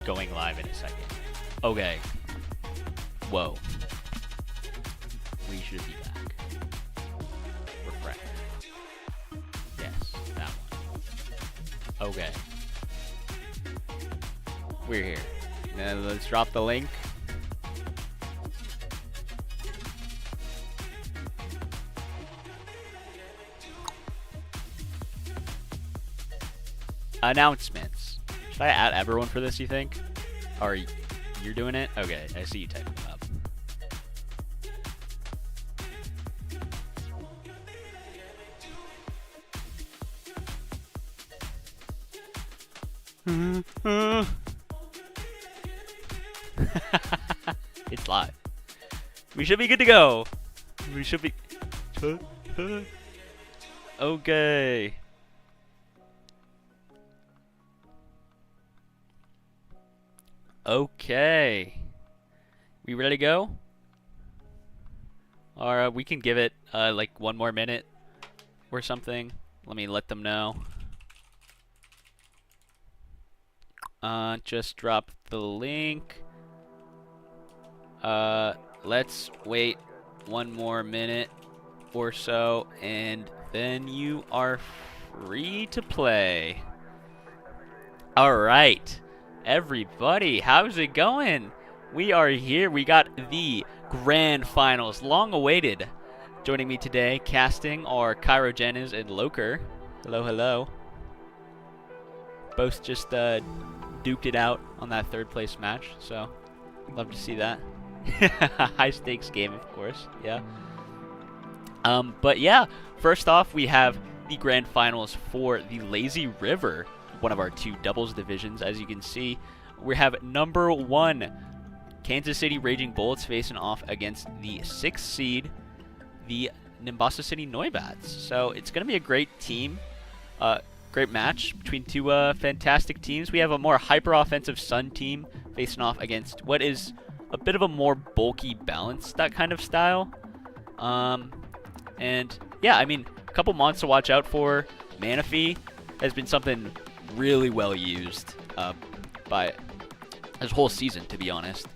going live in a second. Okay. Whoa. We should be back. Refresh. Yes, that one. Okay. We're here. Now let's drop the link. Announcements. Should I add everyone for this, you think? Or you're doing it? Okay, I see you typing it up. It's live. We should be good to go. We should be... Okay. Okay. We ready to go? Or we can give it like 1 more minute or something. Let me let them know. Just drop the link. Let's wait 1 more minute or so, and then you are free to play. All right. Everybody, how's it going? We are here. We got the grand finals, long awaited. Joining me today, casting, are Cairo Jennings and Loker. Hello, hello. Both just duked it out on that 3rd place match, so love to see that. High stakes game, of course. Yeah. But yeah, first off, we have the grand finals for the Lazy River, one of our 2 doubles divisions. As you can see, we have number 1 Kansas City Raging Bullets facing off against the 6th seed, the Nimbasa City Neubats. So it's going to be a great team, great match between 2 fantastic teams. We have a more hyper-offensive Sun team facing off against what is a bit of a more bulky, balanced, that kind of style. And yeah, I mean, a couple months to watch out for. Manaphy has been something really well used by this whole season, to be honest.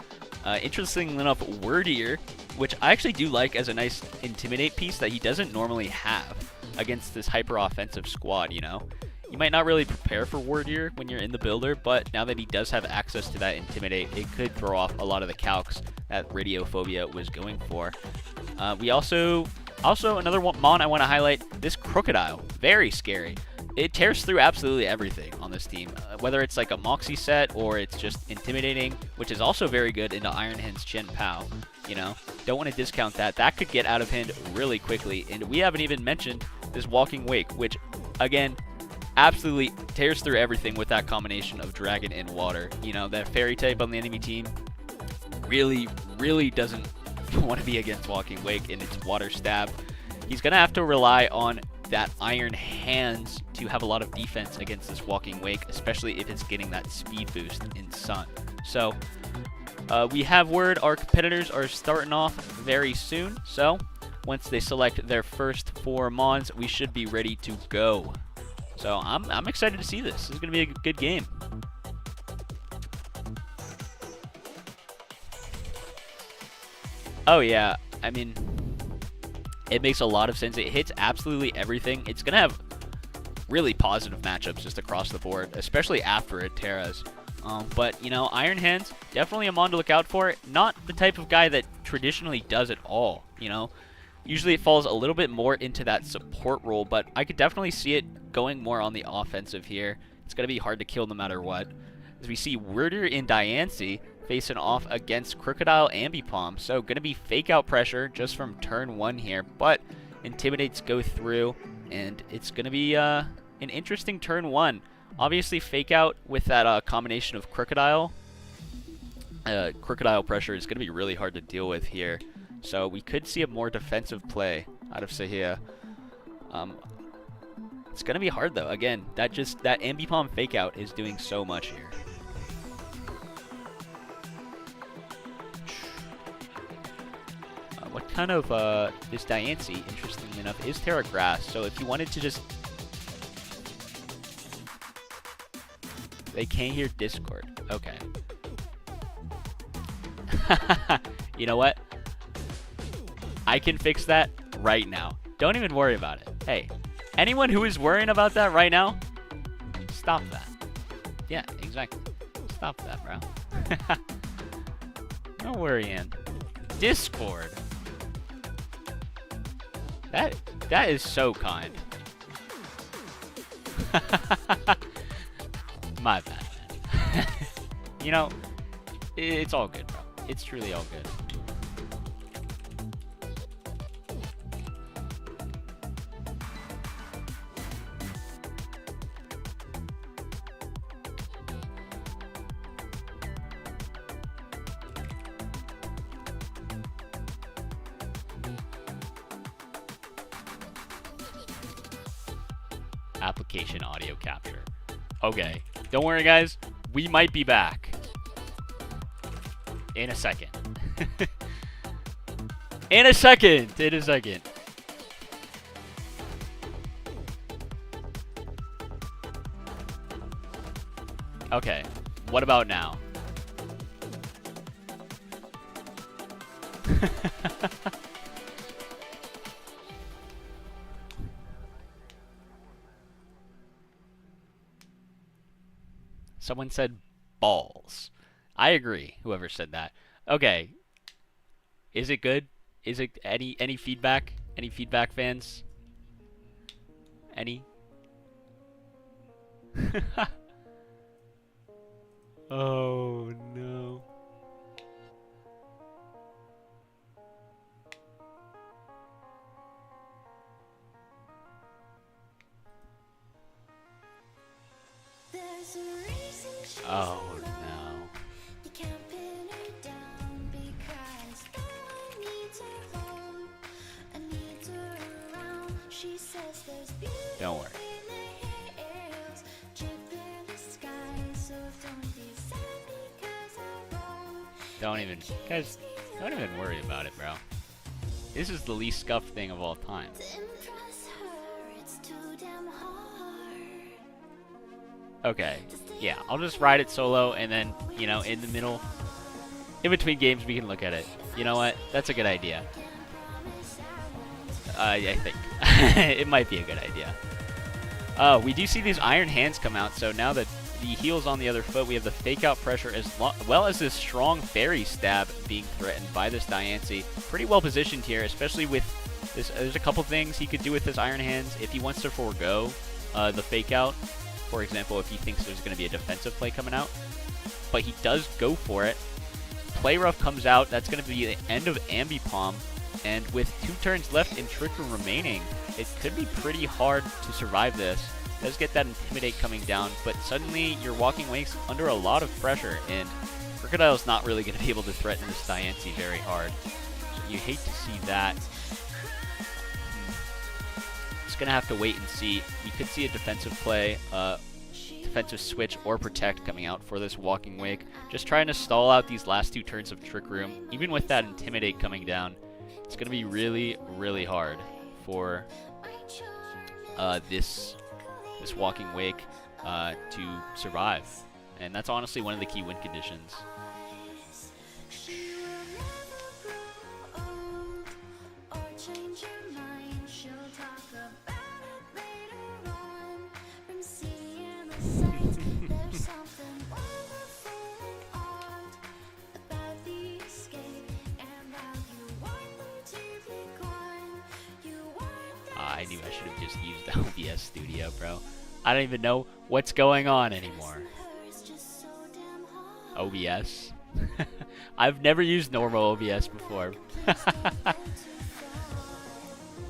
Interestingly enough, Wordier, which I actually do like as a nice intimidate piece that he doesn't normally have against this hyper-offensive squad, you know? You might not really prepare for Wordier when you're in the builder, but now that he does have access to that intimidate, it could throw off a lot of the calcs that Radiophobia was going for. We also another one mon I want to highlight, this Crocodile. Very scary. It tears through absolutely everything on this team, whether it's like a Moxie set or it's just intimidating, which is also very good into Iron Hand's Chen Pao. You know, don't want to discount that. That could get out of hand really quickly. And we haven't even mentioned this Walking Wake, which, again, absolutely tears through everything with that combination of Dragon and Water. You know, that Fairy type on the enemy team really doesn't want to be against Walking Wake in its Water Stab. He's going to have to rely on that Iron Hands to have a lot of defense against this Walking Wake, especially if it's getting that speed boost in Sun. So we have word our competitors are starting off very soon, so once they select their first 4 mons, we should be ready to go. So I'm excited to see this. This is going to be a good game. Oh yeah, I mean, it makes a lot of sense. It hits absolutely everything. It's going to have really positive matchups just across the board, especially after it Terras. But, you know, Iron Hands, definitely a mon to look out for. Not the type of guy that traditionally does it all, you know. Usually it falls a little bit more into that support role, but I could definitely see it going more on the offensive here. It's going to be hard to kill no matter what. As we see Wordier and Diancie facing off against Crocodile Ambipom. So going to be fake out pressure just from turn 1 here, but Intimidates go through, and it's going to be an interesting turn 1. Obviously fake out with that combination of Crocodile. Crocodile pressure is going to be really hard to deal with here. So we could see a more defensive play out of Sahia. It's going to be hard though. Again, that Ambipom fake out is doing so much here. What kind of, this Diancie, interestingly enough, is Terra Grass. So if you wanted to just... They can't hear Discord. Okay. You know what? I can fix that right now. Don't even worry about it. Hey, anyone who is worrying about that right now, stop that. Yeah, exactly. Stop that, bro. No worrying. Discord. That is so kind. My bad, man. You know, it's all good, bro. It's truly all good. Application audio capture. Okay, don't worry, guys. We might be back in a second. In a second. Okay, what about now? Someone said balls. I agree, whoever said that. Okay. Is it good? Is it any feedback? Any feedback, fans? Any? Oh no. Oh no. Don't worry. Don't even, guys, don't even worry about it, bro. This is the least scuffed thing of all time. Okay, yeah, I'll just ride it solo, and then, you know, in the middle, in between games, we can look at it. You know what? That's a good idea. I think. It might be a good idea. We do see these iron hands come out, so now that the heel's on the other foot, we have the fake out pressure as well as this strong fairy stab being threatened by this Diancie. Pretty well positioned here, especially with this. There's a couple things he could do with his iron hands if he wants to forego the fake out. For example, if he thinks there's going to be a defensive play coming out. But he does go for it. Play Rough comes out. That's going to be the end of Ambipom. And with 2 turns left and Trick Room remaining, it could be pretty hard to survive this. Does get that Intimidate coming down, but suddenly your Walking Wake's under a lot of pressure, and Krookodil's not really going to be able to threaten this Diancie very hard. So you hate to see that. Just going to have to wait and see. We could see a defensive play, defensive switch, or protect coming out for this Walking Wake. Just trying to stall out these last 2 turns of Trick Room. Even with that Intimidate coming down, it's going to be really, really hard for this Walking Wake to survive. And that's honestly one of the key win conditions. I knew I should have just used the OBS Studio, bro. I don't even know what's going on anymore. OBS? I've never used normal OBS before.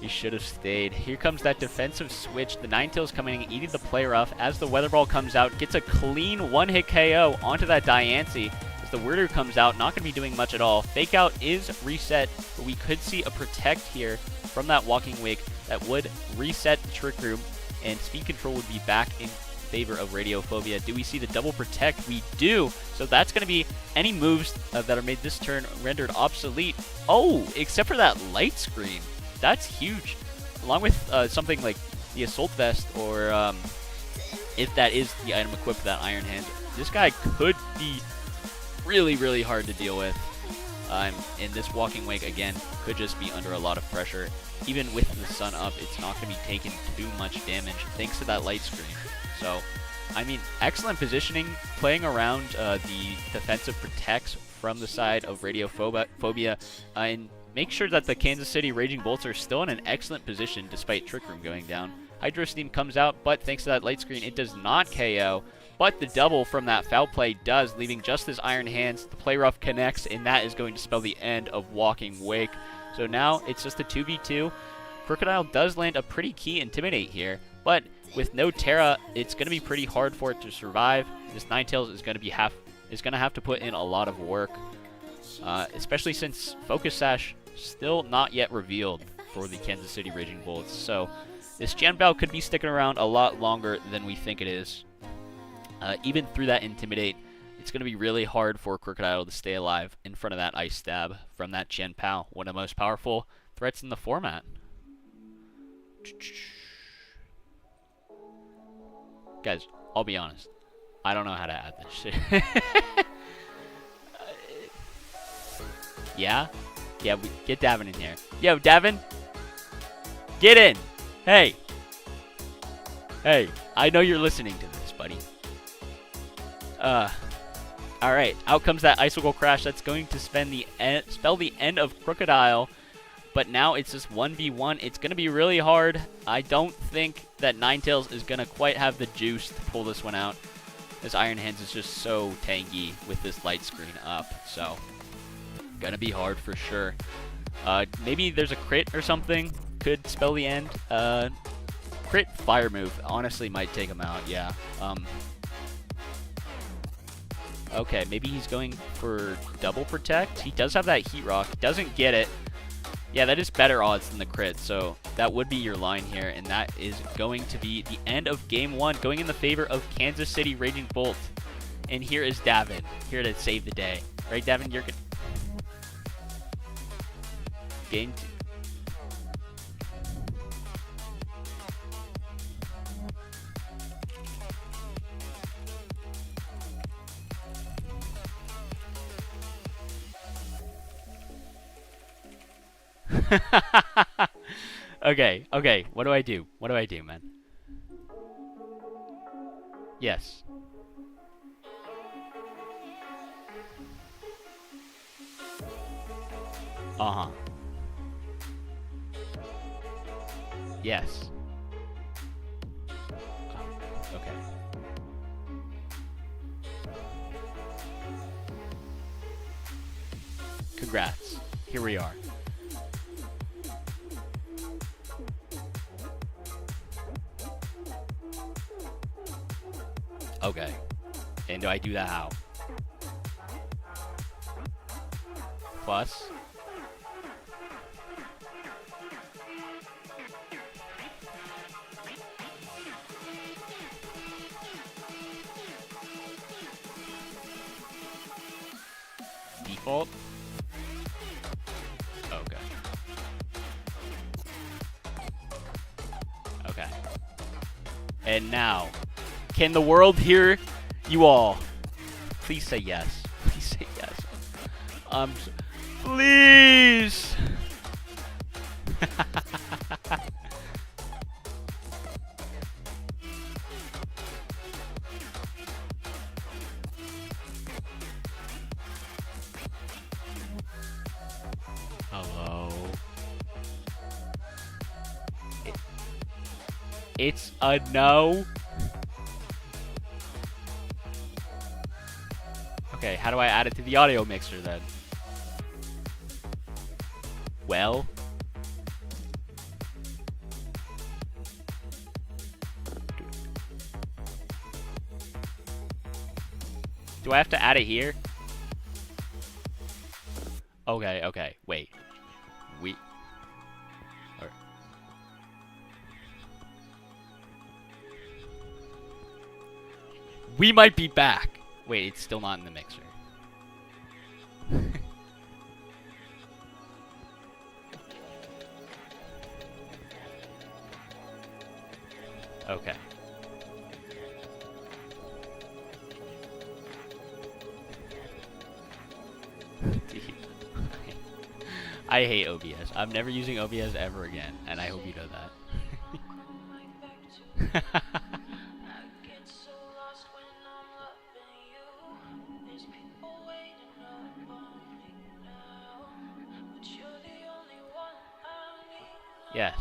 You should have stayed. Here comes that defensive switch. The Ninetales coming in, eating the Play Rough. As the Weather Ball comes out, gets a clean 1-hit KO onto that Diancie. As the Weirdo comes out, not going to be doing much at all. Fake Out is reset, but we could see a Protect here from that Walking Wake that would reset the Trick Room, and Speed Control would be back in favor of Radiophobia. Do we see the double Protect? We do. So that's going to be any moves that are made this turn rendered obsolete. Oh, except for that light screen. That's huge. Along with something like the Assault Vest, or if that is the item equipped with that Iron Hand, this guy could be really, really hard to deal with. And this Walking Wake, again, could just be under a lot of pressure. Even with the sun up, it's not going to be taking too much damage thanks to that light screen. So, I mean, excellent positioning, playing around the defensive protects from the side of Radiophobia, and make sure that the Kansas City Raging Bolts are still in an excellent position despite Trick Room going down. Hydro Steam comes out, but thanks to that light screen, it does not KO. But the double from that foul play does, leaving just his Iron Hands. The play rough connects, and that is going to spell the end of Walking Wake. So now it's just a 2v2. Krookodile does land a pretty key Intimidate here, but with no Terra, it's going to be pretty hard for it to survive. This Ninetales is going to have to put in a lot of work, especially since Focus Sash still not yet revealed for the Kansas City Raging Bolts. So this Janbao could be sticking around a lot longer than we think it is. Even through that Intimidate, it's going to be really hard for Krookodile to stay alive in front of that Ice Stab from that Janpao, one of the most powerful threats in the format. Guys, I'll be honest. I don't know how to add this shit. Yeah? Yeah, get Davin in here. Yo, Davin! Get in! Hey! Hey, I know you're listening to this, buddy. Alright, out comes that Icicle Crash. That's going to spell the end of Krookodile. But now it's just 1v1. It's going to be really hard. I don't think that Ninetales is going to quite have the juice to pull this one out. This Iron Hands is just so tanky with this light screen up. So, going to be hard for sure. Maybe there's a crit or something. Could spell the end. Crit Fire move honestly might take him out, yeah. Okay, maybe he's going for double protect. He does have that Heat Rock. Doesn't get it. Yeah, that is better odds than the crit, so that would be your line here, and that is going to be the end of Game 1, going in the favor of Kansas City Raging Bolt. And here is Davin, here to save the day. Right, Davin? You're good. Game 2. Okay, what do I do? What do I do, man? Yes. Uh-huh. Yes. Okay. Congrats. Here we are. Okay. And do I do that how? Plus? Default? Okay. Okay. And now, can the world hear you all? Please say yes. Please say yes. Please! Hello. It's a no. Okay, how do I add it to the audio mixer then? Well. Do I have to add it here? Okay, wait. We might be back. Wait, it's still not in the mixer. Okay. Dude. I hate OBS. I'm never using OBS ever again, and I hope you know that. Yes.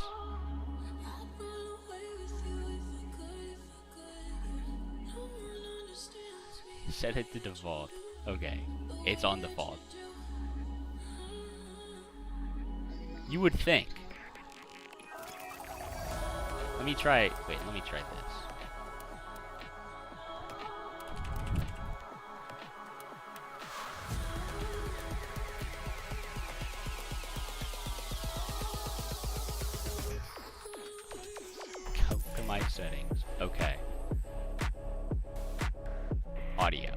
Set it to default. Okay. It's on default. You would think. Let me try. Wait, let me try this. Go to my settings. Okay. Audio.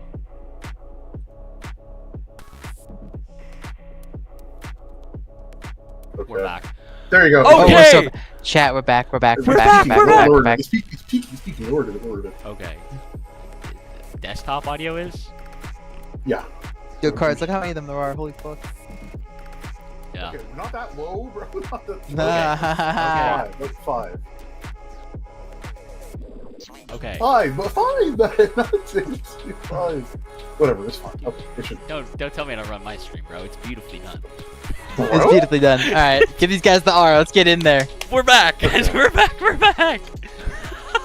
Okay. We're back. There you go. Okay. Oh, we're so, chat, we're back. We're back. It's peaking. Lowered it. Okay. Desktop audio is? Yeah. Yo, cards, look how many of them there are. Holy fuck. Yeah. Okay, not that low, bro. Not that Nah. Five. That's five. Okay. Five, but five, man. Not six. Five. Whatever, it's fine. Okay, it should. Don't tell me how to run my stream, bro. It's beautifully done. It's beautifully done. Alright, give these guys the R. Let's get in there. We're back, guys. We're back. We're back.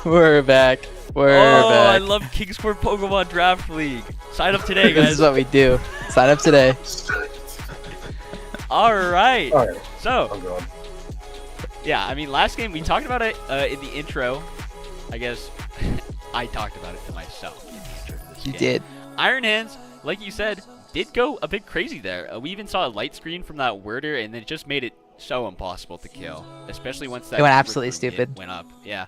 We're back. We're Oh, I back. love Kingsport Pokemon Draft League. Sign up today, This guys. is what we do. Sign up today. All right. Alright, So, I'm going. yeah, I mean, last game we talked about it in the intro. I guess I talked about it to myself. In the intro to this You game. did. Iron Hands, like you said, did go a bit crazy there. We even saw a light screen from that Worder, and it just made it so impossible to kill, especially once that It went Trick absolutely Room hit stupid. went up. Yeah.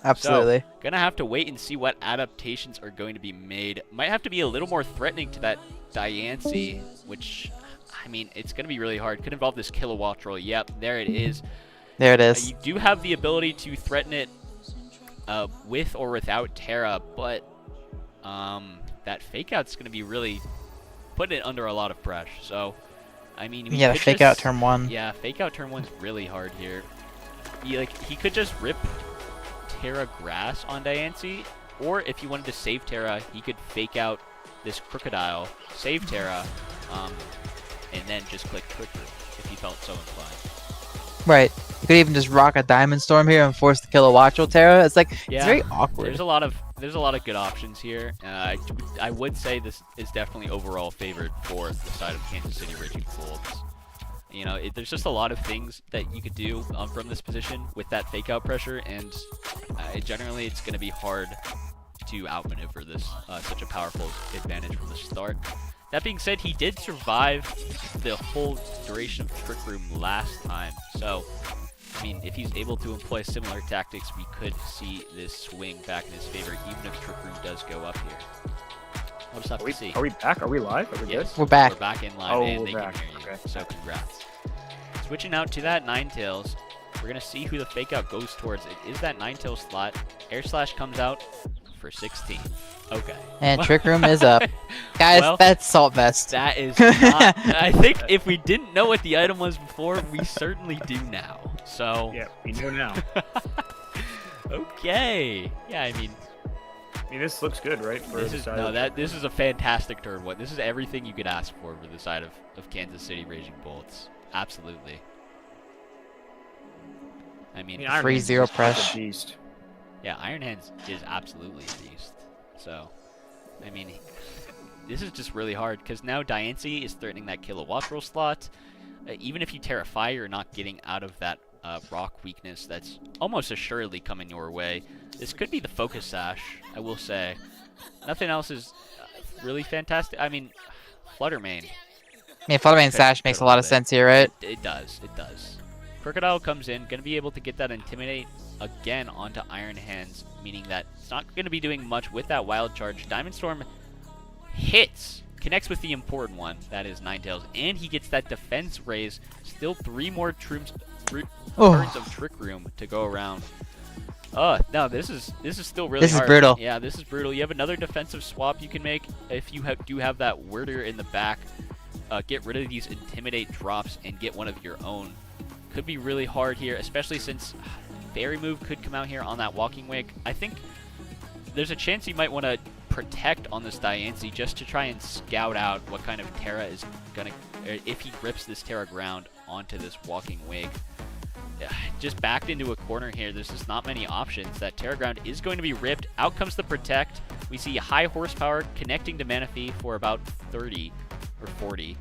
Absolutely. So, gonna have to wait and see what adaptations are going to be made. Might have to be a little more threatening to that Diancie, which, I mean, it's gonna be really hard. Could involve this Kilowattrel. Yep, there it is. There it is. You do have the ability to threaten it with or without Terra, but that Fake Out's gonna be really putting it under a lot of pressure. So, I mean, Yeah, the could fake just- out turn 1. Yeah, Fake Out turn 1's really hard here. He could just rip Terra Grass on Diancie, or if you wanted to save Terra, he could Fake Out this Crocodile, save Terra, and then just click Trick Room if he felt so inclined. Right. You could even just rock a Diamond Storm here and force the Kilowattrel Terra. It's like, Yeah, it's very awkward. There's a lot of good options here. I would say this is definitely overall favored for the side of Kansas City Raging Wolves. You know, there's just a lot of things that you could do from this position with that fake out pressure, and generally it's going to be hard to outmaneuver this such a powerful advantage from the start. That being said, he did survive the whole duration of Trick Room last time, so I mean, if he's able to employ similar tactics, we could see this swing back in his favor, even if Trick Room does go up here. We'll just have to see. Are we back? Are we live? Are we Yes, We're back. We're back in live, Oh, and we're they back. can hear you. Okay. So congrats. Switching out to that Ninetales, we're gonna see who the fake out goes towards. It is that Ninetales slot. Air Slash comes out for 16. Okay. And Trick Room is up. Guys, Well, that's Salt Vest. That is not. I think if we didn't know what the item was before, we certainly do now. So. Yeah, we know now. Okay. Yeah, I mean, I mean, this looks good, right? For this the is side of- this is a fantastic turn one. This is everything you could ask for the side of Kansas City Raging Bolts. Absolutely. I mean, Iron Free Man's zero just a press. beast. yeah, Iron Hands is absolutely a beast. So, I mean, this is just really hard because now Diancie is threatening that Kilowattrel slot. Even if you Terrafy, you're not getting out of that rock weakness that's almost assuredly coming your way. This could be the Focus Sash, I will say. Nothing else is really fantastic. I mean, Fluttermane. I mean, Fluttermane Sash makes a lot of sense here, right? It does. It does. Crocodile comes in, going to be able to get that Intimidate again onto Iron Hands, meaning that it's not going to be doing much with that Wild Charge. Diamond Storm hits, connects with the important one, that is Ninetales, and he gets that Defense Raise. Still 3 more turns of Trick Room to go around. No, this is still really hard. This is brutal. Yeah, this is brutal. You have another defensive swap you can make if you do have that Worder in the back. get rid of these Intimidate drops and get one of your own. Could be really hard here, especially since Fairy Move could come out here on that Walking Wake. I think there's a chance you might want to protect on this Diancie just to try and scout out what kind of Terra is gonna, if he rips this Terra Ground onto this Walking Wake. Just backed into a corner here. There's just not many options. That Terra Ground is going to be ripped. Out comes the Protect. We see high horsepower connecting to Manaphy for about 30 or 40.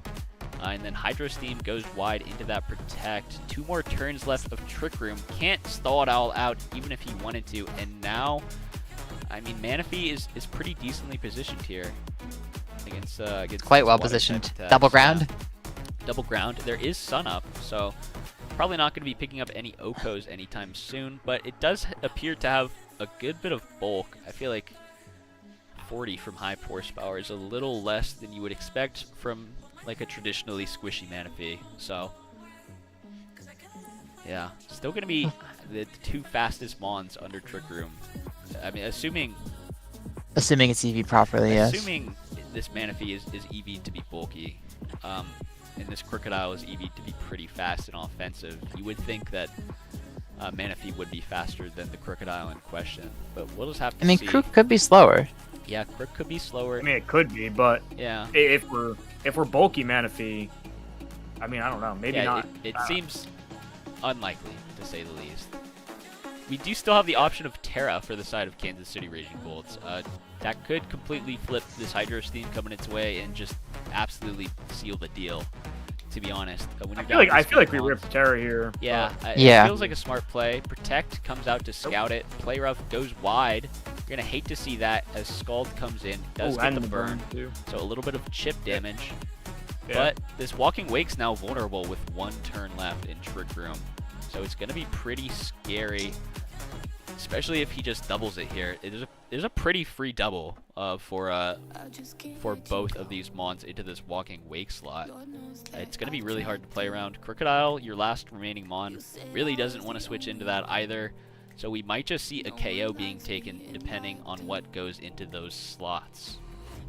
And then Hydro Steam goes wide into that Protect. 2 more turns left of Trick Room. Can't stall it all out even if he wanted to. And now, I mean, Manaphy is pretty decently positioned here against Quite these well water positioned. type attacks. Double ground. Yeah. Double ground. There is Sun Up, so probably not going to be picking up any Okos anytime soon, but it does appear to have a good bit of bulk. I feel like 40 from high horsepower is a little less than you would expect from like a traditionally squishy Manaphy. So yeah, still going to be the 2 fastest Mons under Trick Room. I mean, assuming It's EV properly, yes. assuming this Manaphy is EV to be bulky, and this Crocodile is EV to be pretty fast and offensive, you would think that Manaphy would be faster than the Crocodile in question, but we'll just have to I mean, see. Crook could be slower. Yeah, Crook could be slower. I mean, it could be, but Yeah. if we're bulky Manaphy, I mean, I don't know. Maybe Yeah, not. it seems unlikely, to say the least. We do still have the option of Terra for the side of Kansas City Raging Bolts. That could completely flip this Hydro Steam coming its way and just absolutely seal the deal, to be honest. When I you're feel down like this many we Mons. ripped Terra here. Yeah, Yeah. it feels like a smart play. Protect comes out to scout it. Play rough goes wide. You're gonna hate to see that as Scald comes in. Does Oh, get and the burn, too. so a little bit of chip damage. Yeah. But this Walking Wake's now vulnerable with 1 turn left in Trick Room, so it's gonna be pretty scary, especially if he just doubles it here. It is a pretty free double for both of these Mons into this Walking Wake slot. It's going to be really hard to play around. Crocodile, your last remaining Mon, really doesn't want to switch into that either. So we might just see a KO being taken depending on what goes into those slots.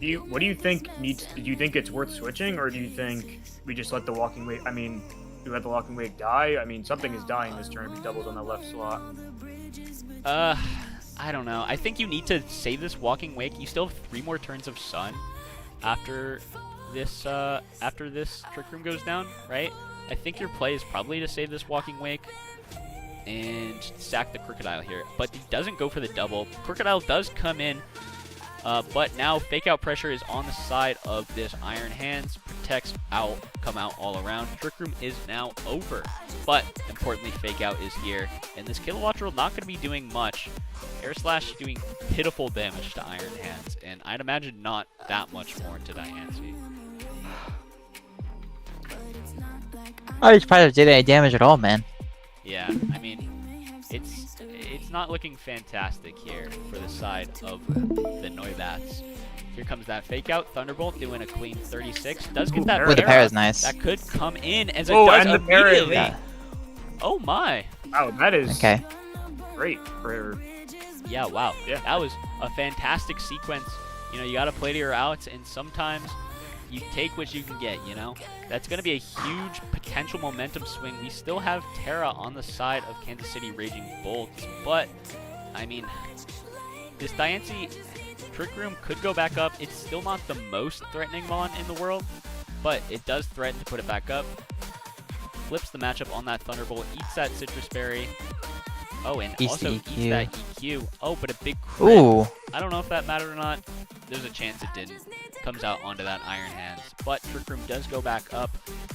What do you think needs? Do you think it's worth switching, or do you think we just let the Walking Wake? I mean, we let the Walking Wake die. I mean, something is dying this turn if he doubles on the left slot. I don't know. I think you need to save this Walking Wake. You still have 3 more turns of Sun after this Trick Room goes down, right? I think your play is probably to save this Walking Wake and sack the Crocodile here. But he doesn't go for the double. Crocodile does come in, but now Fake Out pressure is on the side of this Iron Hands. Protects out, come out all around. Trick Room is now over. But importantly, Fake Out is here. And this Kilowattrel not going to be doing much. Air Slash doing pitiful damage to Iron Hands. And I'd imagine not that much more to Diancie. Oh, he probably did any damage at all, man. Yeah, I mean, it's not looking fantastic here for the side of the Noivats. Here comes that Fake Out. Thunderbolt doing a clean 36. Does get that With the para. para is nice. That could come in as it Oh, does and the para immediately. Yeah. Oh my. Wow, that is Okay. great for. Yeah, wow. Yeah. That was a fantastic sequence. You know, you got to play to your outs, and sometimes you take what you can get, you know? That's going to be a huge potential momentum swing. We still have Terra on the side of Kansas City Raging Bolts, but, I mean, this Diancie Trick Room could go back up. It's still not the most threatening Mon in the world, but it does threaten to put it back up. Flips the matchup on that Thunderbolt, eats that Citrus Berry. Oh, and Eats also the eats EQ. that EQ. Oh, but a big crit. Ooh. I don't know if that mattered or not. There's a chance it didn't. Comes out onto that Iron Hands. But Trick Room does go back up.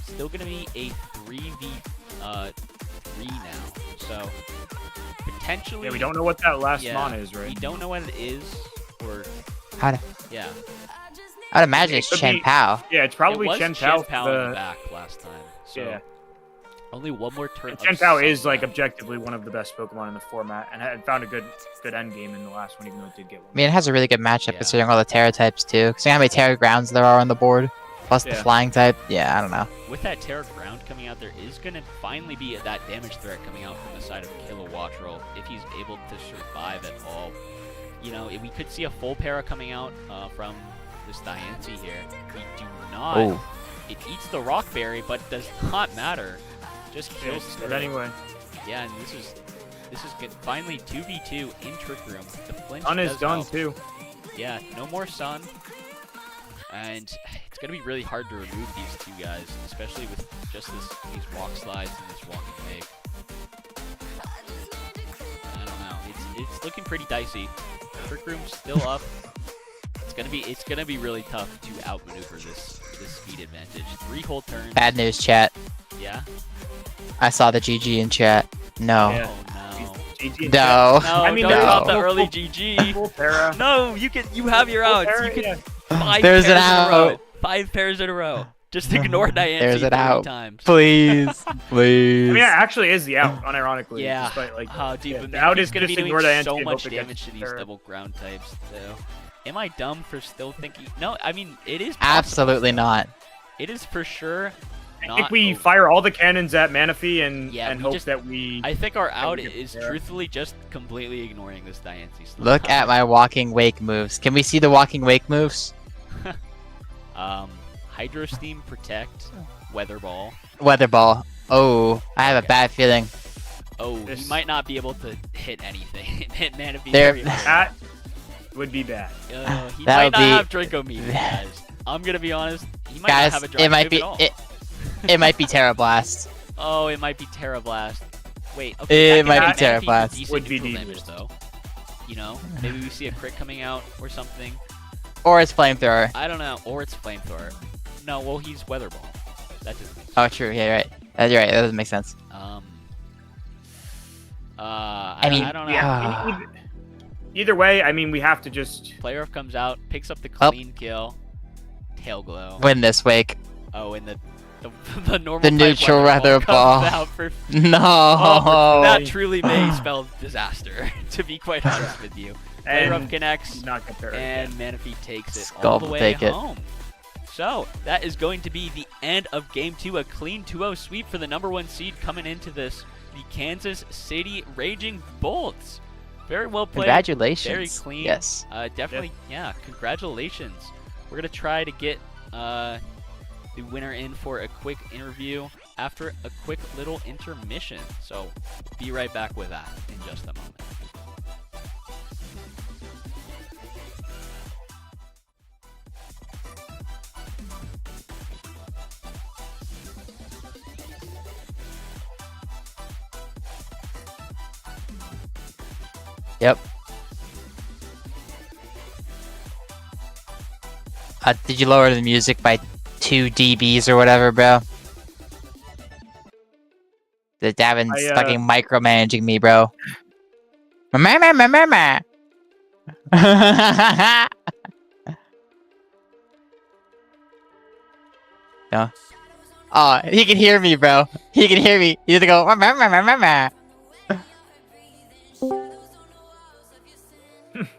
Still going to be a 3v3 now. So, potentially... Yeah, we don't know what that last yeah, Mon is, We right? don't know what it is. Or, I'd yeah. imagine it's It could Chen be- Pao. Yeah, it's probably it was Chen Pao. in the back last time. So, Yeah, only 1 more turn. and of Chen Pao is sunlight. like objectively one of the best Pokemon in the format, and had found a good end game in the last one, even though it did get one. I mean, it has a really good matchup Yeah. considering all the Terra types too. Considering how many Terra grounds there are on the board, plus the Yeah. flying type. Yeah, I don't know. With that Terra Ground coming out, there is going to finally be that damage threat coming out from the side of Kilowattrel if he's able to survive at all. You know, we could see a full para coming out from this Diancie here. We do not Oh. It eats the rock berry, but does not matter. Just kills But Spirit. anyway, Yeah, and this is good. Finally 2v2 in Trick Room. The flinch Sun is does done help. too. Yeah, no more Sun. And it's gonna be really hard to remove these two guys, especially with just these walk slides and this walking wake. I don't know. It's looking pretty dicey. Trick Room's still up. It's gonna be really tough to outmaneuver this speed advantage. 3 whole turns. Bad news, chat. Yeah. I saw the GG in chat. No. Yeah. Oh no. GG. No. No, I mean, don't no. drop the early GG. Full Terra. No, you have your outs. You can Yeah. 5 There's pairs an in a row. out. 5 pairs in a row. Just ignore Diancie There's an 30 out. times. Please. Please. I mean, it actually is the out, unironically. Yeah. Despite, like, Oh, dude, yeah, but the out Manaphy's is gonna be just doing ignore Diancie so and much hope it damage gets to these Terra. double ground types, though. Am I dumb for still thinking? No, I mean it is. possible. Absolutely not. It is for sure. I Not think we over. fire all the cannons at Manaphy and Yeah, we hope just- that we. I think our out we get is Terra. truthfully just completely ignoring this Diancie stuff. Look at my walking wake moves. Can we see the walking wake moves? Hydro Steam, Protect, Weather Ball. Weather ball. Oh, I have a Okay. bad feeling. Oh, he This- might not be able to hit anything. Hit Manaphy. There- very hard. That would be bad. He That might would not be- have Draco Meteor, guys. I'm gonna be honest. He might Guys, not have a Draco it might Move be at all. it might be Terra Blast. Oh, it might be Terra Blast. Wait, okay. It that might can be have Terra Manaphy Blast. for decent Would be neutral devious. damage, though. You know, maybe we see a crit coming out or something. Or it's flamethrower. I don't know. Or it's Flamethrower. No, well, he's Weather Ball. That doesn't make sense. Oh, true. Yeah, you're right. You're right. That doesn't make sense. I mean, I don't know. yeah. Either way, I mean, we have to just. Player Up comes out, picks up the Oh. clean kill. Tail Glow. Win this wake. Oh, and the the normal The type neutral Weather Weather Ball. comes out for No. that truly may spell disaster. To be quite honest with you, Player Up And connects. not get there. And Manaphy takes it Skull all the will way take it. home. So that is going to be the end of Game 2. A clean 2-0 sweep for the #1 seed coming into this. The Kansas City Raging Bolts. Very well played. Congratulations. Very clean. Yes. Definitely, yeah. Congratulations. We're gonna try to get the winner in for a quick interview after a quick little intermission. So be right back with that in just a moment. Yep. Did you lower the music by 2 dBs or whatever, bro? The Davin's fucking micromanaging me, bro. No. Oh, he can hear me, bro. He can hear me. He has to go.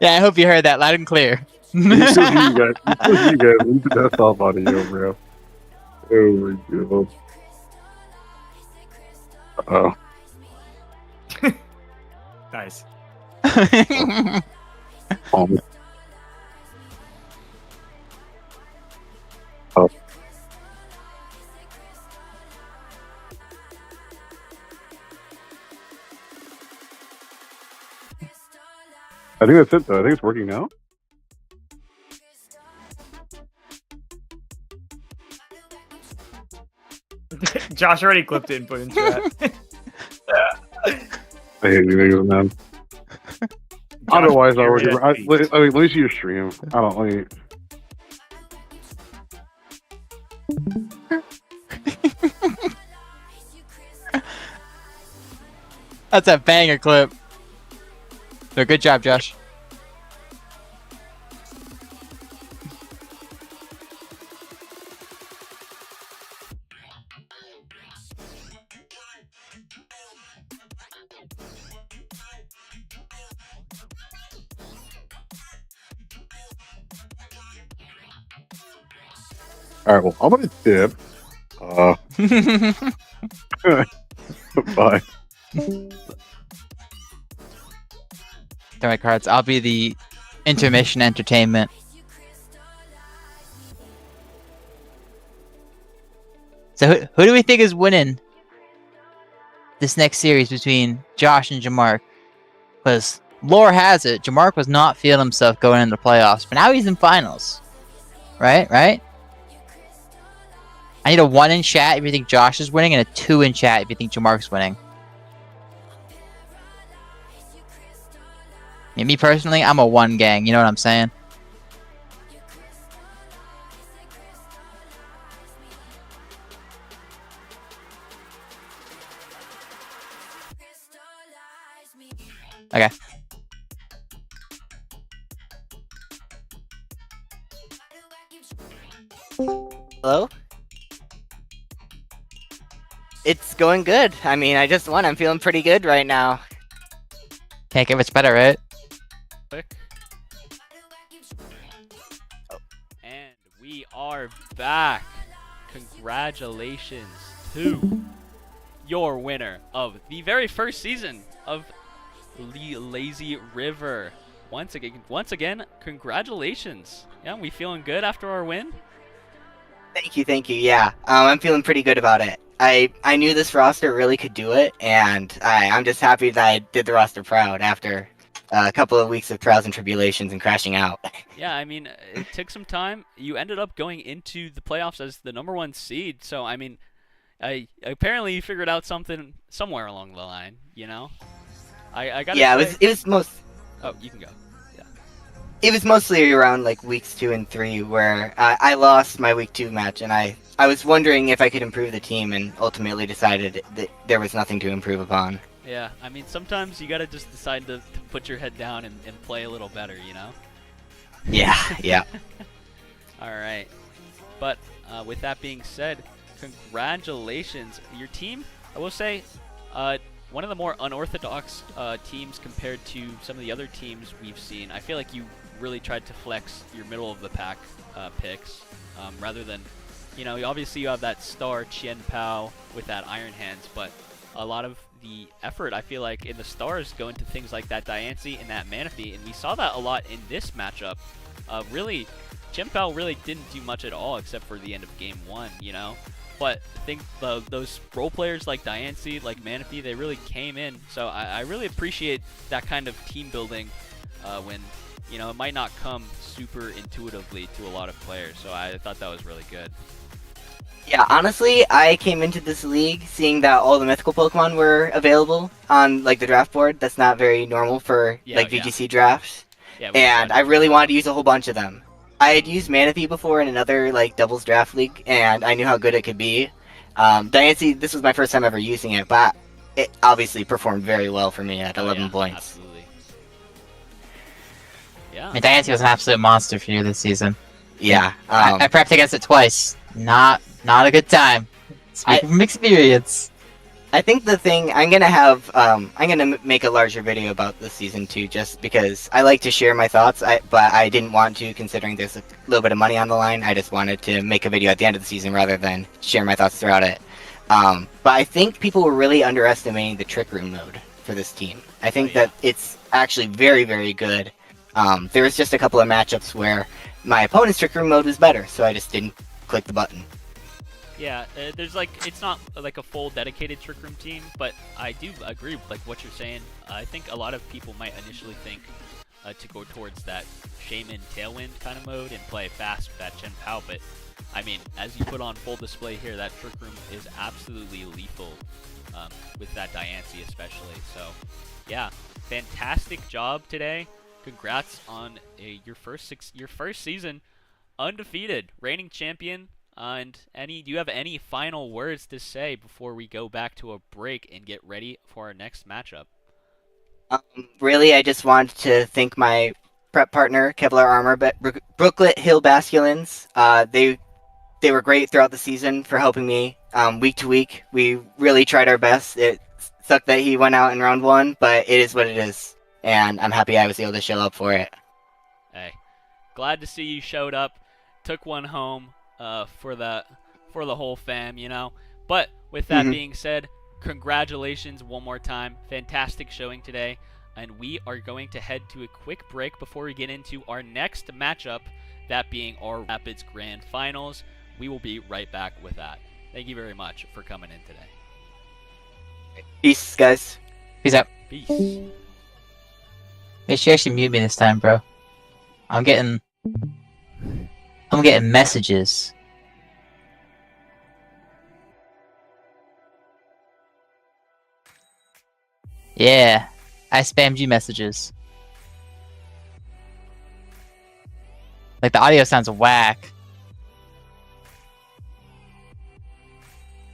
Yeah, I hope you heard that loud and clear. You still you guys. You guys. Leave the death off audio, bro. Oh my god. Oh. Nice. Oh. I think that's it, though. I think it's working now. Josh already clipped it and put it in chat. I hate you niggas, man. Otherwise, I would. Let me see your stream. I don't like. That's a banger clip. So good job, Josh. All right. Well, I'm gonna dip. Bye. Throw my cards. I'll be the intermission entertainment. So who do we think is winning this next series between Josh and Jamark? Because lore has it, Jamark was not feeling himself going into the playoffs, but now he's in finals. Right? I need a 1 in chat if you think Josh is winning, and a 2 in chat if you think Jamark's winning. Yeah, me personally, I'm a 1 gang, you know what I'm saying? Okay. Hello? It's going good. I mean, I just won. I'm feeling pretty good right now. Can't get much better, right? Quick. And we are back. Congratulations to your winner of the very first season of Lazy River. Once again, congratulations. Yeah, we feeling good after our win? Thank you. Yeah, I'm feeling pretty good about it. I knew this roster really could do it, and I'm just happy that I did the roster proud after a couple of weeks of trials and tribulations and crashing out. Yeah, I mean, it took some time. You ended up going into the playoffs as the #1 seed, so I mean, apparently you figured out something somewhere along the line, you know? I gotta say... it was most... Oh, you can go. It was mostly around like weeks 2 and 3 where I lost my week 2 match, and I was wondering if I could improve the team, and ultimately decided that there was nothing to improve upon. Yeah, I mean, sometimes you gotta just decide to put your head down and play a little better, you know? Yeah. Alright. But with that being said, congratulations. Your team, I will say, one of the more unorthodox teams compared to some of the other teams we've seen. I feel like you really tried to flex your middle of the pack picks rather than, you know, obviously you have that star Chien Pao with that Iron Hands, but a lot of the effort I feel like in the stars go into things like that Diancie and that Manaphy, and we saw that a lot in this matchup. Really, Chien Pao really didn't do much at all except for the end of game 1, you know? But I think those role players like Diancie, like Manaphy, they really came in. So I really appreciate that kind of team building when, you know, it might not come super intuitively to a lot of players. So I thought that was really good. Yeah, honestly, I came into this league seeing that all the mythical Pokemon were available on like the draft board. That's not very normal for VGC drafts. Yeah, and I really wanted to use a whole bunch of them. I had used Manaphy before in another like doubles draft league, and I knew how good it could be. Diancie, this was my first time ever using it, but it obviously performed very well for me at 11 points. Absolutely. Yeah. I mean, Diancie was an absolute monster for you this season. Yeah. I prepped against it twice. Not a good time. Speaking from experience. I think the thing I'm gonna make a larger video about this season too, just because I like to share my thoughts. But I didn't want to, considering there's a little bit of money on the line. I just wanted to make a video at the end of the season rather than share my thoughts throughout it. But I think people were really underestimating the Trick Room mode for this team. I think that it's actually very, very good. There was just a couple of matchups where my opponent's Trick Room mode was better, so I just didn't click the button. Yeah, there's like, it's not like a full dedicated Trick Room team, but I do agree with like what you're saying. I think a lot of people might initially think to go towards that Shaman Tailwind kind of mode and play fast with that Chien Pao, but I mean, as you put on full display here, that Trick Room is absolutely lethal with that Diancie especially. So yeah, fantastic job today. Congrats on your first season undefeated, reigning champion. And do you have any final words to say before we go back to a break and get ready for our next matchup? Really, I just wanted to thank my prep partner, Kevlar Armor, but Brooklet Hill Basculins. They were great throughout the season for helping me week to week. We really tried our best. It sucked that he went out in round 1, but it is what it is, and I'm happy I was able to show up for it. Hey, glad to see you showed up, took one home. For the whole fam, you know. But with that being said, congratulations one more time. Fantastic showing today. And we are going to head to a quick break before we get into our next matchup, that being our Rapids Grand Finals. We will be right back with that. Thank you very much for coming in today. Peace, guys. Peace out. Peace. Make sure you actually mute me this time, bro. I'm getting messages. Yeah, I spammed you messages. Like the audio sounds whack.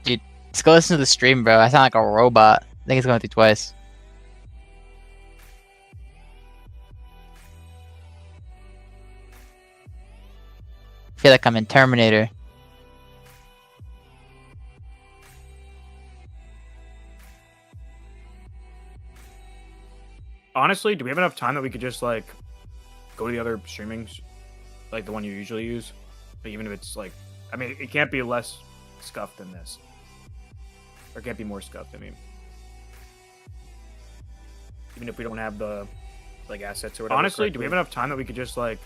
Dude, let's go listen to the stream, bro. I sound like a robot. I think it's going through twice. I feel like I'm in Terminator. Honestly, do we have enough time that we could just like go to the other streamings, like the one you usually use? But even if it's like, I mean, it can't be less scuffed than this, or it can't be more scuffed. I mean, even if we don't have the like assets or whatever. Honestly, do we have enough time that we could just like?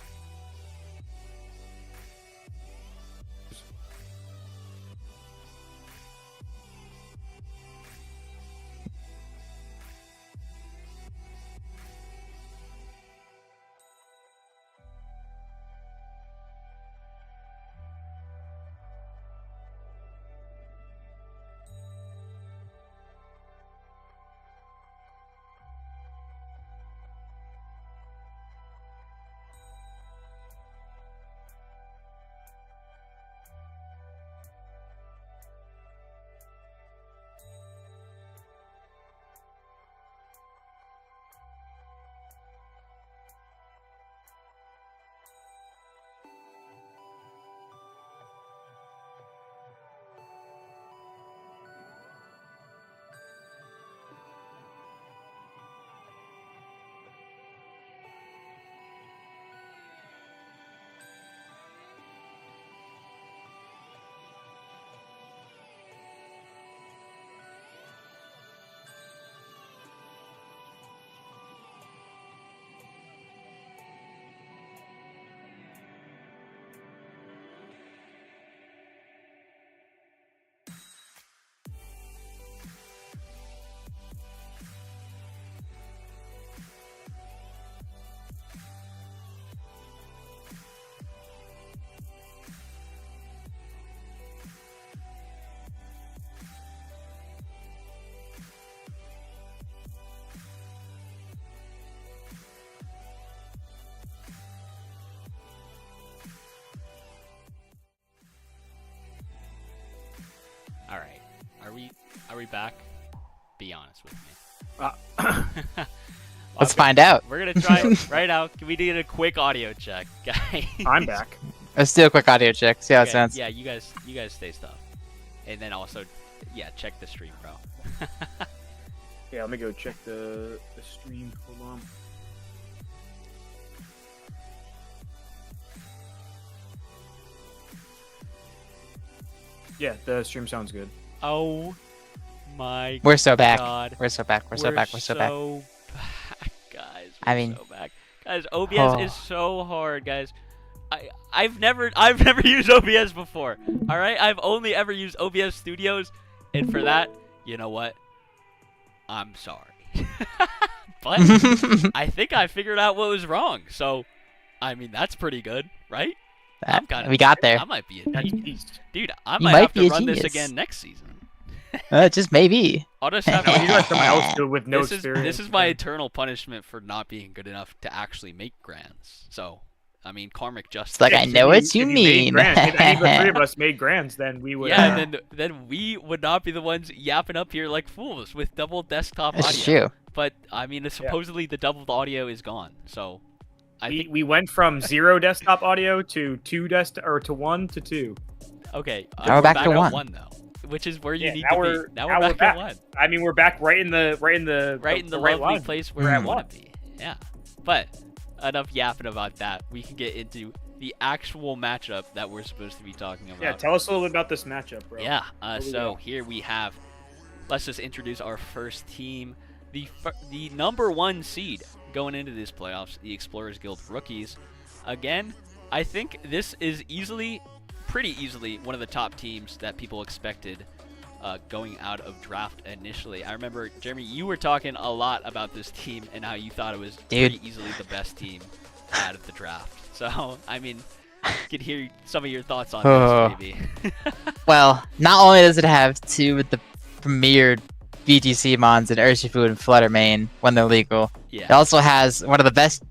All right. Are we back? Be honest with me. Let's find out. We're gonna try it right now. Can we do a quick audio check, guys? I'm back. Let's do a quick audio check. See how it sounds. Yeah, you guys stay stuff, and then also, yeah, check the stream, bro. Yeah, let me go check the stream. Hold on. Yeah, the stream sounds good. Oh my We're so back. God. We're so back. We're so back. We're so back. back, guys. I mean- so back. Guys, OBS Oh. is so hard, guys. I've never used OBS before. All right, I've only ever used OBS Studios, and for that, you know what? I'm sorry. But I think I figured out what was wrong. So, I mean, that's pretty good, right? I'm kinda, we got there. I might be a That's genius. beast. Dude, I You might might have be to a run this genius. again next season. Just maybe. I'll just have No, you to. got someone else do it with no this experience. is my eternal punishment for not being good enough to actually make grands. So, I mean, karmic justice. It's like, I know what you If made mean. grands, if any of the three of us made grands, then we would. yeah, and then we would not be the ones yapping up here like fools with double desktop That's audio. true. But I mean, supposedly the doubled audio is gone. So, I think we went from 0 desktop audio to 2 or to 1 to 2. okay. Now we're back to at one. though, which is where you Yeah, need now to we're- be. Now now we're we're back at back. 1. I mean, we're back right in the Right in the lovely line. place where I want to be. Yeah. But enough yapping about that. We can get into the actual matchup that we're supposed to be talking about. Yeah, tell us a little bit about this matchup, bro. Yeah. What do we So got? here we have. Let's just introduce our first team. The number 1 seed going into this playoffs, the Explorers Guild Rookies. Again, I think this is easily pretty easily one of the top teams that people expected going out of draft initially. I remember, Jeremy, you were talking a lot about this team and how you thought it was pretty easily the best team out of the draft. So, I mean, I could hear some of your thoughts on this, maybe. Well, not only does it have two of the premier VGC mons in Urshifu and Fluttermane when they're legal, it Yeah. also has one of the best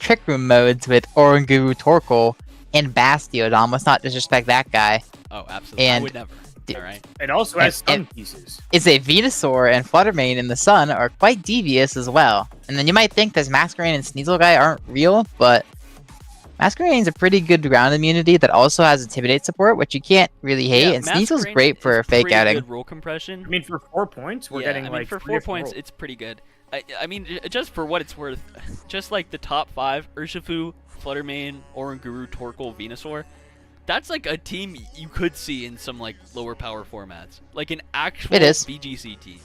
Trick Room modes with Oranguru Torkoal and Bastiodon. Let's not disrespect that guy. Oh, absolutely. I And- would never. All right. It also has And- stun pieces. It's a Venusaur and Fluttermane in the sun are quite devious as well. And then you might think this Masquerain and Sneasel guy aren't real, but Masquerain's a pretty good ground immunity that also has Intimidate support, which you can't really hate. Yeah, And Sneasel's Masquerain great for is fake pretty outing. Good roll compression. I mean, for 4 points, we're getting like for 3 4 different points, rolls. it's pretty good. I mean, just for what it's worth, just like the top 5, Urshifu, Fluttermane, Oranguru, Torkoal, Venusaur, that's like a team you could see in some like lower power formats, like an actual It is. VGC team.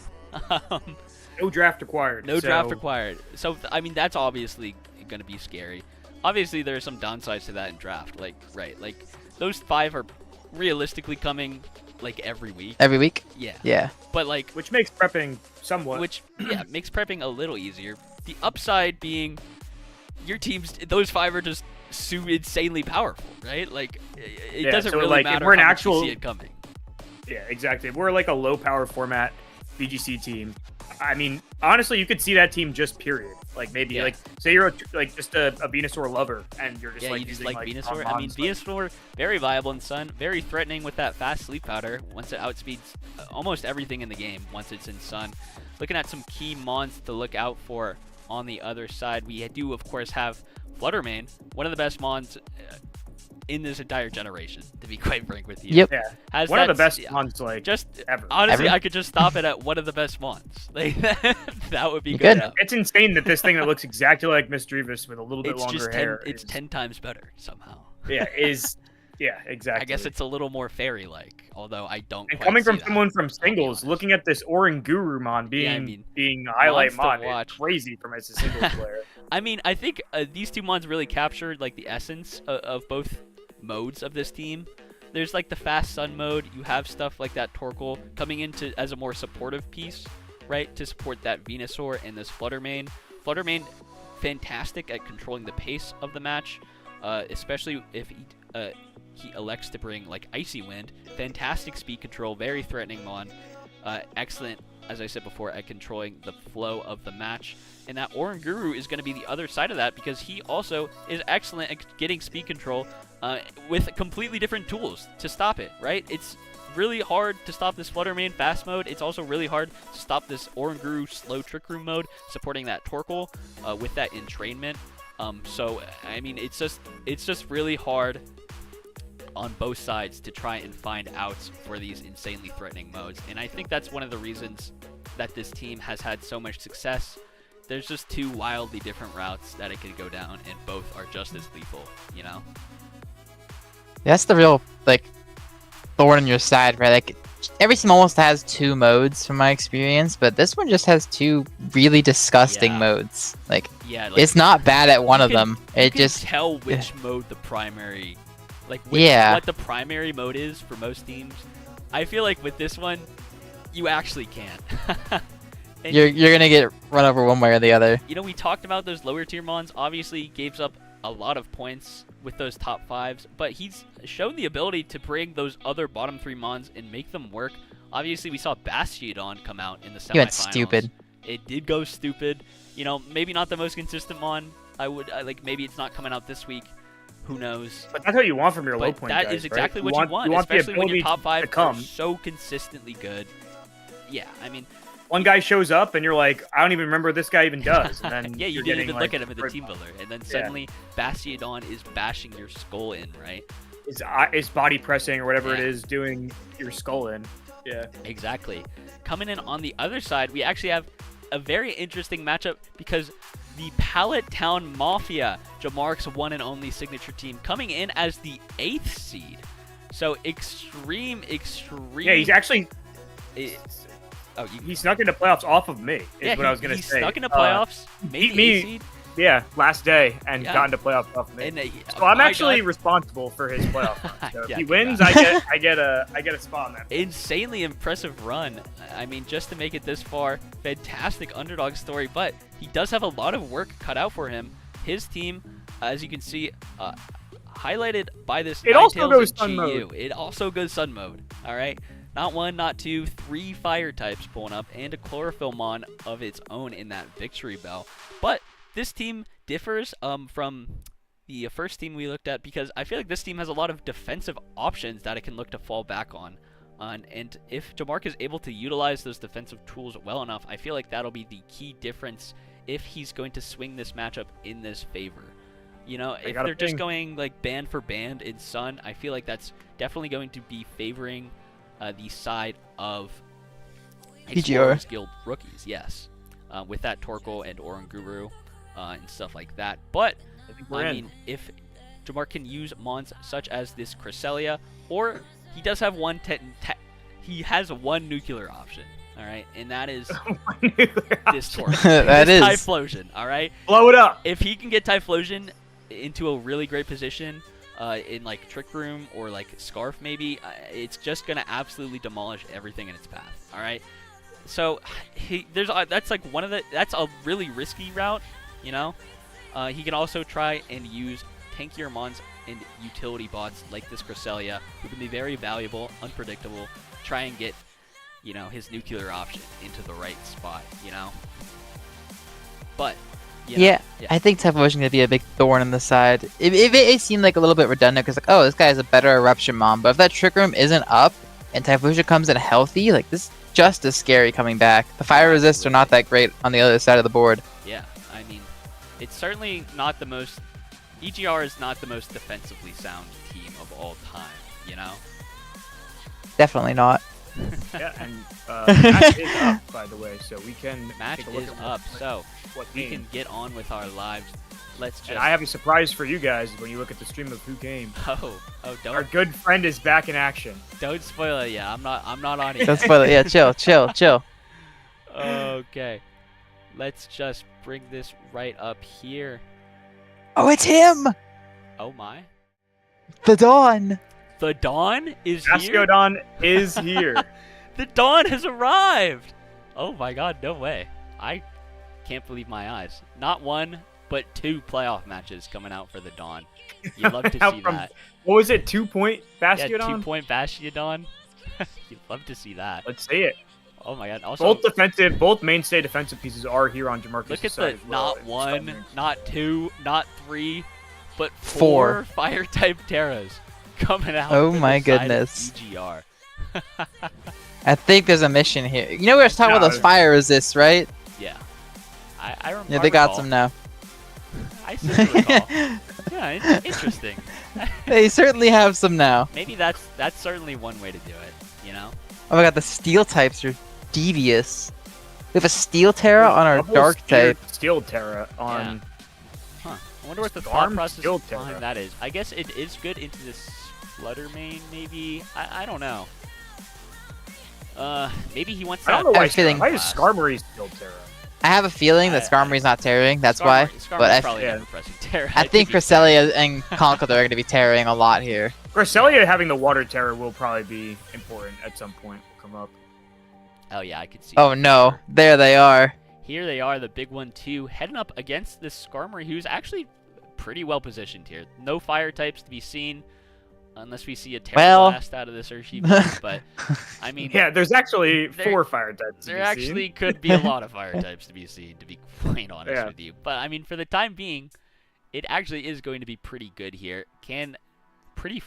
No draft required. No draft so- required. So I mean, that's obviously going to be scary. Obviously, there are some downsides to that in draft. Like those 5 are realistically coming like every week. Every week? Yeah. Yeah. But like, Which makes prepping somewhat. which makes prepping a little easier. The upside being your teams, those 5 are just so insanely powerful, right? Like it Yeah, doesn't so, really like, if matter we're an how much actual- you see it coming. Yeah, exactly. If we're like a low power format VGC team, I mean, honestly, you could see that team just period. Like maybe Yeah. like say you're like just a Venusaur lover and you're just Yeah, like you just using, like Venusaur. non-mons, I mean, like- Venusaur, very viable in Sun, very threatening with that fast sleep powder once it outspeeds almost everything in the game once it's in Sun. Looking at some key mons to look out for on the other side, we do, of course, have Fluttermane, one of the best mons in this entire generation, to be quite frank with you. Yep. Yeah, Has one of the that- best yeah, ones like Just ever. honestly, Ever? I could just stop it at one of the best mons. Like that would be You good. could. enough. It's insane that this thing that looks exactly like Misdreavus with a little bit It's longer just hair. it's is- 10 times better somehow. Yeah, yeah, exactly. I guess it's a little more fairy-like, although I don't. And quite coming see from that, someone from I'll be singles, honest. looking at this Oranguru mon being Yeah, I mean, being a highlight mons to mon is watch. crazy from as a singles player. I mean, I think these two mons really captured like the essence of both modes of this team. There's like the fast sun mode. You have stuff like that Torkoal coming into as a more supportive piece, right, to support that Venusaur and this Fluttermane. Fluttermane, fantastic at controlling the pace of the match, especially if he elects to bring like Icy Wind. Fantastic speed control, very threatening mon. Excellent, as I said before, at controlling the flow of the match. And that Oranguru is going to be the other side of that because he also is excellent at getting speed control with completely different tools to stop it, right? It's really hard to stop this Fluttermane fast mode. It's also really hard to stop this Oranguru slow Trick Room mode, supporting that Torkoal with that entrainment. So, I mean, it's just really hard on both sides to try and find outs for these insanely threatening modes. And I think that's one of the reasons that this team has had so much success. There's just two wildly different routes that it could go down, and both are just as lethal, you know? That's the real, like, thorn in your side, right? Like, every team almost has 2 modes from my experience, but this one just has 2 really disgusting Yeah. modes. Like, Yeah, like, it's not bad at one you of can- them. you It can just, tell which mode the primary, like, Yeah. what the primary mode is for most teams. I feel like with this one, you actually can't. And you're gonna get run over one way or the other. you know, we talked about those lower tier mons. Obviously, he gives up a lot of points with those top 5s, but he's shown the ability to bring those other bottom 3 mons and make them work. Obviously, we saw Bastiodon come out in the semifinals. He went stupid. It did go stupid. You know, maybe not the most consistent mon. Like maybe it's not coming out this week. Who knows? But that's what you want from your low But point that guys, is exactly right? what you want, the especially when your ability top 5 to are come. so consistently good. Yeah, I mean, One guy shows up and you're like, I don't even remember what this guy even does. And then yeah, you you're didn't getting, even like, look at him in the hurt. team builder, and then suddenly Bastiodon is bashing your skull in, right? His body pressing or whatever it Yeah. is doing your skull in. Yeah. Exactly. Coming in on the other side, we actually have a very interesting matchup because the Pallet Town Mafia, Jamark's one and only signature team, coming in as the 8th seed. So extreme. Yeah, he's actually Oh, you he snuck into playoffs off of me. Is yeah, what I was gonna he say. snuck into playoffs, made beat the me. 8th seed. yeah, last day and Yeah. got into playoff stuff. And So I'm my actually God, responsible for his playoff run. So if Yeah, he good wins, guy. I get a spot on that. insanely impressive run. I mean, just to make it this far, fantastic underdog story. But he does have a lot of work cut out for him. His team, as you can see, highlighted by this. It also Ninetales goes and sun GU. mode. It also goes sun mode. All right. Not one, not two, 3 fire types pulling up, and a chlorophyll mon of its own in that victory bell. But this team differs from the first team we looked at because I feel like this team has a lot of defensive options that it can look to fall back on. And if Jamark is able to utilize those defensive tools well enough, I feel like that'll be the key difference if he's going to swing this matchup in this favor. You know, if got a they're just ping. going like band for band in Sun, I feel like that's definitely going to be favoring the side of PGR. Explorers Guild rookies, yes. With that Torkoal and Oranguru and stuff like that. But, I think we're I in. mean, if Jamar can use mons such as this Cresselia, or he does have he has one nuclear option, all right? And that is this Torkoal. That this is. Typhlosion, all right? Blow it up. If he can get Typhlosion into a really great position in like Trick Room or like Scarf maybe, it's just gonna absolutely demolish everything in its path. All right. So that's like that's a really risky route, you know. He can also try and use tankier mons and utility bots like this Cresselia, who can be very valuable, unpredictable. Try and get, you know, his nuclear option into the right spot, you know. But you know, Yeah, I think Typhlosion gonna be a big thorn in the side. It seemed like a little bit redundant because like, oh, this guy has a better Eruption Mom, but if that Trick Room isn't up and Typhlosion comes in healthy, like this is just as scary coming back. The fire resists are not that great on the other side of the board. Yeah, I mean, it's certainly not the most. EGR is not the most defensively sound team of all time, you know. Definitely not. Yeah, and match is up, by the way, so we can Match take a look is at up, so what we game. can get on with our lives. Let's just. And I have a surprise for you guys when you look at the stream of who came. Oh, Our don't good friend is back in action. spoil it. Yeah, I'm not on it. Don't spoil it. Yeah, chill. Okay, let's just bring this right up here. Oh, it's him! Oh my, The Dawn! the Dawn is here. Ascodon is here. The Dawn has arrived! Oh my god, no way. I can't believe my eyes. Not one, but 2 playoff matches coming out for the Dawn. You'd love to Out see from that. What was it? 2-point Yeah, Bastion? 2-point Bastion. You'd love to see that. Let's see it. Oh my god. Also, Both mainstay defensive pieces are here on Jamarcus' look at side the as well. not It's 1, stunning. not 2, not 3, but 4 4 fire type Terras coming out. Oh for my the side of goodness. EGR. I think there's a mission here. You know we were talking about No, those fire resists, right? Yeah. I remember. Yeah, they got some now. I seem to recall. Yeah, interesting. They certainly have some now. Maybe that's certainly one way to do it, you know? Oh my god, the steel types are devious. We have a steel Terra on our Double dark type. Steel Terra on. Huh. I wonder what the Storm thought process Steel Terra. behind that is. I guess it is good into this Flutter main, maybe? I don't know. Maybe he wants I don't that. know why. I'm feeling- Why is Skarmory Steel Terra? I have a feeling that Skarmory's not tearing, that's why. But I, probably yeah. never pressing Terra. I think Cresselia and Conkeldurr are going to be tearing a lot here. Cresselia having the Water Terra will probably be important at some point. Will come up. Oh yeah, I could see. Oh that for no, sure. there they are. Here they are, the big one too, heading up against this Skarmory, who's actually pretty well positioned here. No fire types to be seen, unless we see a Terra Well- Blast out of this Urshifu. But I mean, Yeah, there's actually There- 4 fire types. to there be actually seen. could be a lot of fire types to be seen, to be quite honest Yeah. with you. But I mean, for the time being, it actually is going to be pretty good here. Can pretty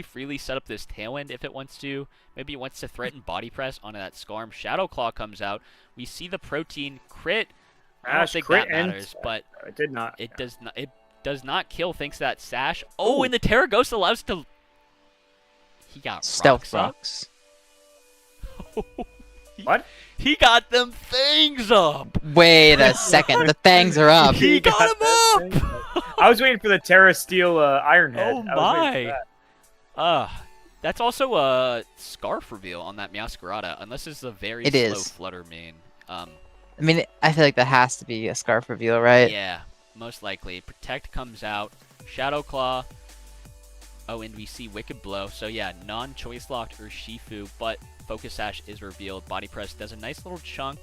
freely set up this Tailwind if it wants to. Maybe it wants to threaten Body Press onto that Skarm. Shadow Claw comes out. We see the Protein crit. I don't Ash think crit that and matters, but It did not. it does not. It does not kill thanks to that Sash. Oh, and the Terra Ghost allows to. He got Stealth rocks up. rocks. What? He got them things up. Wait a second, the fangs are up. He got him that up. I was waiting for the Terra Steel Iron Head. Oh I was waiting my. for that. That's also a Scarf reveal on that Meowscarada, unless it's a very It slow is. Flutter main. I mean, I feel like that has to be a Scarf reveal, right? Yeah, most likely. Protect comes out. Shadow Claw. Oh, and we see Wicked Blow. So yeah, non-choice locked Urshifu, but Focus Sash is revealed. Body Press does a nice little chunk.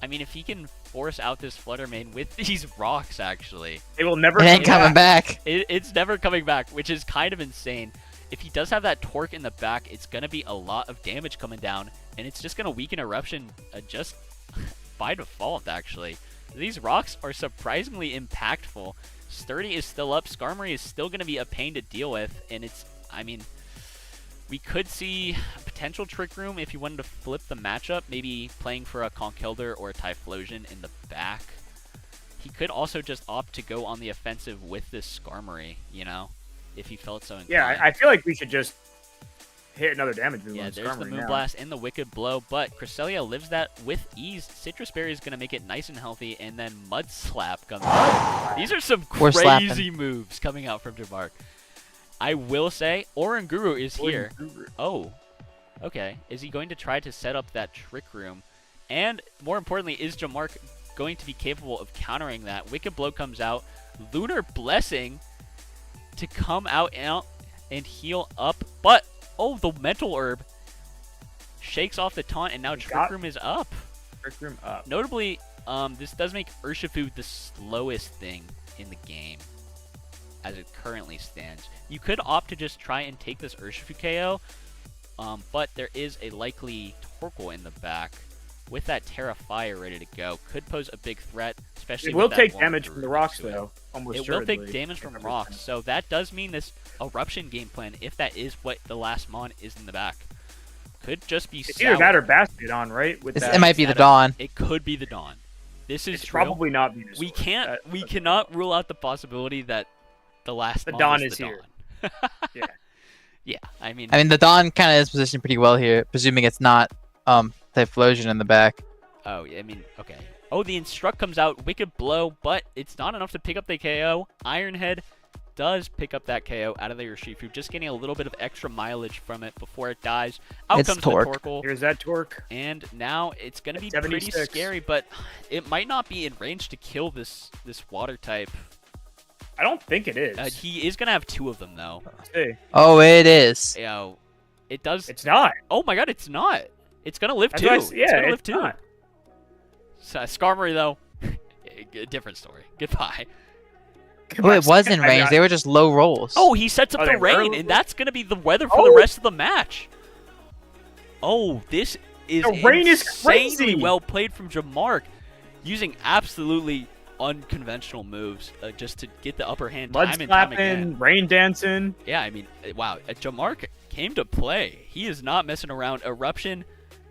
I mean, if he can force out this Flutter Mane with these rocks, actually, It will never It ain't come coming back. it's never coming back, which is kind of insane. If he does have that Torque in the back, it's going to be a lot of damage coming down, and it's just going to weaken Eruption just by default, actually. These rocks are surprisingly impactful. Sturdy is still up. Skarmory is still going to be a pain to deal with, and it's, I mean, we could see a potential Trick Room if you wanted to flip the matchup, maybe playing for a Conkeldurr or a Typhlosion in the back. He could also just opt to go on the offensive with this Skarmory, you know, if he felt so inclined. Yeah, I feel like we should just hit another damage move Yeah, on there's the Skarmory now. Moonblast and the Wicked Blow, but Cresselia lives that with ease. Citrus Berry is going to make it nice and healthy, and then Mud Slap comes out. These are some We're slapping. crazy moves coming out from Jamark. I will say, Oranguru is here. Oh, okay. Is he going to try to set up that Trick Room? And more importantly, is Jamark going to be capable of countering that? Wicked Blow comes out. Lunar Blessing to come out and heal up. But, oh, the Mental Herb shakes off the taunt, and now Trick Room is up. Trick Room up. Notably, this does make Urshifu the slowest thing in the game as it currently stands. You could opt to just try and take this Urshifu KO, but there is a likely Torkoal in the back with that Terra Fire ready to go. Could pose a big threat, especially It will with that take Oranguru damage from the rocks, next to it. though. Almost It will take assuredly. damage from rocks, so that does mean this Eruption game plan, if that is what the last Mon is in the back, could just be It's either sour. that or Basket on, right? With that, It might be the That- Dawn. It could be the Dawn. This is it's true. probably not Venusaur. We cannot rule out the possibility that the last The Mon Dawn is is the here. Dawn. Yeah. Yeah, I mean, I mean, the Dawn kind of is positioned pretty well here, presuming it's not Typhlosion in the back. oh, I mean, okay. Oh, the Instruct comes out, Wicked Blow, but it's not enough to pick up the KO. Iron Head does pick up that KO out of the Urshifu, just getting a little bit of extra mileage from it before it dies. Out It's comes Torque. the Torkoal, Here's that Torque. and now it's going to be At pretty 76. scary, but it might not be in range to kill this Water type. I don't think it is. He is going to have two of them, though. Let's see. Oh, it is. You know, it does. It's not. Oh my god, it's not. It's going to live That's too. why I It's s- yeah, going to live it's too. not. Skarmory, though, a different story. Goodbye. Oh, it was in range. They were just low rolls. Oh, he sets up Oh, the they were rain, low and that's going to be the weather for the Oh! rest of the match. Oh, this is The rain is insanely crazy! well played from Jamark, using absolutely unconventional moves just to get the upper hand Mud time and time again. slapping, rain dancing. Yeah, I mean, wow, Jamark came to play. He is not messing around. Eruption,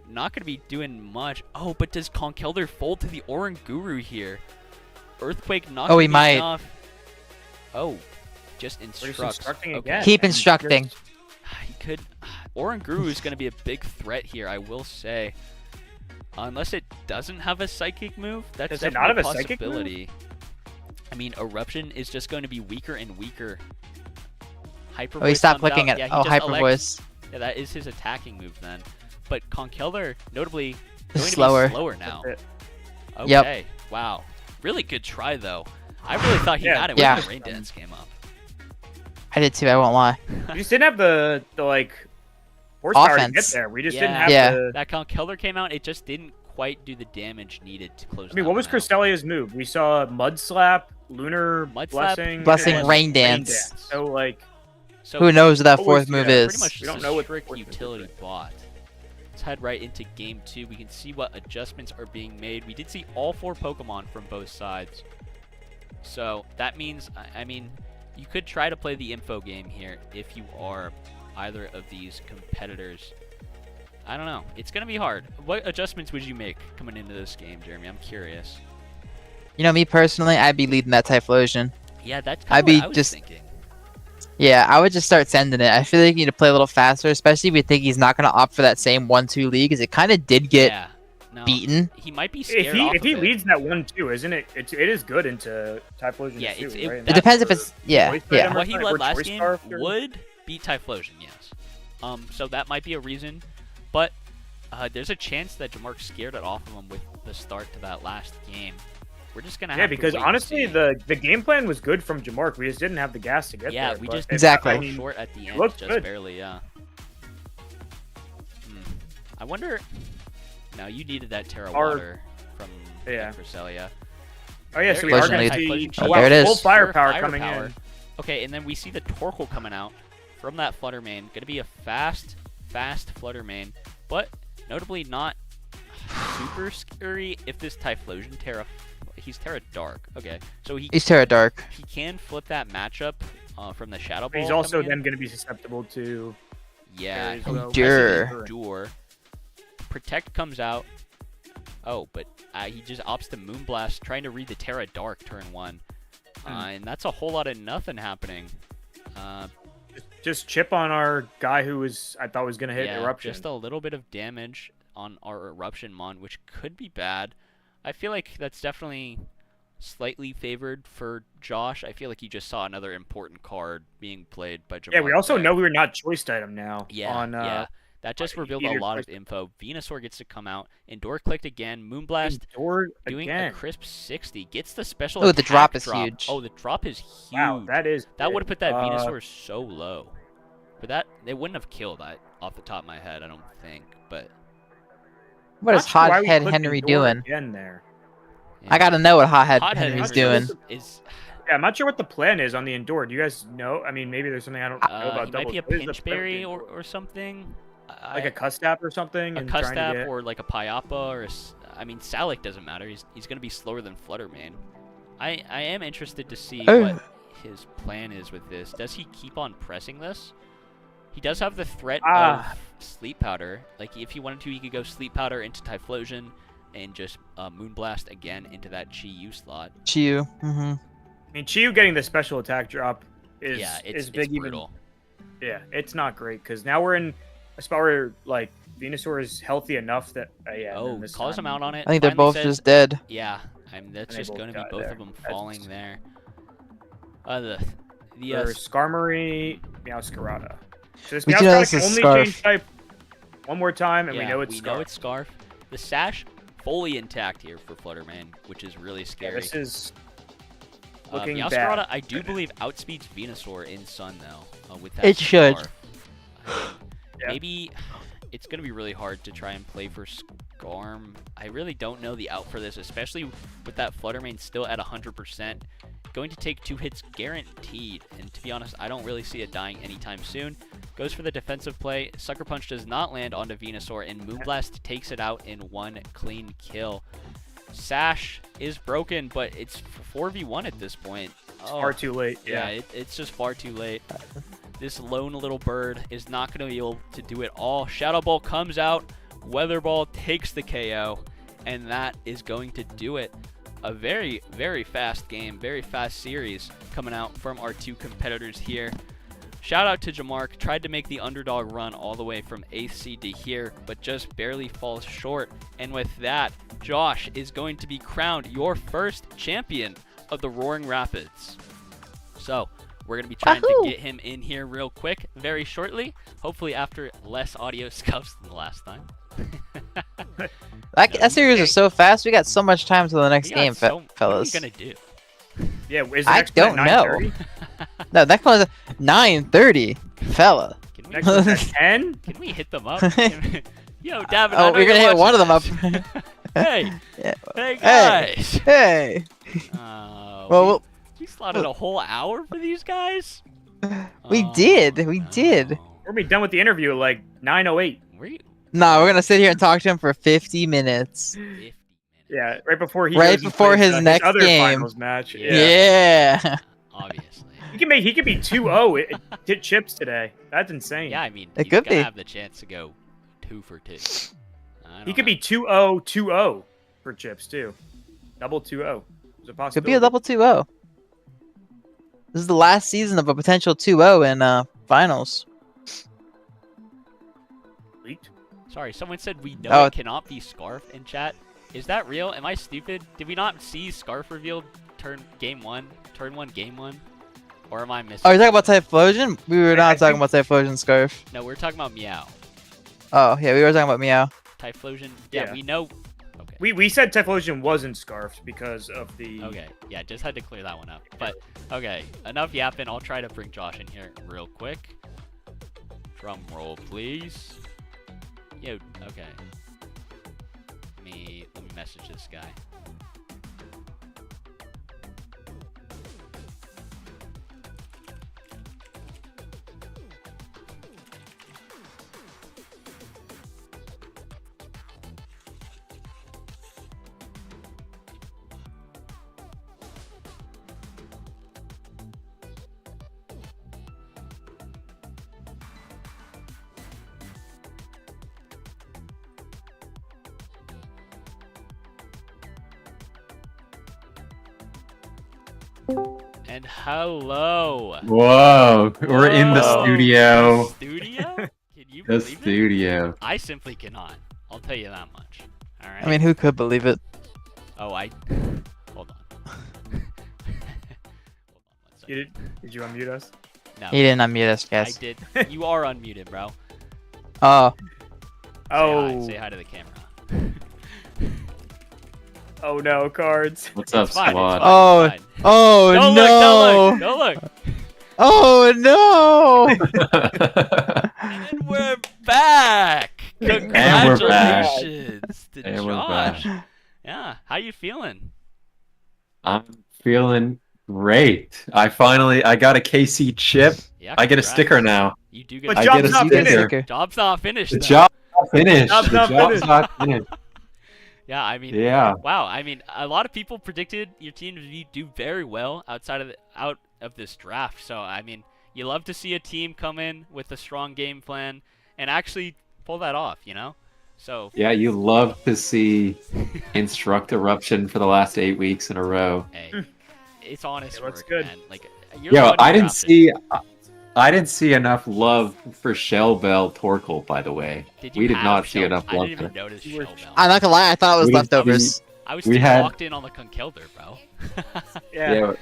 not going to be doing much. Oh, but does Conkeldurr fold to the Oranguru here? Earthquake not Oh, gonna he be might. enough. Oh, just We're just instructs. instructing Okay. again. Keep and instructing. just- He could. Oranguru is going to be a big threat here, I will say. Unless it doesn't have a psychic move, that's Does it not definitely have a a psychic move? possibility. I mean, Eruption is just going to be weaker and weaker. Hyper Oh, he Voice stopped comes looking out. at. Yeah, he Oh, just Hyper elects- Voice. Yeah, that is his attacking move then. But Conkeldurr, notably, going to Slower. be slower now. That's it. Okay. Yep. Wow. Really good try though. I really thought he Yeah. had it Yeah. when the rain dance came up. I did too. I won't lie. We just didn't have the like horsepower to get Offense. there. We just Yeah. didn't have Yeah. the. That Conkeldurr came out, it just didn't quite do the damage needed to close. I mean, that what was one out. Crystelia's move? We saw Mud Slap, Lunar Mud Slap, Blessing, Blessing, and Rain Dance. So like, So Who knows what that What fourth was- move yeah, is? pretty much We just don't a know what strict fourth move is, utility right? bot. Let's head right into game 2. We can see what adjustments are being made. We did see all 4 Pokemon from both sides. So that means, I mean, you could try to play the info game here if you are either of these competitors. I don't know. It's going to be hard. What adjustments would you make coming into this game, Jeremy? I'm curious. You know, me personally, I'd be leading that Typhlosion. Yeah, that's I'd kind of be what I was just- thinking. Yeah, I would just start sending it. I feel like you need to play a little faster, especially if you think he's not going to opt for that same 1-2 lead, because it kind of did get Yeah. No, beaten. he might be scared if he off if he of it. leads that 1-2, isn't it? It is good into Typhlosion Yeah, too, it's- it- right? It that- depends if it's yeah, Voice yeah. item What he or led last Choice game Scarf or- would beat Typhlosion, yes. So that might be a reason, but there's a chance that Jamark scared it off of him with the start to that last game. We're just gonna Yeah, have to because wait and honestly, see. the game plan was good from Jamark. We just didn't have the gas to get yeah, there. we but just if- Exactly. fell I mean, short at the end, looked just good. barely. Yeah. I wonder. No, you needed that Terra Our- water from Yeah. Cresselia. Oh yeah, so we There- are going to Explosion see lead. wow, There it is. full firepower Pure coming firepower. in. Okay, and then we see the Torkoal coming out from that Flutter Mane. Gonna be a fast Flutter Mane, but notably not super scary if this Typhlosion Terra. He's Terra Dark. Okay, so He's Terra Dark. he can flip that matchup from the Shadow Ball. He's also coming in. then going to be susceptible to Yeah, Aries, he'll though. Endure. message Endure. Protect comes out. Oh, but he just opts to Moonblast, trying to read the Terra Dark turn 1. And that's a whole lot of nothing happening. just chip on our guy who I thought was going to hit Yeah, Eruption. just a little bit of damage on our Eruption Mon, which could be bad. I feel like that's definitely slightly favored for Josh. I feel like you just saw another important card being played by Jamar. Yeah, we also there. know we were not choiced item now. Yeah, on, yeah. That just on revealed a either lot of choice. info. Venusaur gets to come out. Endure clicked again. Moonblast Endure doing again. a crisp 60. Gets the special Oh, the attack drop is huge. Oh, the drop is huge. Wow, that is That would have put that big. Venusaur so low. But that they wouldn't have killed that off the top of my head, I don't think. But What Not is sure why we Hothead clicked Henry Endure doing? Again there. yeah. I gotta know what Hothead Hothead Henry's Henry doing. is Yeah, I'm not sure what the plan is on the Endure. Do you guys know? I mean, maybe there's something I don't know about. he might be a What is the pinch plan with berry the or, Endure? or something. Like a Custap or something. a and trying to Custap get- or like a Pyappa or I mean Salic doesn't matter. He's gonna be slower than Fluttermane. I am interested to see Oh. what his plan is with this. Does he keep on pressing this? He does have the threat Ah. of Sleep Powder. Like if he wanted to, he could go Sleep Powder into Typhlosion and just Moonblast again into that Chi Yu slot. Chiyu. Mm-hmm. I mean, Chiyu getting the special attack drop is Yeah, is it's big. Even brutal. yeah, it's not great because now we're in a spot where like Venusaur is healthy enough that yeah. and Oh, then this calls time- him out on it. I think they're finally both says- just dead. Yeah, that's they just both going to be died both there. of them That's falling just- there. The Or Skarmory, Meowscarada. So this We do know Meowscarada this can is only Scarf. change type one more time, and yeah, we know it's Scarf. The Sash fully intact here for Fluttermane, which is really Yeah, scary. this is looking Meowscarada, bad. I do believe outspeeds Venusaur in Sun though. With that It should. Scarf. Yeah. Maybe it's gonna be really hard to try and play for Skarm. I really don't know the out for this, especially with that Fluttermane still at 100%. Going to take 2 hits guaranteed, and to be honest, I don't really see it dying anytime soon. Goes for the defensive play. Sucker Punch does not land onto Venusaur, and Moonblast takes it out in 1 clean kill. Sash is broken, but it's 4v1 at this point. Oh, far too late. yeah, it's just far too late. This lone little bird is not going to be able to do it all. Shadow Ball comes out. Weather Ball takes the KO, and that is going to do it. A very, very fast game, very fast series coming out from our 2 competitors here. Shout out to Jamark, tried to make the underdog run all the way from 8th seed to here, but just barely falls short. And with that, Josh is going to be crowned your first champion of the Roaring Rapids. So, we're going to be trying Wahoo! to get him in here real quick, very shortly. Hopefully after less audio scuffs than the last time. That series was so fast. We got so much time till the next We got game, fellas. What are you going to do? Yeah, is the I next one at don't know. 9:30? No, that was 9:30, fella. Can we, Next one's at 10? can we hit them up? Yo, Davin, I Oh, know we're you're gonna hit one of watching them up. this. Hey, Yeah. hey Hey. guys. Hey. Well, we slotted a whole hour for these guys. we Oh, did. We did. no. We're gonna be done with the interview at like 9:08. We Nah, we're gonna sit here and talk to him for 50 minutes. 50 minutes. Yeah, right before he Right goes and before plays, his next other game. finals match. Yeah. Yeah. Obviously. He could be 2-0 hit chips today. That's insane. Yeah, I mean, It he's could gonna be. have the chance to go 2 for 2. He could be 2-0-2-0 for chips too. Double 2-0. There's a possibility. Could be a double 2-0. This is the last season of a potential 2-0 in finals. Leaked. Sorry, someone said we know Oh. it cannot be Scarf in chat. Is that real? Am I stupid? Did we not see Scarf revealed turn 1, game 1? Or am I missing? Oh, you're talking about Typhlosion? We were I not talking think- about Typhlosion Scarf. No, we're talking about Meow. Oh, yeah, we were talking about Meow. Typhlosion. Yeah, Yeah. we know. Okay. We said Typhlosion wasn't scarfed because of the. Okay, yeah, just had to clear that one up. But okay, enough yapping. I'll try to bring Josh in here real quick. Drum roll, please. Yo, okay. Let me message this guy. And hello. Whoa, we're in the Whoa. studio. The studio? Can you The believe it? studio. I simply cannot. I'll tell you that much. All right. I mean, who could believe it? Oh, hold on. Hold on 1 second. Did you unmute us? No, He didn't unmute us, I guys. did. You are unmuted, bro. Oh, Oh. Say hi to the camera. Oh no, cards. What's up, It's fine, squad? it's fine, Oh, it's fine. oh Don't no! look, don't look, don't look. Oh no! And we're back. And we're back. Congratulations to And we're Josh. back. Yeah, how you feeling? I'm feeling great. I got a KC chip. Yeah, I get a congrats. sticker now. You do get But a I job's get a not You get a finished. sticker. Job's not finished. The though. job's not finished. Job's The not job's finished. not finished. Yeah, I mean, Yeah. wow. I mean, a lot of people predicted your team to do very well out of this draft. So, I mean, you love to see a team come in with a strong game plan and actually pull that off, you know? So, Yeah, you love to see Instruct Eruption for the last 8 weeks in a row. hey, it's honest It looks work, good. man. Like, you're the Yo, one who I didn't drafted. I didn't see enough love for Shell Bell Torkoal, by the way. Did you We did have not see Shell- enough I love didn't for even notice You were- Shell Bell. I'm not gonna lie, I thought it was We- leftovers. I was we too had- locked in on the Conkeldurr, bro. Yeah.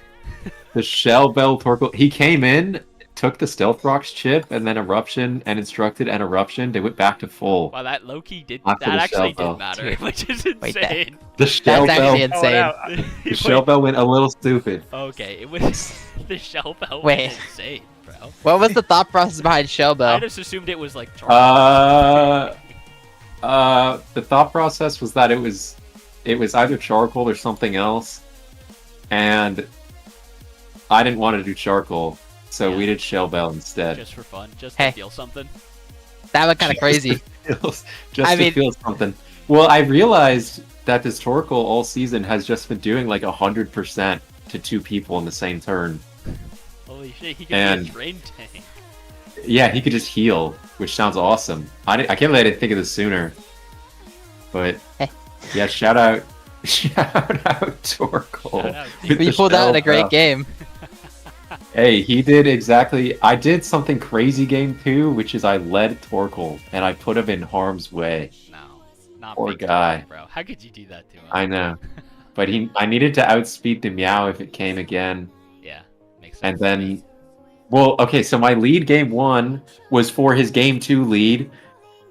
The Shell Bell Torkoal. He came in, took the Stealth Rocks chip, and then Eruption and Instructed and Eruption. They went back to full. Wow, that low-key did. After That the actually Shell Bell. did matter, Dude. which is Wait, that- insane. The Shell That's Bell. actually Oh, insane. yeah. The Shell Bell went a little stupid. Okay, it was the Shell Bell. Wait. Was insane, bro. What was the thought process behind Shell I Bell? just assumed it was like charcoal. The thought process was that it was either charcoal or something else, and I didn't want to do charcoal, so Yeah. we did Shell Bell instead. Just for fun, just Hey. to feel something. That was kind of crazy. Just I to mean- feel something. Well, I realized that this Torkoal all season has just been doing like 100% to 2 people in the same turn. Holy shit, he could And- be a drain tank. Yeah, he could just heal, which sounds awesome. I can't believe I didn't think of this sooner. But Hey. yeah, shout out Torkoal. Shout out. with You the pulled out Shell a great Bell. game. Hey, he did exactly. I did something crazy game 2, which is I led Torkoal and I put him in harm's way. No, not Poor big guy. time, bro. How could you do that to him? I know, but I needed to outspeed the Meow if it came again, Yeah, makes sense. and then, well, okay, so my lead game 1 was for his game 2 lead,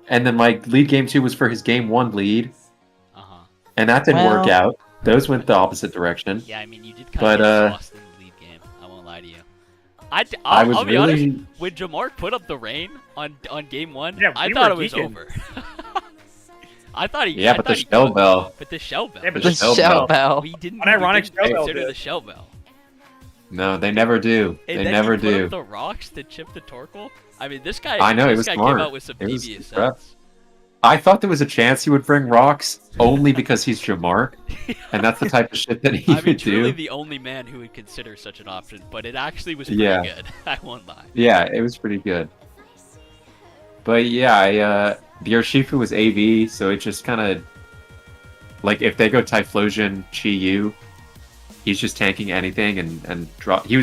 and then my lead game 2 was for his game 1 lead, Uh huh. and that didn't work Well- out. Those went the opposite direction. Yeah, I mean, you did kind But, of get lost in the lead game. I won't lie to you. I was I'll be honest. really. When Jamar put up the rain on game 1, Yeah, I we thought were it was geeking. over. I thought he. Yeah, I but thought the he Shell could. Bell. But the Shell Bell. Yeah, but The The Shell Shell Bell. Bell. We didn't. Unironic we didn't Shell Bell consider did. the Shell Bell. No, they never do. And They then never he put do. up the rocks to chip the Torkoal. I mean, this guy. I know, it this was guy smart. came out with some It was devious rough. sense. I thought there was a chance he would bring rocks only because he's Jamar, and that's the type of shit that he I mean, would truly do. the only man who would consider such an option, but it actually was pretty Yeah. good. I won't lie. Yeah, it was pretty good. But yeah, the Urshifu was AV, so it just kind of like if they go Typhlosion Chi-Yu, he's just tanking anything and drop. He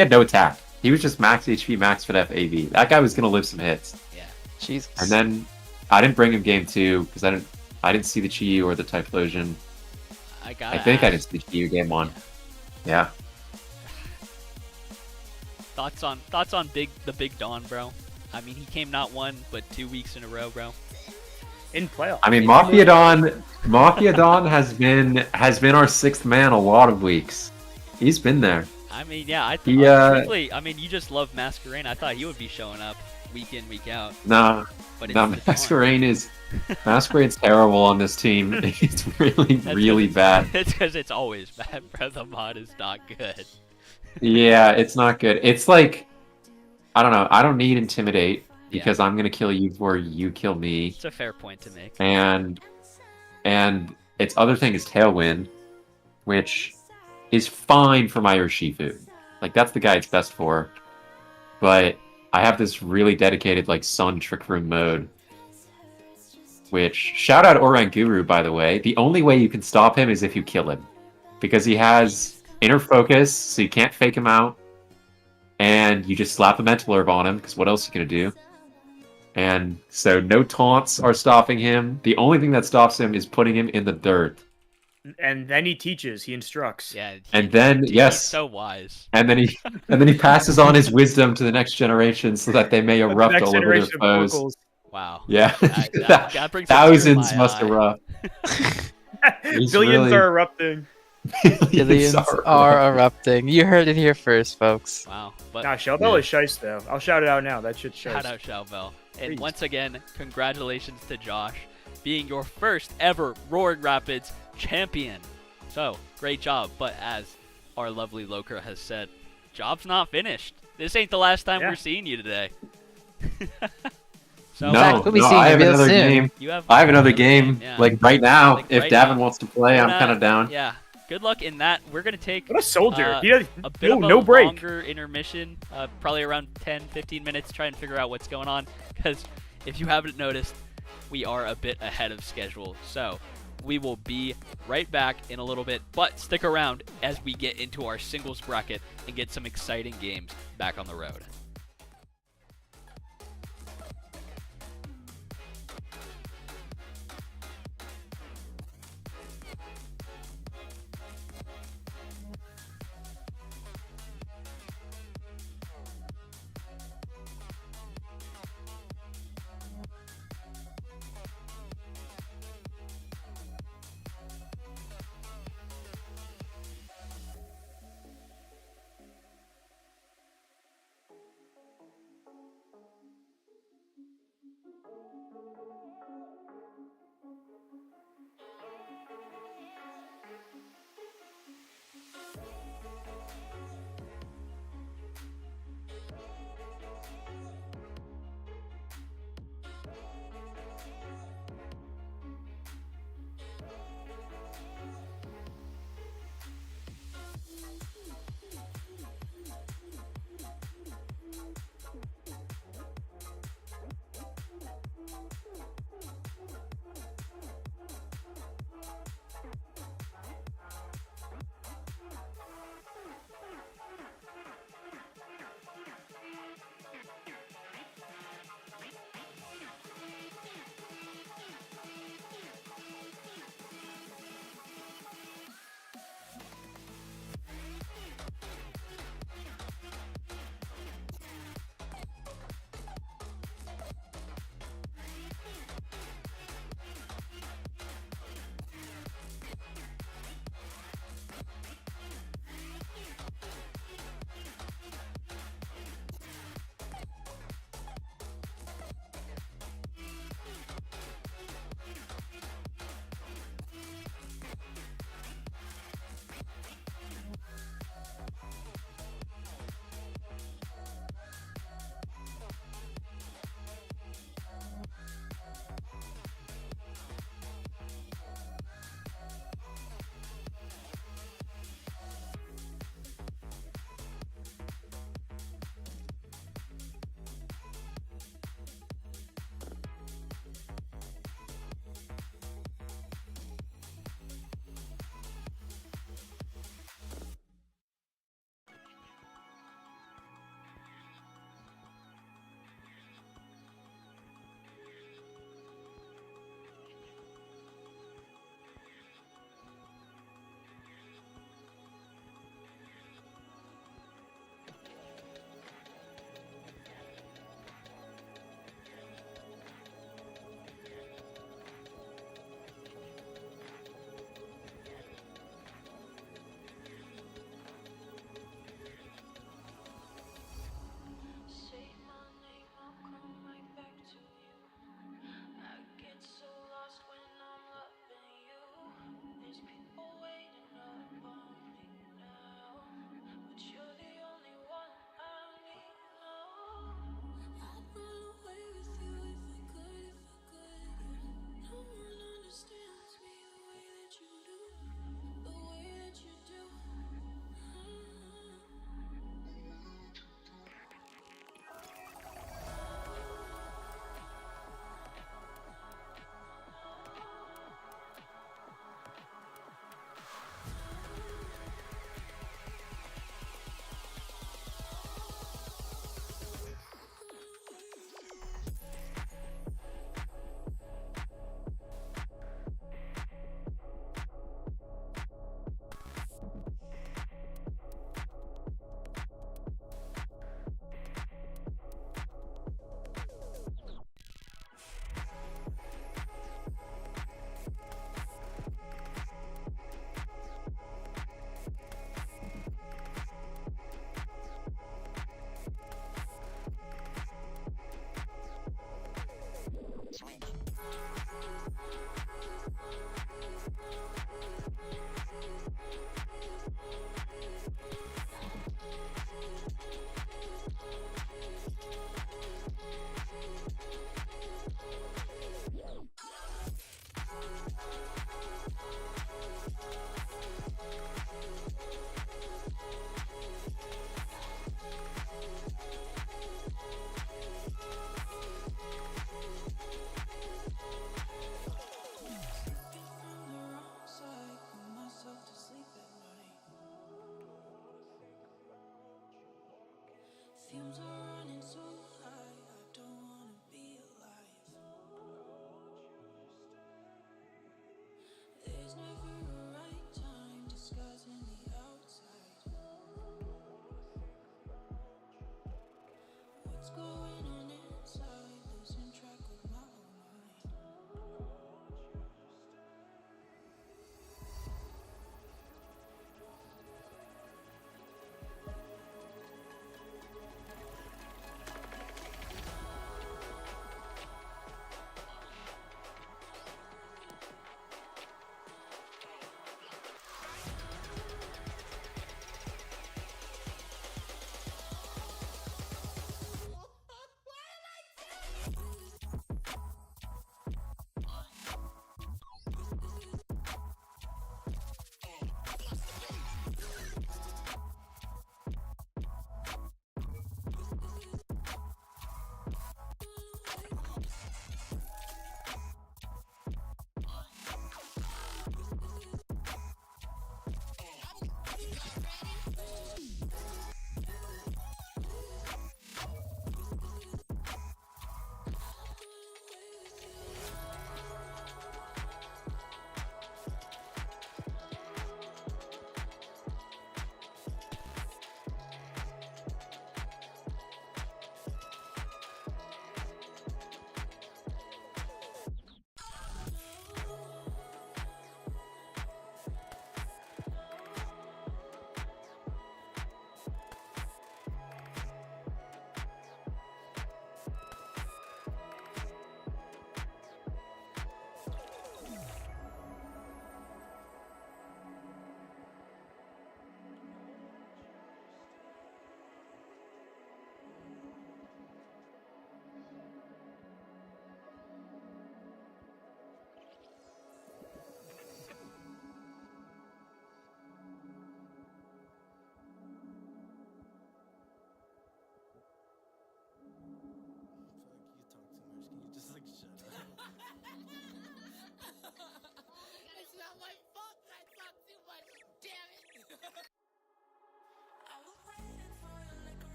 had no attack. He was just max HP, max FNF AV. That guy was gonna live some hits. Yeah. Jesus. And then I didn't bring him game 2 because I didn't see the Chi-Yu or the Typhlosion. I got. I think I didn't see the Chi-Yu game 1. Yeah. Thoughts on the Big Don, bro? I mean, he came not 1 but 2 weeks in a row, bro. in playoffs. I mean, Mafia Don has been our sixth man a lot of weeks. He's been there. I mean, yeah, truthfully, I mean, you just love Masquerain. I thought he would be showing up week in, week out. Nah, But it's no, the Dawn. Masquerain's terrible on this team. It's really, That's really 'cause bad. It's because it's always bad, bro. The mod is not good. Yeah, it's not good. It's like, I don't know. I don't need Intimidate because I'm gonna kill you before you kill me. It's a fair point to make. And its other thing is Tailwind, which is fine for my Urshifu. Like, that's the guy it's best for. But I have this really dedicated, like, Sun Trick Room mode. Which, shout out Oranguru, by the way. The only way you can stop him is if you kill him. Because he has inner focus, so you can't fake him out. And you just slap a Mental Herb on him, because what else are you going to do? And so no taunts are stopping him. The only thing that stops him is putting him in the dirt. And then he teaches, he instructs. Yeah. And then, Dude, yes. He's so wise. And then he passes on his wisdom to the next generation so that they may erupt Next all over their generation of foes. vocals. Wow. Yeah. That brings a tear to Thousands my must eye. erupt. He's Billions really- are erupting. Billions are erupting. You heard it here first, folks. Wow. But Nah, Shellbell is shice though. I'll shout it out now. That shit's shice. shout out Shelbell. And Please. once again, congratulations to Josh being your first ever Roaring Rapids champion. So, great job. But as our lovely Loker has said, job's not finished. This ain't the last time Yeah. we're seeing you today. So, No, fact, we'll be no, seeing I you have real another soon. game. you I have another game, Yeah. like right now. Like, if right Davin now. wants to play, I'm Gonna- kind of down. Yeah. Good luck in that. We're going to take What a soldier. He has a bit of a no break. longer intermission, probably around 10-15 minutes, try and figure out what's going on, because if you haven't noticed, we are a bit ahead of schedule. So we will be right back in a little bit, but stick around as we get into our singles bracket and get some exciting games back on the road.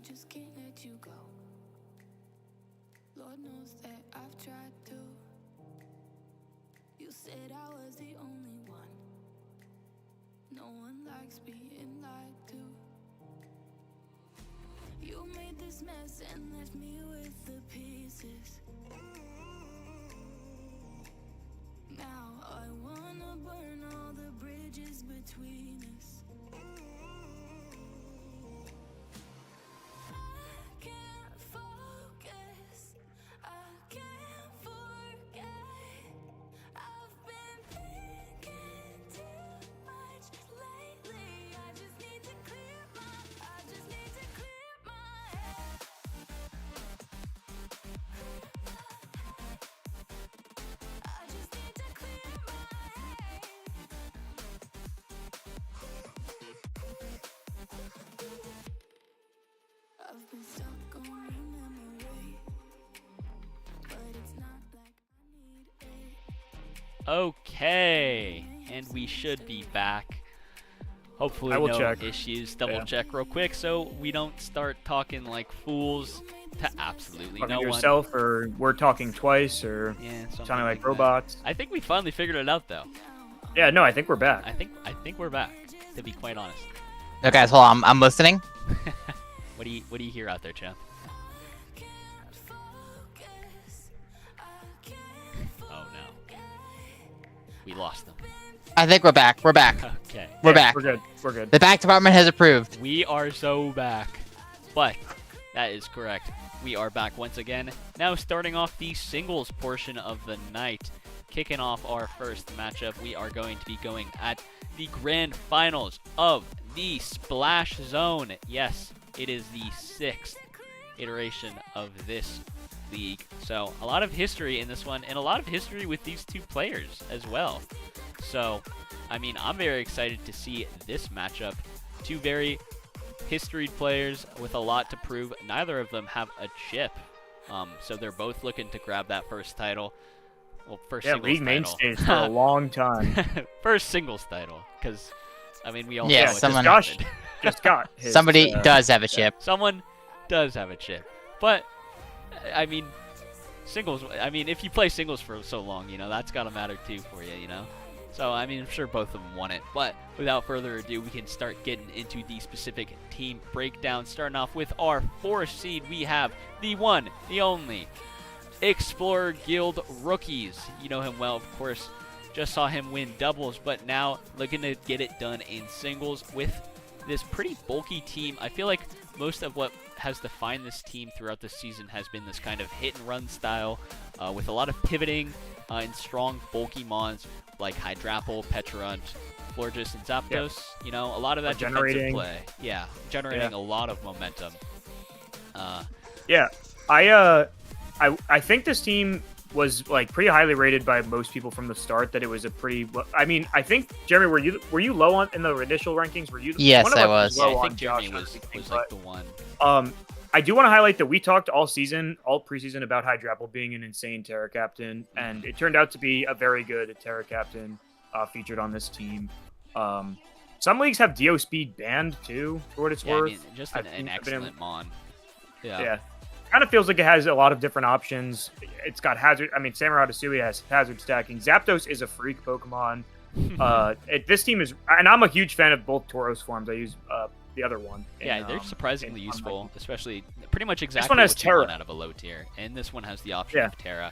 just can't let you go. Lord knows that I've tried to. You said I was the only one. No one likes being lied to. You made this mess and left me with the pieces. Now I wanna burn all the bridges between us. I can't focus, I can't forget. I've been thinking too much lately. I just need to clear my head. I just need to clear my head. I've been stuck on your memory, but it's not like I need it. Okay, and we should be back. Hopefully I will no check. issues. Double Yeah. check real quick so we don't start talking like fools to absolutely Talking no to one. yourself, or we're talking twice, or Yeah, something sounding like that. robots. I think we finally figured it out though. Yeah, no, I think we're back. I think we're back, to be quite honest. Okay, guys, hold on. I'm listening. What do you hear out there, champ? Oh no. We lost them. I think we're back. We're back. Okay. We're Yeah, back. We're good. We're good. The back department has approved. We are so back. But that is correct. We are back once again. Now starting off the singles portion of the night. Kicking off our first matchup, we are going to be going at the grand finals of the Splash Zone. Yes, it is the 6th iteration of this league. So a lot of history in this one, and a lot of history with these two players as well. So, I mean, I'm very excited to see this matchup. Two very historied players with a lot to prove. Neither of them have a chip. So they're both looking to grab that first title. Well, first Yeah, singles league title. mainstays for a long time. First singles title, because I mean we all Yeah, know it someone- just Josh happened. just got his, Somebody does have a chip. Someone does have a chip, but I mean singles. I mean if you play singles for so long, you know that's gotta matter too for you, you know. So I mean I'm sure both of them won it, but without further ado, we can start getting into the specific team breakdown. Starting off with our 4th seed, we have the one, the only Explorer Guild Rookies. You know him well, of course. Just saw him win doubles, but now looking to get it done in singles with this pretty bulky team. I feel like most of what has defined this team throughout the season has been this kind of hit and run style with a lot of pivoting and strong bulky mons like Hydrapple, Petrarunt, Florges, and Zapdos. You know, a lot of that defensive Generating. play. Yeah, generating a lot of momentum. Yeah, I think this team was like pretty highly rated by most people from the start. That it was a pretty. I mean, I think Jeremy, were you low on in the initial rankings? Were you? Yes, one of I us was. Yeah, low I on think Jeremy Josh, was everything, like the one. I do want to highlight that we talked all season, all preseason, about Hydrapple being an insane Terra captain, and it turned out to be a very good Terra captain featured on this team. Some leagues have Dio speed banned too, for what it's Yeah, I worth. mean, just I've an been- excellent mon. Yeah. Kind of feels like it has a lot of different options. It's got hazard. I mean, Samurai Hisui has hazard stacking. Zapdos is a freak Pokemon. This team is, and I'm a huge fan of both Tauros forms. I use the other one. Yeah, they're surprisingly in useful, Unlucky. especially pretty much exactly one has what you want Terra. out of a low tier. And this one has the option Yeah. of Terra.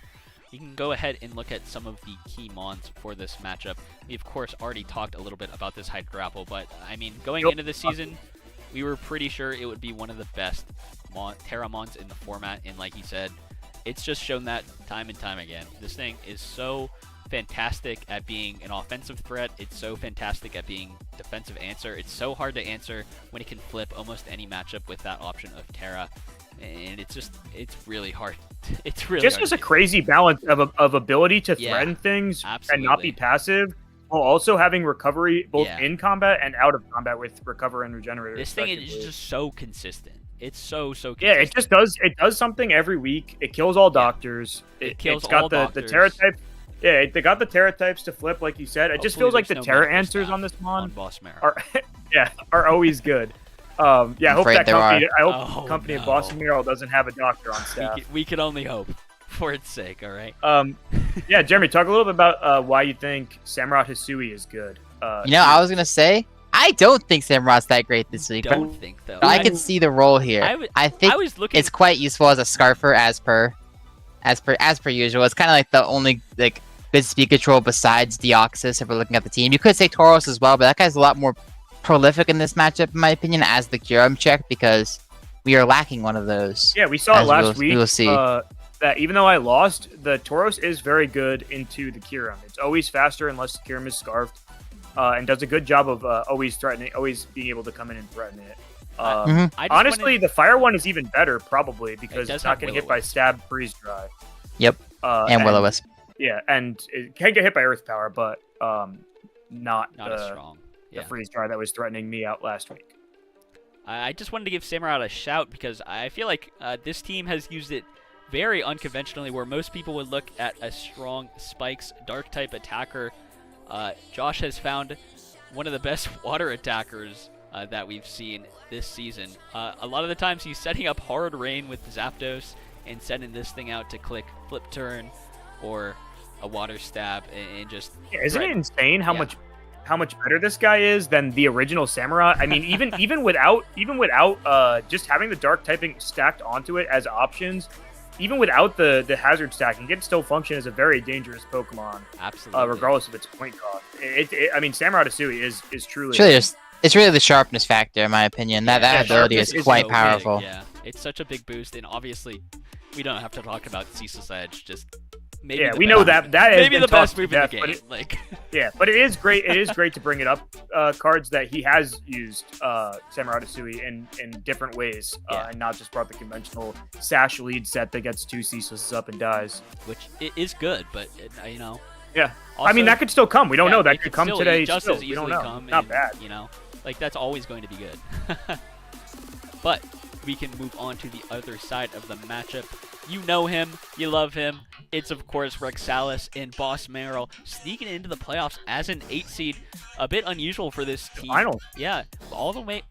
You can go ahead and look at some of the key mons for this matchup. We, of course, already talked a little bit about this Hydrapple, but, I mean, going Yep. into the season, we were pretty sure it would be one of the best Terra mons in the format, and like he said, it's just shown that time and time again. This thing is so fantastic at being an offensive threat. It's so fantastic at being defensive answer. It's so hard to answer when it can flip almost any matchup with that option of Terra, and it's really hard. It's really Just hard has to a do. crazy balance of ability to Yeah, threaten things and not absolutely. be passive, while also having recovery both Yeah. in combat and out of combat with recover and regenerator. This thing is respectively. just so consistent. It's so consistent. Yeah, it just does. It does something every week. It kills all doctors. It kills it's got all the doctors. Terra type. Yeah, they got the Terra types to flip, like you said. It just Hopefully feels like the there's no Terra medical answers staff on this mon Boss Mara. are, are always good. Yeah, I I'm hope afraid that there company. I hope Oh, company of no. Boston Mural doesn't have a doctor on staff. We can only hope, for its sake. All right. Yeah, Jeremy, talk a little bit about why you think Samurott Hisui is good. I was gonna say I don't think Samurot's that great this week, Don't think though. but I can see the role here. I think I was looking. it's quite useful as a scarfer as per usual. It's kind of like the only like good speed control besides Deoxys if we're looking at the team. You could say Tauros as well, but that guy's a lot more prolific in this matchup, in my opinion, as the Kyurem check because we are lacking one of those. Yeah, we saw it As last we week. will see. That even though I lost, the Tauros is very good into the Kyurem. It's always faster unless the Kyurem is scarfed, and does a good job of always being able to come in and threaten it. Mhm. I just Honestly, wanted- the fire one is even better, probably because does it's not have getting hit Will-O-Wisp. by stab, freeze dry. Yep. And Will-O-Wisp. Yeah, and it can get hit by earth power, but not not as strong. the Yeah. freeze dry that was threatening me out last week. I just wanted to give Samurott a shout because I feel like this team has used it very unconventionally, where most people would look at a strong spikes dark type attacker. Josh has found one of the best water attackers that we've seen this season. A lot of the times he's setting up hard rain with Zapdos and sending this thing out to click flip turn or a water stab and just Yeah, isn't it threaten. insane how Yeah. much better this guy is than the original Samurott? I mean, even without just having the dark typing stacked onto it as options, even without the hazard stacking, it can still function as a very dangerous Pokemon, Absolutely. regardless of its point cost. I mean, Samurott Hisui is truly. It's really the sharpness factor, in my opinion. That Yeah, ability sharpness is is quite so powerful. Big, yeah, it's such a big boost, and obviously, we don't have to talk about Ceaseless Edge. Just maybe Yeah, the we know best- that has maybe been the best talked to move in the death, but game. Like, Yeah, but it is great. It is great to bring it up. Cards that he has used Samurott Hisui in different ways, Yeah. and not just brought the conventional Sash lead set that gets 2 ceaseless up and dies. which it is good, but you know. Yeah. Also, I mean, that could still come. We don't yeah, know. That it could come still today. just Still. as We don't easily know. come Not and, bad. You know, like that's always going to be good. But we can move on to the other side of the matchup. You know him, you love him. It's of course Rexalis and Boss Merrill sneaking into the playoffs as an 8 seed. A bit unusual for this team. Finals. Yeah,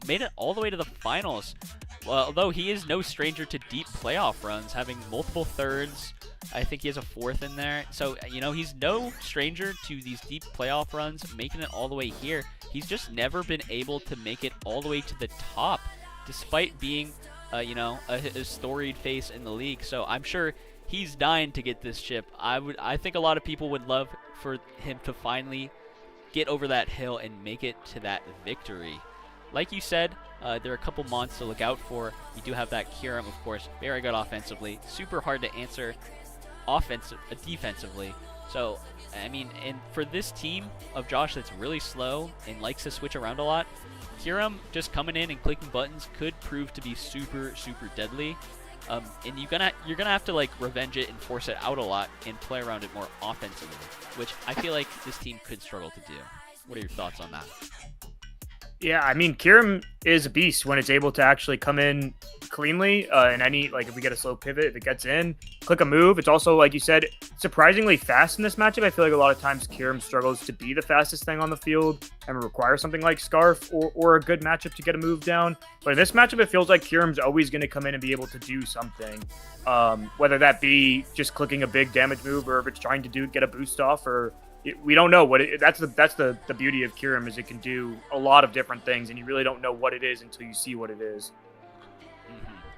made it all the way to the finals. Well, although he is no stranger to deep playoff runs, having multiple thirds. I think he has a fourth in there. So, you know, he's no stranger to these deep playoff runs, making it all the way here. He's just never been able to make it all the way to the top, despite being, you know, a storied face in the league. So I'm sure he's dying to get this chip. I think a lot of people would love for him to finally get over that hill and make it to that victory. Like you said, there are a couple mons to look out for. You do have that Kyurem, of course, very good offensively, super hard to answer defensively. So, I mean, and for this team of Josh that's really slow and likes to switch around a lot, Kyurem just coming in and clicking buttons could prove to be super, super deadly. And you're gonna have to like revenge it and force it out a lot and play around it more offensively, which I feel like this team could struggle to do. What are your thoughts on that? Yeah, I mean, Kyurem is a beast when it's able to actually come in cleanly. And if we get a slow pivot, if it gets in, click a move. It's also, like you said, surprisingly fast in this matchup. I feel like a lot of times Kyurem struggles to be the fastest thing on the field and require something like Scarf or a good matchup to get a move down. But in this matchup, it feels like Kyurem's always going to come in and be able to do something. Whether that be just clicking a big damage move or if it's trying to get a boost off or... We don't know what that's the beauty of Kyurem is it can do a lot of different things and you really don't know what it is until you see what it is.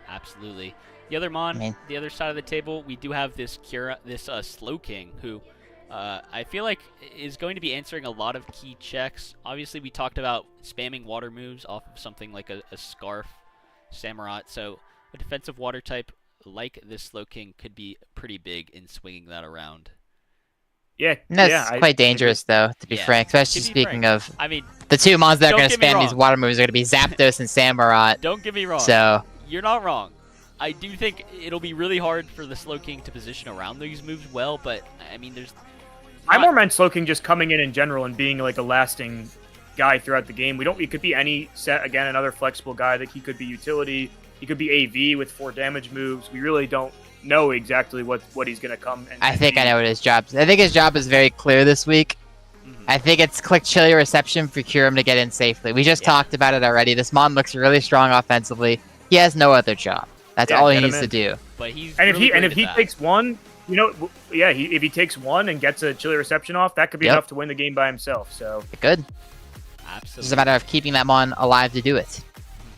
Absolutely. The other the other side of the table, we do have this Slowking who I feel like is going to be answering a lot of key checks. Obviously, we talked about spamming water moves off of something like a Scarf Samurott, so a defensive water type like this Slowking could be pretty big in swinging that around. Yeah, That's quite dangerous, though, to be Yeah. frank. Especially To be speaking frank. of I mean, the two mons that are Don't going to get me spam these wrong. water moves are going to be Zapdos and Samurott. don't get me wrong. So, You're not wrong. I do think it'll be really hard for the Slowking to position around these moves well, but I mean, there's. I not- more meant Slowking just coming in general and being like a lasting guy throughout the game. It could be any set, again, another flexible guy. That he could be utility, he could be AV with 4 damage moves. We really don't know exactly what he's going to come and I think I be. know what his job is. I think his job is very clear this week. Mhm. I think it's click chilly reception for Kyurem to get in safely. We just Yeah. talked about it already. This Mon looks really strong offensively. He has no other job. That's Yeah, all he get him needs to in. do. But he's And if really he and great if he at that. takes one, if he takes one and gets a chilly reception off, that could be Yep. enough to win the game by himself. So Good. Absolutely. It's just a matter of keeping that Mon alive to do it.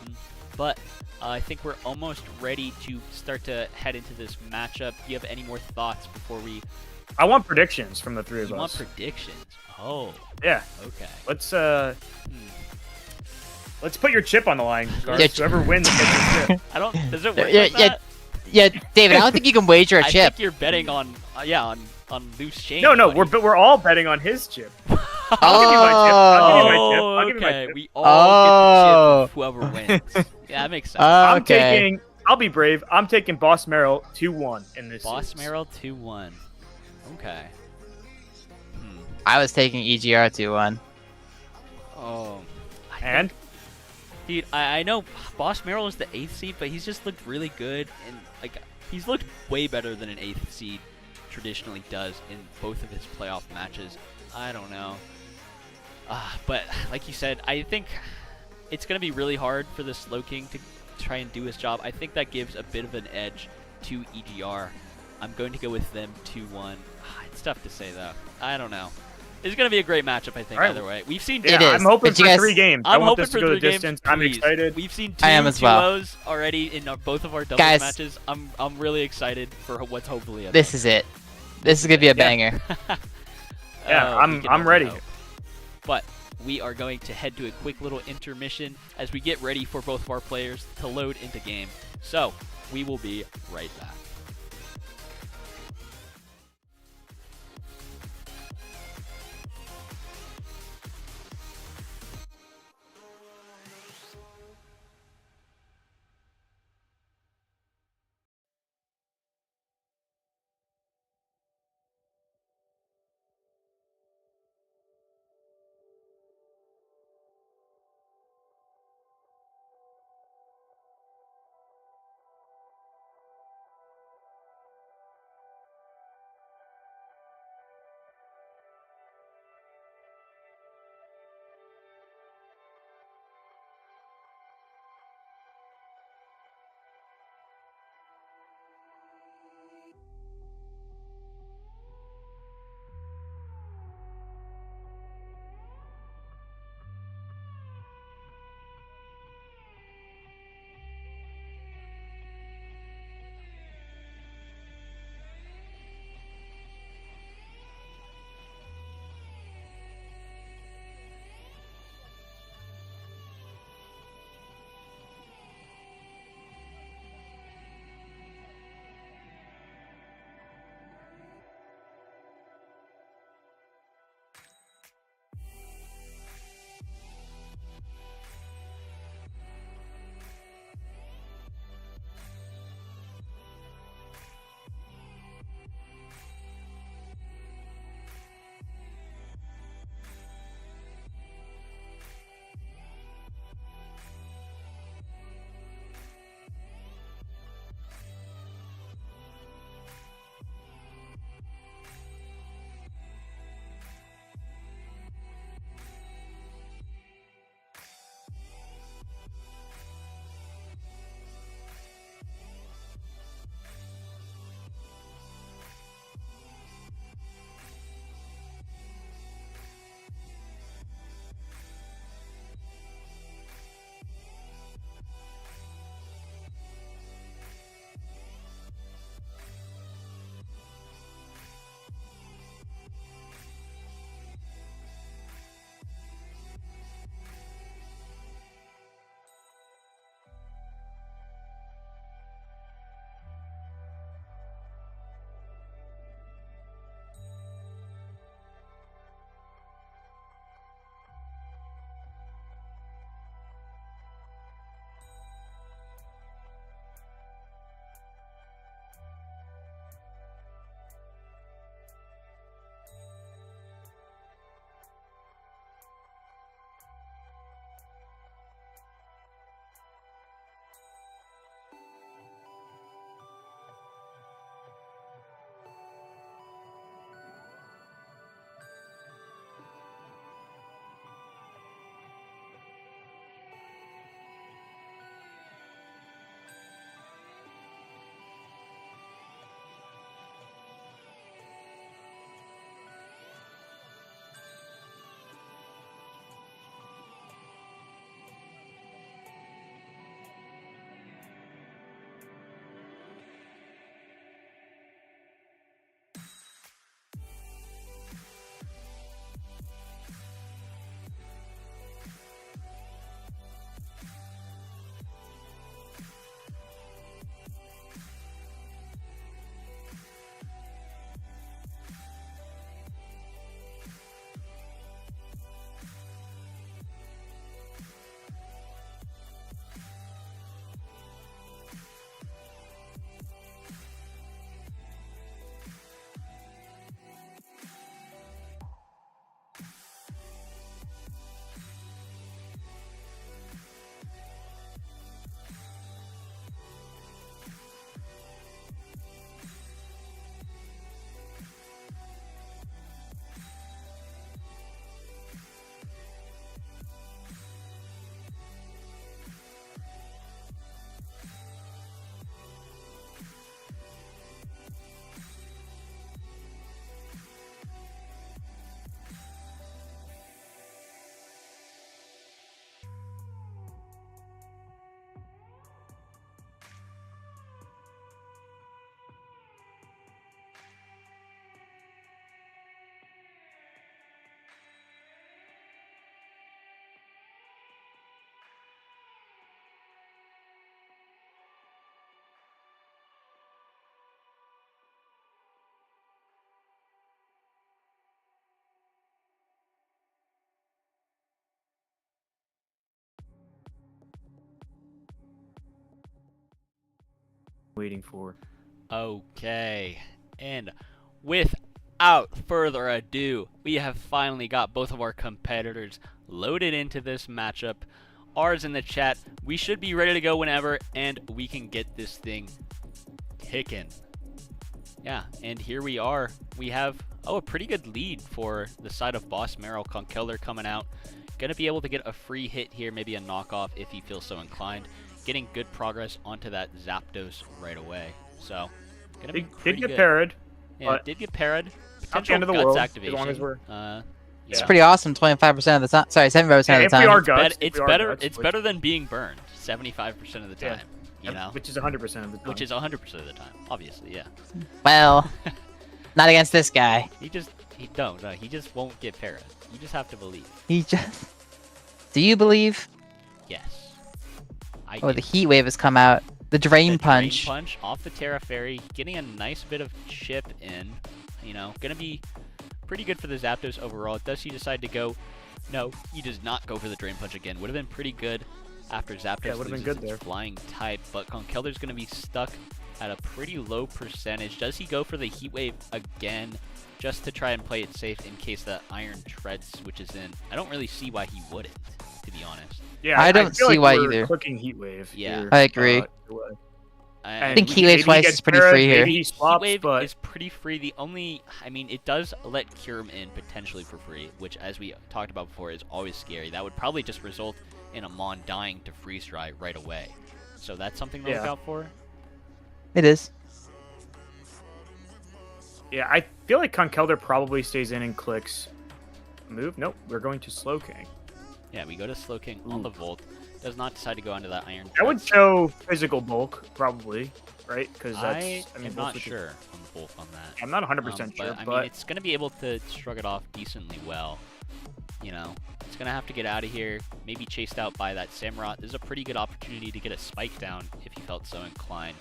Mhm. But I think we're almost ready to start to head into this matchup. Do you have any more thoughts before we? I want predictions from the three of You want us. predictions? Oh, Yeah, okay. let's Hmm. let's put your chip on the line, Garth. Yeah, Whoever wins gets your chip. I don't. Does it work Yeah, like yeah, that? Yeah, David, I don't think you can wager a I chip. think you're betting on on loose change. No, buddy. we're all betting on his chip. I'll give you my chip. I'll give you my chip. Oh, I'll give you my okay. chip. We all get the Oh. chip of whoever wins. Yeah, that makes sense. I'm Okay. taking. I'll be brave. I'm taking Boss Merrill 2-1 in this. Boss series. Merrill 2-1. Okay. Hmm. I was taking EGR 2-1. Oh. I think- And Dude, I know Boss Merrill is the 8th seed, but he's just looked really good, and like he's looked way better than an 8th seed traditionally does in both of his playoff matches. I don't know. But like you said, I think it's going to be really hard for the Slowking to try and do his job. I think that gives a bit of an edge to EGR. I'm going to go with them 2-1. It's tough to say, though. I don't know. It's going to be a great matchup, I think, All right. either way. We've seen yeah, It is, I'm hoping but you for guys- 3 games. I I'm want hoping this for to go 3 the games. distance. I'm please. excited. We've seen I am as well. 2-0s already in both of our doubles Guys. matches. I'm really excited for what's hopefully a This is it. This is gonna be a Yeah. banger. Yeah, we can I'm only ready. hope. But we are going to head to a quick little intermission as we get ready for both of our players to load into game. So we will be right back. waiting for. Okay, and without further ado, we have finally got both of our competitors loaded into this matchup. Ours in the chat. We should be ready to go whenever, and we can get this thing ticking. Yeah, and here we are. We have, a pretty good lead for the side of Boss Meryl. Conkeldurr coming out. Gonna be able to get a free hit here, maybe a knockoff if he feels so inclined. Getting good progress onto that Zapdos right away. So, gonna be Did pretty get good. parried. Yeah, but it did get parried. Not the Potential end of the guts world, activation. as long as we're. It's Yeah. pretty awesome. 25% of the time. Sorry, 75% Yeah, of the if we time. are It's, guts, if it's we are better. guts, It's which- better than being burned 75% of the Yeah. time. You know, Which is 100% of the time. which is 100% of the time. Obviously, yeah. Well, not against this guy. He just won't get parried. You just have to believe. He just. Do you believe? Yes. I Oh, do. the heat wave has come out. The drain The punch. Drain punch off the Terra Fairy, getting a nice bit of chip in. You know, gonna be pretty good for the Zapdos overall. Does he decide to go? No, he does not go for the Drain Punch again. Would have been pretty good after Zapdos Yeah, would've been loses good its there. flying type, but Conkeldurr's gonna be stuck at a pretty low percentage. Does he go for the Heat Wave again, just to try and play it safe in case the Iron Tread switches in? I don't really see why he wouldn't, to be honest. Yeah, I don't feel see like why we're either. Clicking Heat Wave. Yeah. here, I agree. either way. I think we- Heat Wave maybe he twice gets is pretty parried, free here. Maybe he swaps, Heat Wave but is pretty free. The only, I mean, it does let Kyurem in potentially for free, which, as we talked about before, is always scary. That would probably just result in a Mon dying to freeze dry right away. So that's something to look Yeah. out for. It is. yeah, I feel like Conkeldurr probably stays in and clicks. Move? Nope, we're going to Slowking. Yeah, we go to Slowking on Ooh. the Volt. Does not decide to go onto that Iron. That would Treads. show physical bulk, probably, right? Because that's. I mean, am both not with the- sure on the Volt on that. I'm not 100% sure, but I but mean, it's going to be able to shrug it off decently well. You know, it's going to have to get out of here, maybe chased out by that Samurott. This is a pretty good opportunity to get a spike down if he felt so inclined,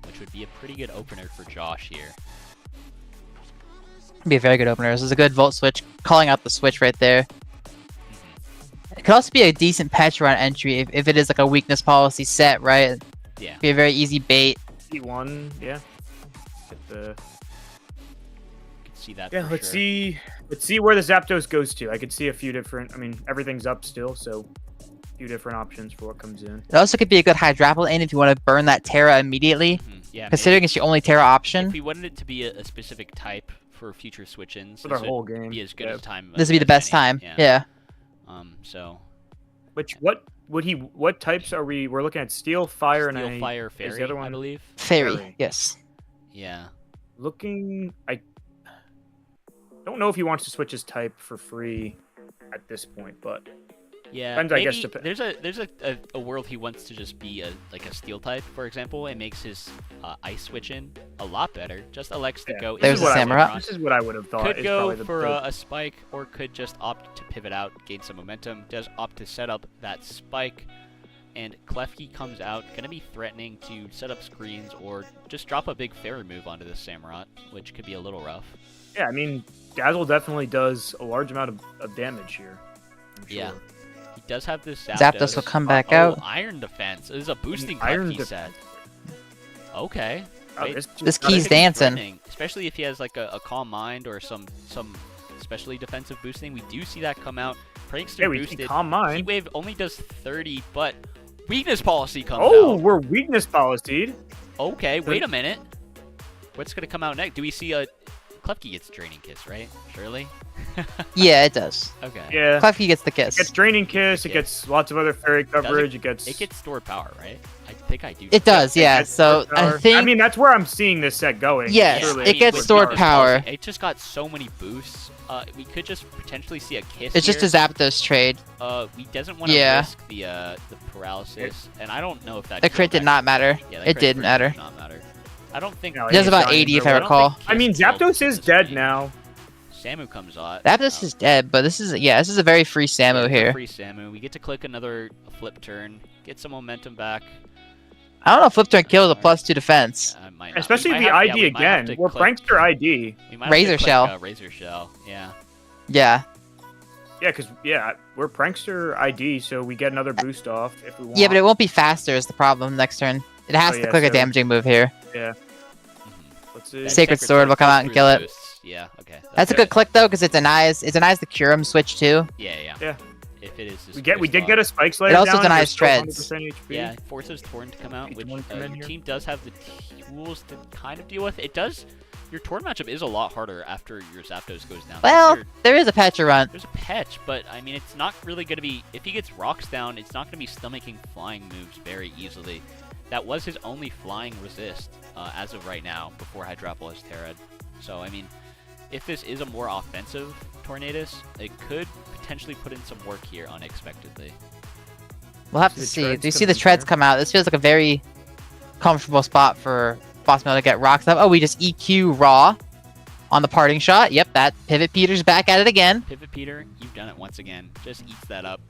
which would be a pretty good opener for Josh here. Be a very good opener. This is a good Volt switch. Calling out the switch right there. Mhm. It could also be a decent Petron entry if it is like a weakness policy set, right? Yeah. Be a very easy bait. T1, yeah. Get the. You can see that. Yeah, for let's sure. see. Let's see where the Zapdos goes to. I could see a few different. I mean, everything's up still, so a few different options for what comes in. It also could be a good Hydrapple in if you want to burn that Terra immediately. Mhm. Yeah. Considering it's your only Terra maybe option, if we wanted it to be a specific type for future switch-ins, For the this would whole game. be as good yeah. a time. this would be the as best any. time. Yeah. So Which what would he? What types are we? We're looking at Steel, Fire, Steel, and Fire, the Fairy, other I one? believe. Fairy. Fairy. Yes. Yeah. Looking. I don't know if he wants to switch his type for free at this point, but Yeah, Depends, I guess, maybe there's a world he wants to just be like a steel type, for example. It makes his ice switch in a lot better. Just elects to yeah. go. There's into a the Samurott. Samurott. This is what I would have thought. Could is go probably the for build. a spike, or could just opt to pivot out, gain some momentum. Does opt to set up that spike, and Klefki comes out, gonna be threatening to set up screens or just drop a big fairy move onto the Samurott, which could be a little rough. Yeah, I mean, Dazzle definitely does a large amount of damage here. I'm sure. Yeah. He does have this Zapdos will come back Oh, out. Iron defense. This is a boosting Iron Klefki set. Okay. Oh, Wait, This got key's it. dancing. threatening, especially if he has like a calm mind or some especially defensive boosting. We do see that come out. Prankster Yeah, we can boosted. calm Heat mind. Wave only does 30, but weakness policy comes Oh, out. we're weakness policy. Okay, wait a minute. What's gonna come out next? Do we see a Klefki gets Draining Kiss, right? Surely. Yeah, it does. Okay. Yeah. Klefki gets the It gets kiss. Draining Kiss. It Yeah. gets lots of other fairy coverage. It gets. It gets stored power, right? I think I do. It does, it yeah. gets So stored power. I think I mean, that's where I'm seeing this set going. Yes, surely. it gets with stored weakness power. policy, it just got so many boosts. We could just potentially see a kiss. it's just a here. Zapdos trade. We doesn't want to Yeah. risk the paralysis, and I don't know if that. The killed crit did that- not matter. Yeah, that It crit didn't matter. Did not matter. I don't think. No, It does he's about dying 80 if either I way. don't recall. think I mean, Kiss killed Zapdos is this dead fight. now. Samu comes out. Zapdos is dead, but this is this is a very free Samu here. Free Samu. We get to click another flip turn, get some momentum back. I don't know if Flip Turn kills a +2 defense. Might not. Especially We if might the have- ID yeah, we might have again. to We're click- Prankster ID. we might have to Razor click, Shell. Razor Shell. Yeah. Yeah. Yeah, because we're Prankster ID, so we get another boost off if we want. Yeah, but it won't be faster is the problem next turn. It has Oh, to yeah, click a so- damaging move here. Mhm. Let's see. That Sacred Sword will come out and kill it. boosts. Yeah, okay. That's a good click though, because it denies the Kyurem switch too. Yeah. Yeah. If it is this We did spot. get a Spike Slayer It also down, and we're denies still treads. 100% HP. Yeah, forces Torn to come out, Need which Torn to come in your here. team does have the tools to kind of deal with. It does. Your Torn matchup is a lot harder after your Zapdos goes down. Well, There's there is a Pecharunt. a Petch, but I mean, it's not really going to be. If he gets rocks down, it's not going to be stomaching flying moves very easily. That was his only flying resist as of right now, before Hydrapple has Terra. So, I mean, if this is a more offensive Tornadus, it could potentially put in some work here unexpectedly. We'll have See to the see. treads Do you see come the in treads here? come out? This feels like a very comfortable spot for Bossmel to get rocks up. Oh, we just EQ Raw on the parting shot. Yep, that Pivot Peter's back at it again. Pivot Peter, you've done it once again. Just eats that up.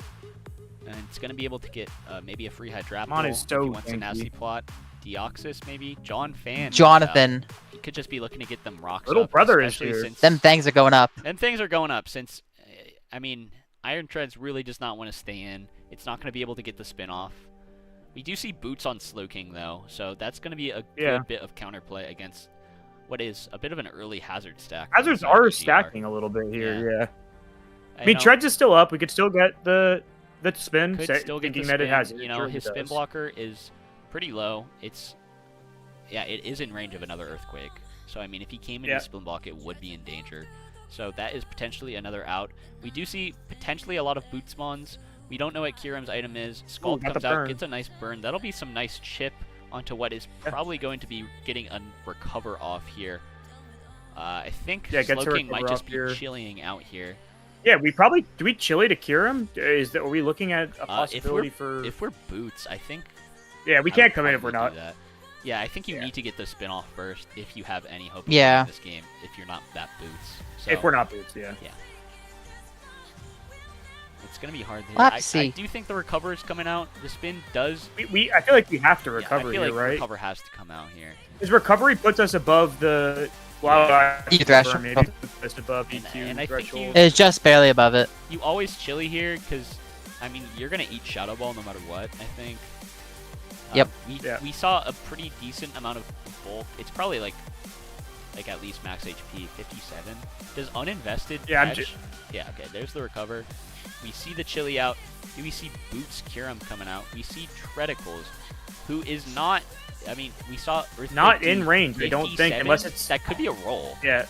And it's going to be able to get maybe a free Hydrapple. Mon is if so he wants a tanky. nasty plot. Deoxys, maybe? John Fan. Jonathan. He could just be looking to get them rocks Little up, brother is especially here. since Them things are going up. and things are going up since, I mean, Iron Treads really does not want to stay in. It's not going to be able to get the spin off. We do see Boots on Slowking, though, so that's going to be a Yeah. good bit of counterplay against what is a bit of an early Hazard stack. Hazards alongside are EGR. stacking a little bit here, yeah. I mean, know, Treads is still up. We could still get the spin, could still get the thinking spin. that it has it. You know, Sure his it spin does. blocker is pretty low. It is in range of another Earthquake. So, I mean, if he came into Yeah. spin block, it would be in danger. So that is potentially another out. We do see potentially a lot of Boots Mons. We don't know what Kyurem's item is. Scald got the comes out, burn. gets a nice burn. That'll be some nice chip onto what is Yeah. probably going to be getting a recover off here. I think Yeah, gets a Slowking might recover just off be here. chilling out here. Yeah, do we chili to cure him? Are we looking at a possibility for? If we're Boots, I think Yeah, we I can't would come in if we're probably not. do that. Yeah, I think you Yeah. need to get the spin off first if you have any hope of Yeah. winning this game. If you're not that Boots, so If we're not Boots, yeah. it's gonna be hard. We'll have to I see. do think the recover is coming out. The spin does. I feel like we have to Yeah, recover I feel here, like right? recover has to come out here. His recovery puts us above the. Well, EQ threshold. maybe just above And- EQ and I think threshold. It's just barely above it. You always chili here because, I mean, you're gonna eat Shadow Ball no matter what. I think. Yep. Yeah. We saw a pretty decent amount of bulk. It's probably like at least max HP 57. Does uninvested Yeah, I'm catch? Yeah. Okay. There's the recover. We see the chili out. Do we see Boots Kyurem coming out? We see Treadicles, who is not. I mean, we saw Earthquake Not do in range, I don't think, 57. unless it's. That could be a roll. Yeah.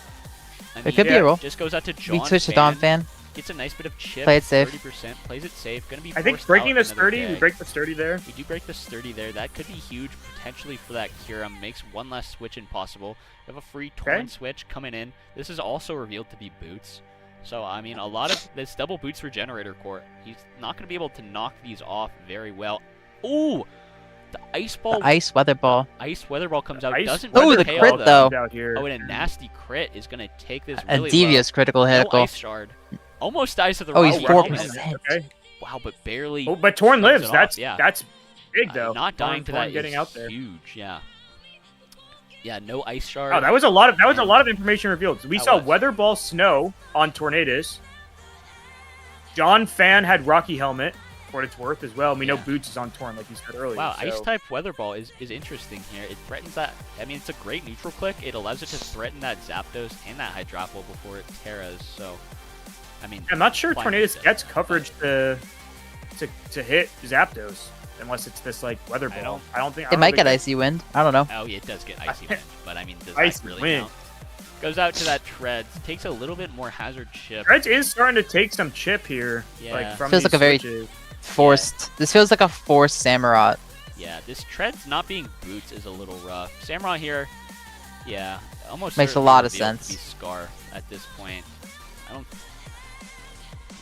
I It could be yeah, a roll. Just goes out to John. We switch to Don Fan. Fan. Gets a nice bit of chip. Play it safe. 30%. Plays it safe. Gonna be. I think forced breaking out this another 30, we day. break the 30 there. We do break the sturdy there. That could be huge potentially for that Kyurem. Makes one less switch impossible. We have a free Torn Okay. switch coming in. This is also revealed to be Boots. So, I mean, a lot of this double Boots Regenerator Core. He's not going to be able to knock these off very well. Ooh! The Ice Ball. The Ice Weather Ball. Ice Weather Ball comes out. Ice Doesn't Oh, really the pay crit, off, though. Out here. Oh, and a nasty crit is going to take this A really devious critical low. No hitical. Ice Shard. Almost dies to the Oh, rock he's with helmet. 4%. Okay. Wow, but barely. Oh, but Torn Thumbs lives. it That's off, yeah. that's big though. Not dying to Torn that getting is out there. huge. Yeah. Yeah, no Ice Shard. Oh, that was a lot of information revealed. We That saw was. Weather Ball Snow on Tornadus. John Fan had Rocky Helmet, for what it's worth as well. We know Yeah. Boots is on Torn, like you said earlier. Wow, so. Ice type Weather Ball is interesting here. It threatens that. I mean, it's a great neutral click. It allows it to threaten that Zapdos and that Hydrapple before it Terras. So, I mean, I'm not sure fine Tornadus with it, gets but- coverage to hit Zapdos unless it's this like Weather I Ball. don't- It might get Icy Wind. I don't know. Oh, yeah, it does get Icy Wind, but I mean, does Icy that really Wind. count? Goes out to that Treads. Takes a little bit more Hazard chip. Reds is starting to take some chip here. Yeah. Like from Feels these like a very- switches. Forced. This feels like a forced Samurott. Yeah, this Treads not being Boots is a little rough. Samurott here, yeah, almost Makes a certainly lot of revealed to sense. be Scar at this point. I don't.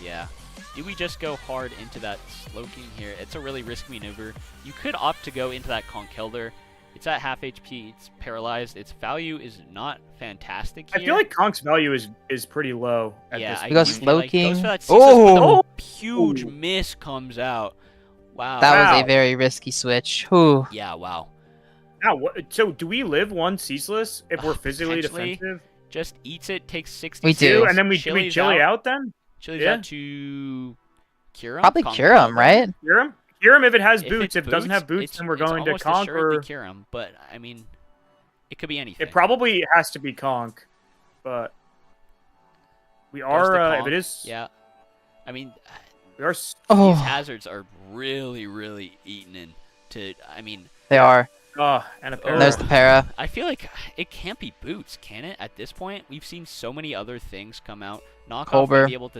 Yeah. Do we just go hard into that Slowking here? It's a really risky maneuver. You could opt to go into that Conkeldurr. It's at half HP. It's paralyzed. Its value is not fantastic I here. feel like Conk's value is pretty low at yeah, this I He point. goes agree. Like, Slowking. goes for that ceaseless, Oh! but a huge Ooh. miss comes out. Wow. That was Wow. a very risky switch. Whew. Yeah. Wow. Now, so do we live one ceaseless if we're physically Potentially. defensive? Just eats it. Takes 60. We do. And then we Chili's chili out then? Chili's Yeah. out to Kyurem. Probably Conk- cure him, right? Cure him? Kyurem, if it has If boots, if it doesn't have boots, it's- then we're it's going to almost conk assuredly or Kyurem, but I mean, it could be anything. it probably has to be conk. But we Does are, the if conk, it is, yeah. I mean, we are. these Oh, hazards are really, really eating into. I mean, they are. And a Oh. pair. And there's the para. I feel like it can't be boots, can it? At this point, we've seen so many other things come out. Knockoff Colbur. might be able to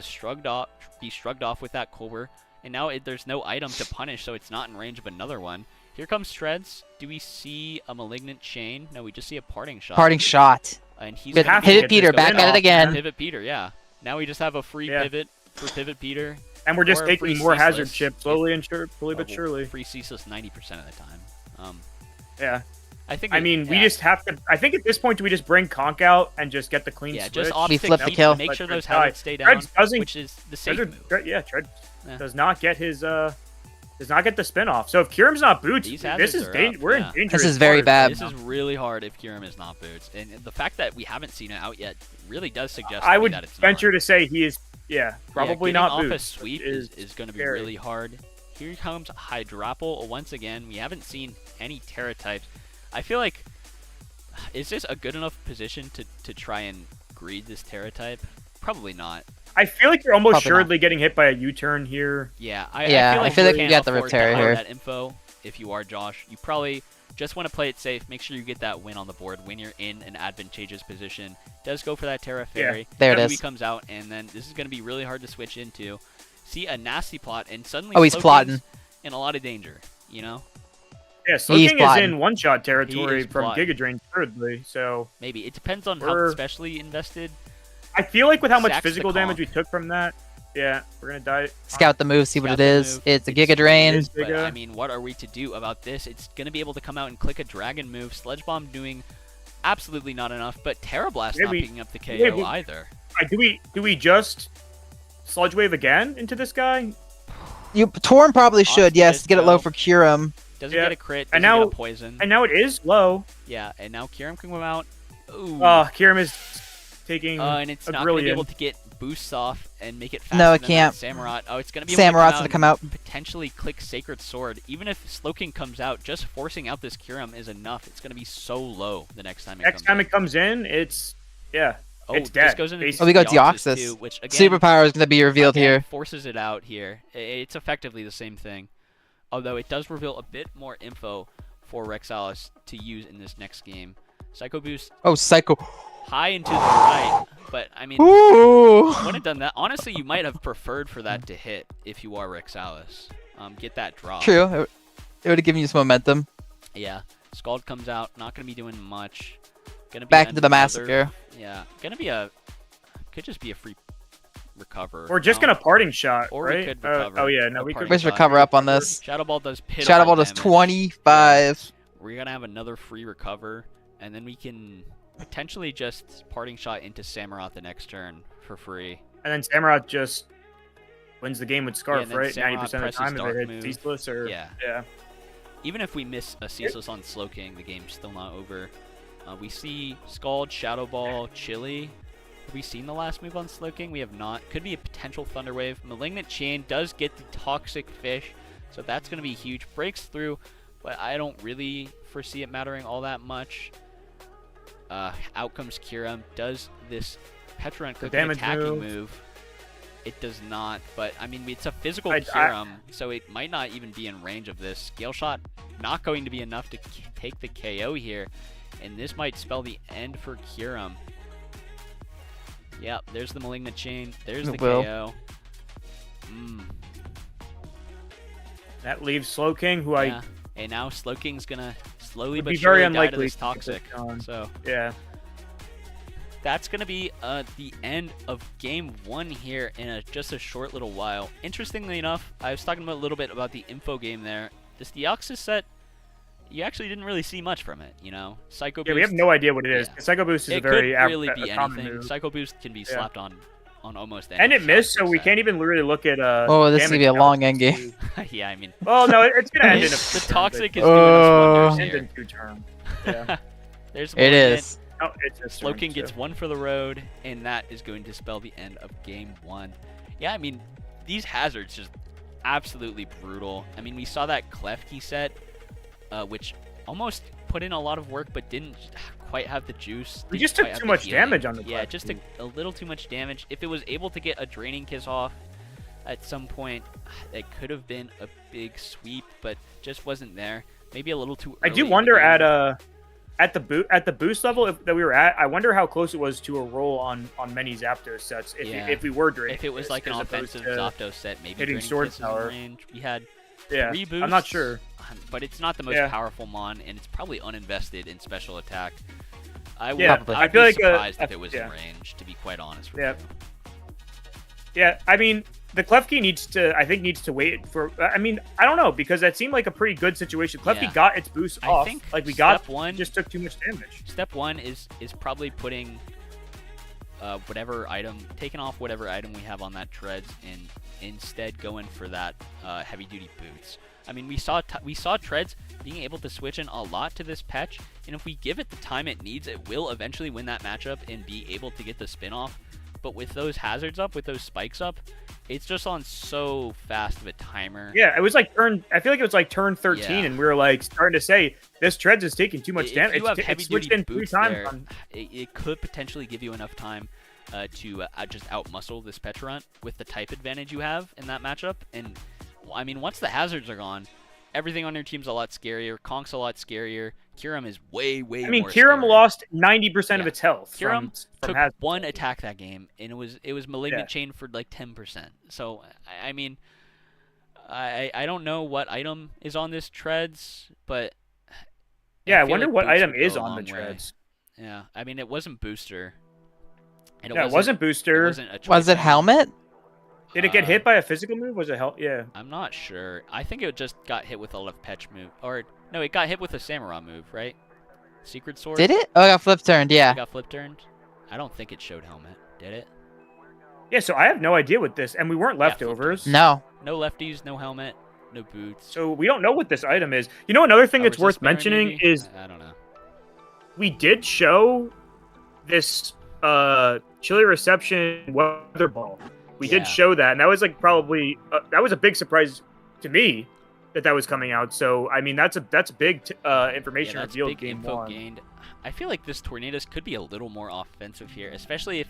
be shrugged off with that Colbur, and now there's no item to punish, so it's not in range of another one. Here comes Shreds. Do we see a Malignant Chain? No, we just see a Parting Shot. Parting shot. And he's Good gonna have be to Pivot get Peter, this back going at it off, again. man. Pivot Peter, yeah. Now we just have a free Yeah. pivot for Pivot Peter. And we're just or a taking free more hazard ceaseless. chips slowly and slowly but Well, surely. Free ceaseless 90% of the time. Yeah. I think. I mean, we yeah. just have to. I think at this point, do we just bring conk out and just get the clean Yeah, switch? just off We stick flip the keep- kill. Make Let sure Tread those die. hazards stay down, Tread doesn't- which is the safe move. Tread Yeah. does not get his does not get the spin off. So if Kyurem's not boots, These this hazards is are dangerous. up, We're yeah. in dangerous. This is very waters bad. right This now. is really hard if Kyurem is not boots, and the fact that we haven't seen it out yet really does suggest I to me would that it's venture not. to say he is. Yeah, probably getting not off boots. a sweep which is going to be scary. really hard. Here comes Hydrapple once again. We haven't seen any Terra types. I feel like, is this a good enough position to try and greed this Terra type? Probably not. I feel like you're almost Probably not. assuredly getting hit by a U-turn here. Yeah, Yeah, I feel like, I feel like you you can't got the afford to Riptera hide here. that info if you are Josh. You probably just want to play it safe. Make sure you get that win on the board when you're in an advantageous position. Does go for that Terra Fairy. There it He is. comes out, and then this is going to be really hard to switch into. See a nasty plot, and suddenly Oh, he's Slowking's plotting. in a lot of danger. You know, Yeah, Slowking is plotting. in one-shot territory is from plotting. Giga Drain, thirdly. So maybe it depends on how We're- especially invested. I feel like with how much Sacks the physical damage we conk. took from that, yeah, we're gonna die. Scout the move, see what Scout it the is. move. It's a It's- Giga Drain. it is. But Giga. I mean, what are we to do about this? It's going to be able to come out and click a dragon move. Sledge Bomb doing absolutely not enough, but Terra Blast not Maybe- picking up the KO maybe- either. Do we just Sludge Wave again into this guy? Torn probably should, Off yes, to get it low go. for Kyurem. Doesn't Yeah. get a crit, And doesn't now- get a poison. And now it is low. Yeah, and now Kyurem can come out. Ooh. Kyurem is taking And it's a not going to be brilliant. able to get boosts off and make it faster No, it than can't. that Samurott. Oh, it's going to be Samurot's able gonna come out. and potentially click Sacred Sword. Even if Slowking comes out, just forcing out this Kyurem is enough. It's going to be so low the next time it Next comes time in. it comes in, it's Oh, it's this dead, goes into basically. Oh, we got Deoxys Deoxys. too, which again, Superpower is going to be revealed again, here. forces it out here. It's effectively the same thing, although it does reveal a bit more info for Rexalis to use in this next game. Psycho Boost Oh, Psycho. high and to the right, but I mean, Ooh. wouldn't have done that. Honestly, you might have preferred for that to hit if you are Rexalis. Get that drop. True. It would have given you some momentum. Yeah. Scald comes out, not gonna be doing much. Gonna be Back into the another- massacre. Yeah, could just be a free recover. we're just No. gonna parting shot, Or we right? could recover. Oh yeah, no, A we parting could. Where's shot. recover up on this? Shadow Ball does pit. Shadow Ball does 25. We're gonna have another free recover, and then we can potentially just parting shot into Samurott the next turn for free. And then Samurott just wins the game with Yeah, Scarf, and then right? Samurott 90% of the presses time Dark if it Move. hits Ceaseless or Yeah. yeah. Even if we miss a Ceaseless on Slowking, the game's still not over. We see Scald, Shadow Ball, Chili. Have we seen the last move on Slowking? We have not. Could be a potential Thunder Wave. Malignant Chain does get the Toxic Fish, so that's going to be huge. Breaks through, but I don't really foresee it mattering all that much. Out comes Kyurem. Does this Petron click an damage attacking move. move? It does not, but I mean, it's a physical I- Kyurem, so it might not even be in range of this. Scale Shot not going to be enough to take the KO here, and this might spell the end for Kyurem. Yep, there's the Malignant Chain, there's the It will. KO. That leaves Slowking, who Yeah. And now Slowking's gonna slowly Would but be very surely die to unlikely this to get Toxic. this on. So yeah. that's going to be the end of game 1 here in just a short little while. Interestingly enough, I was talking a little bit about the info game there. This Deoxys set, you actually didn't really see much from it, you know? Psycho Yeah, Boost, we have no idea what it is. Yeah. Psycho Boost is it a very could really be a common anything. move. Psycho Boost can be slapped on almost any And it shot missed, so we set. can't even really look at Oh, this is gonna be a damage long count end game. to- Yeah, I mean, Well, no, it's gonna end in a the few Toxic is turns, doing us Oh. wonders end here. in 2 turns. Yeah. There's It Malignant. is. Oh, it's just Slowking turns, gets so. 1 for the road, and that is going to spell the end of game 1. Yeah, I mean, these hazards just absolutely brutal. I mean, we saw that Klefki set, which almost put in a lot of work, but didn't quite have the juice. We didn't just quite took have too the much healing. damage on the Yeah, Klefki. just a little too much damage. If it was able to get a Draining Kiss off at some point, it could have been a big sweep, but just wasn't there. Maybe a little too I early do in the wonder game. at the boost level that we were at. I wonder how close it was to a roll on many Zapdos sets if we were draining. If it was this, like an as opposed offensive to- Zapdos set, maybe hitting Draining Sword Kiss is in Power. range. We had Yeah, 3 boosts. I'm not sure. But it's not the most Yeah. powerful mon, and it's probably uninvested in special attack. I would, Yeah, Probably. I I would feel be like, surprised if yeah. it was in range, to be quite honest with Yeah. you. Yeah, I mean, the Klefki needs to wait for. I mean, I don't know because that seemed like a pretty good situation. Klefki Yeah. got its boost I off. think Like we got, step one- just took too much damage. Step 1 is probably putting whatever item, taking off whatever item we have on that treads, and instead going for that heavy duty boots. I mean, we saw treads being able to switch in a lot to this patch, and if we give it the time it needs, it will eventually win that matchup and be able to get the spin off. But with those hazards up, with those spikes up, it's just on so fast of a timer. Yeah, it was like turn. I feel like it was like turn 13, Yeah. and we were like starting to say this treads is taking too much If damage. you have It's heavy switched duty in 3 boots times. there, On, it could potentially give you enough time to just outmuscle this Petrarunt with the type advantage you have in that matchup. And I mean, once the hazards are gone, everything on your team's a lot scarier. Konk's a lot scarier. Kyurem is way I mean, more Kyurem scary. lost 90% of Yeah. its health. Kyurem from took hazards. one attack that game, and it was Malignant Yeah. Chain for like 10%. So I mean, I don't know what item is on this treads, but Yeah, I feel wonder like what boots item would go is a on the long way. treads. Yeah, I mean, it wasn't booster. And Yeah, it wasn't It booster. wasn't a Was choice it item. helmet? Did it get hit by a physical move? Was it help? Yeah. I'm not sure. I think it just got hit with a left petch move. Or, no, it got hit with a Samurai move, right? Secret Sword? Did it? Oh, I got flip turned. It Yeah. got flip turned? I don't think it showed helmet. Did it? Yeah, so I have no idea what this, and we weren't Yeah, flip leftovers. No. No lefties, no helmet, no boots. So we don't know what this item is. You know, another thing A that's worth resist bearer, mentioning maybe? is I don't know. we did show this chili reception weather ball. We Yeah. did show that, and that was like probably that was a big surprise to me that was coming out. So I mean, that's big information Yeah, that's revealed big game info 1. gained. I feel like this Tornadus could be a little more offensive here, especially if,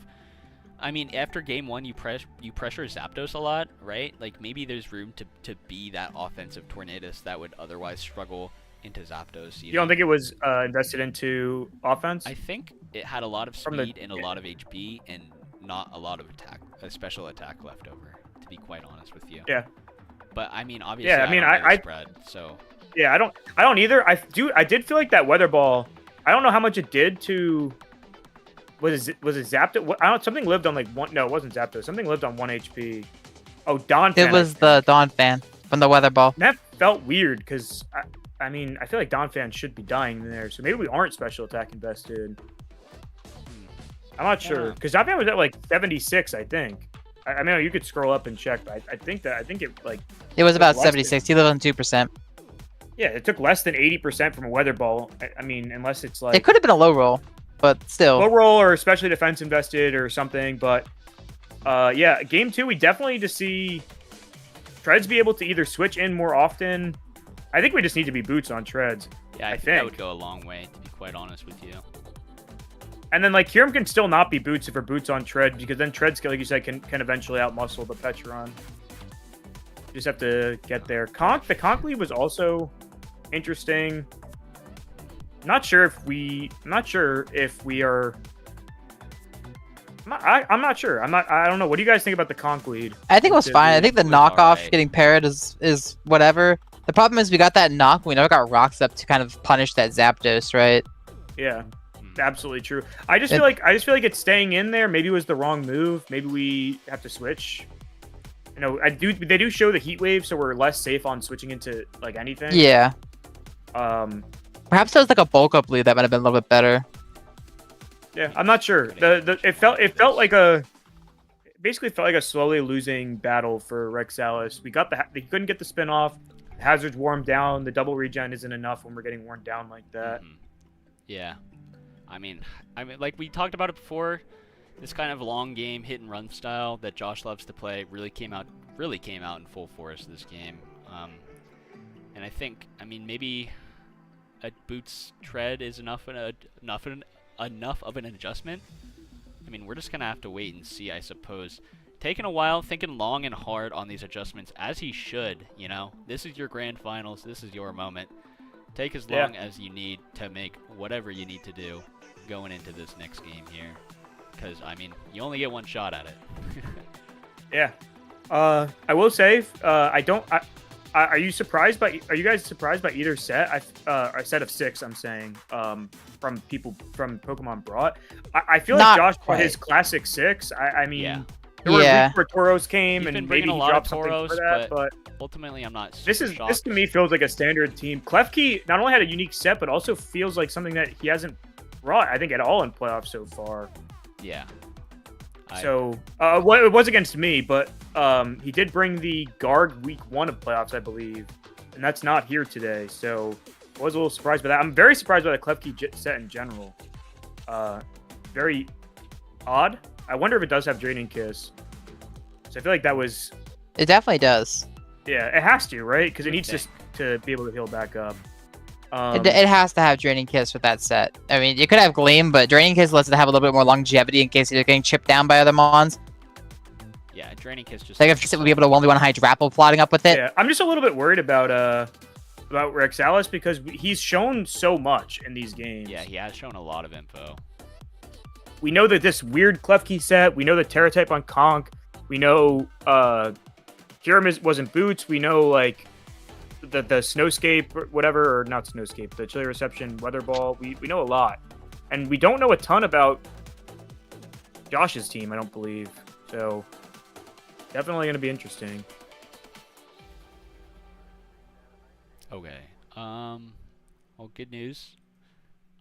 I mean, after game 1 you pressure Zapdos a lot, right? Like maybe there's room to be that offensive Tornadus that would otherwise struggle into Zapdos. You don't think it was invested into offense? I think it had a lot of From the- speed and a lot of HP and not a lot of special attack left over, to be quite honest with you. Yeah. But I mean, obviously, Yeah, I mean, don't know the I spread, so Yeah, I don't either. I did feel like that weather ball. I don't know how much it did to. Was it Zapdos? I don't. Something lived on like one. No, it wasn't Zapdos. Something lived on 1 HP. Oh, Don. It was the Dawn fan from the weather ball. That felt weird because I mean I feel like Don fan should be dying there. So maybe we aren't special attack invested. I'm not sure Yeah. because Don fan was at like 76, I think. I mean you could scroll up and check, but I think it like It was about less than- 76. He lived on 2%. yeah it took less than 80% from a weather ball. I mean unless it's like It could have been a low roll, but still. low roll or especially defense invested or something. But yeah, game 2, we definitely need to see treads be able to either switch in more often. I think we just need to be boots on treads. yeah, I I think that think. would go a long way, to be quite honest with you. And then like Kyurem can still not be boots if we're boots on tread because then treads, like you said, can eventually outmuscle the Petron. You just have to get there. The Conk lead was also interesting. I'm not sure if we are. I'm not sure. I don't know. What do you guys think about the Conk lead? I think it was fine. I think the It was knockoff alright. getting parried is whatever. The problem is we got that knock. We never got rocks up to kind of punish that Zapdos, right? Yeah, Hmm. absolutely true. I just feel like it's staying in there. Maybe it was the wrong move. Maybe we have to switch. You know, they do show the heat wave, so we're less safe on switching into like anything. Yeah. Um. Perhaps there was like a bulk up lead that might have been a little bit better. Yeah, I'm not sure. It felt like basically felt like a slowly losing battle for Rexalis. They couldn't get the spin off. The hazards wore him down. The double regen isn't enough when we're getting worn down like that. Mhm. Yeah, I mean, like we talked about it before. This kind of long game hit and run style that Josh loves to play really came out really came out in full force this game. And I think, I mean, maybe a Boots tread is enough of an adjustment. I mean, we're just gonna have to wait and see, I suppose. Taking a while, thinking long and hard on these adjustments, as he should. You know, this is your grand finals. This is your moment. Take as long as you need to make whatever you need to do going into this next game here. Because, I mean, you only get one shot at it. Yeah. I will say, are you surprised by? Are you guys surprised by either set? A set of 6. I'm saying, from people from Pokemon Brought. I feel like Not Josh quite. brought his classic 6. I mean, Yeah. there were Yeah. weeks where Tauros came He's and been maybe bringing he a lot of dropped something Tauros, for that, but ultimately, I'm not super this shocked. to me feels like a standard team. Klefki not only had a unique set, but also feels like something that he hasn't brought, I think, at all in playoffs so far. Yeah. So, well, it was against me, but he did bring the guard week 1 of playoffs, I believe, and that's not here today. So, I was a little surprised by that. I'm very surprised by the Klefki set in general. Very odd. I wonder if it does have Draining Kiss. So I feel like that was, It definitely does. yeah, it has to, right? Because it Would needs to be able to heal back up. It has to have Draining Kiss with that set. I mean, you could have Gleam, but Draining Kiss lets it have a little bit more longevity in case you're getting chipped down by other Mons. Yeah, Draining Kiss just... Like if it would be able to 1v1 Hydrapple plotting up with it. Yeah, I'm just a little bit worried about Rexalis because he's shown so much in these games. Yeah, he has shown a lot of info. We know that this weird Klefki set. We know the Terra type on Conk. We know Kyurem wasn't Boots. We know like the Snowscape or whatever, or not Snowscape, the Chilly Reception, Weather Ball. We know a lot, and we don't know a ton about Josh's team. I don't believe so. Definitely going to be interesting. Okay. Well, good news.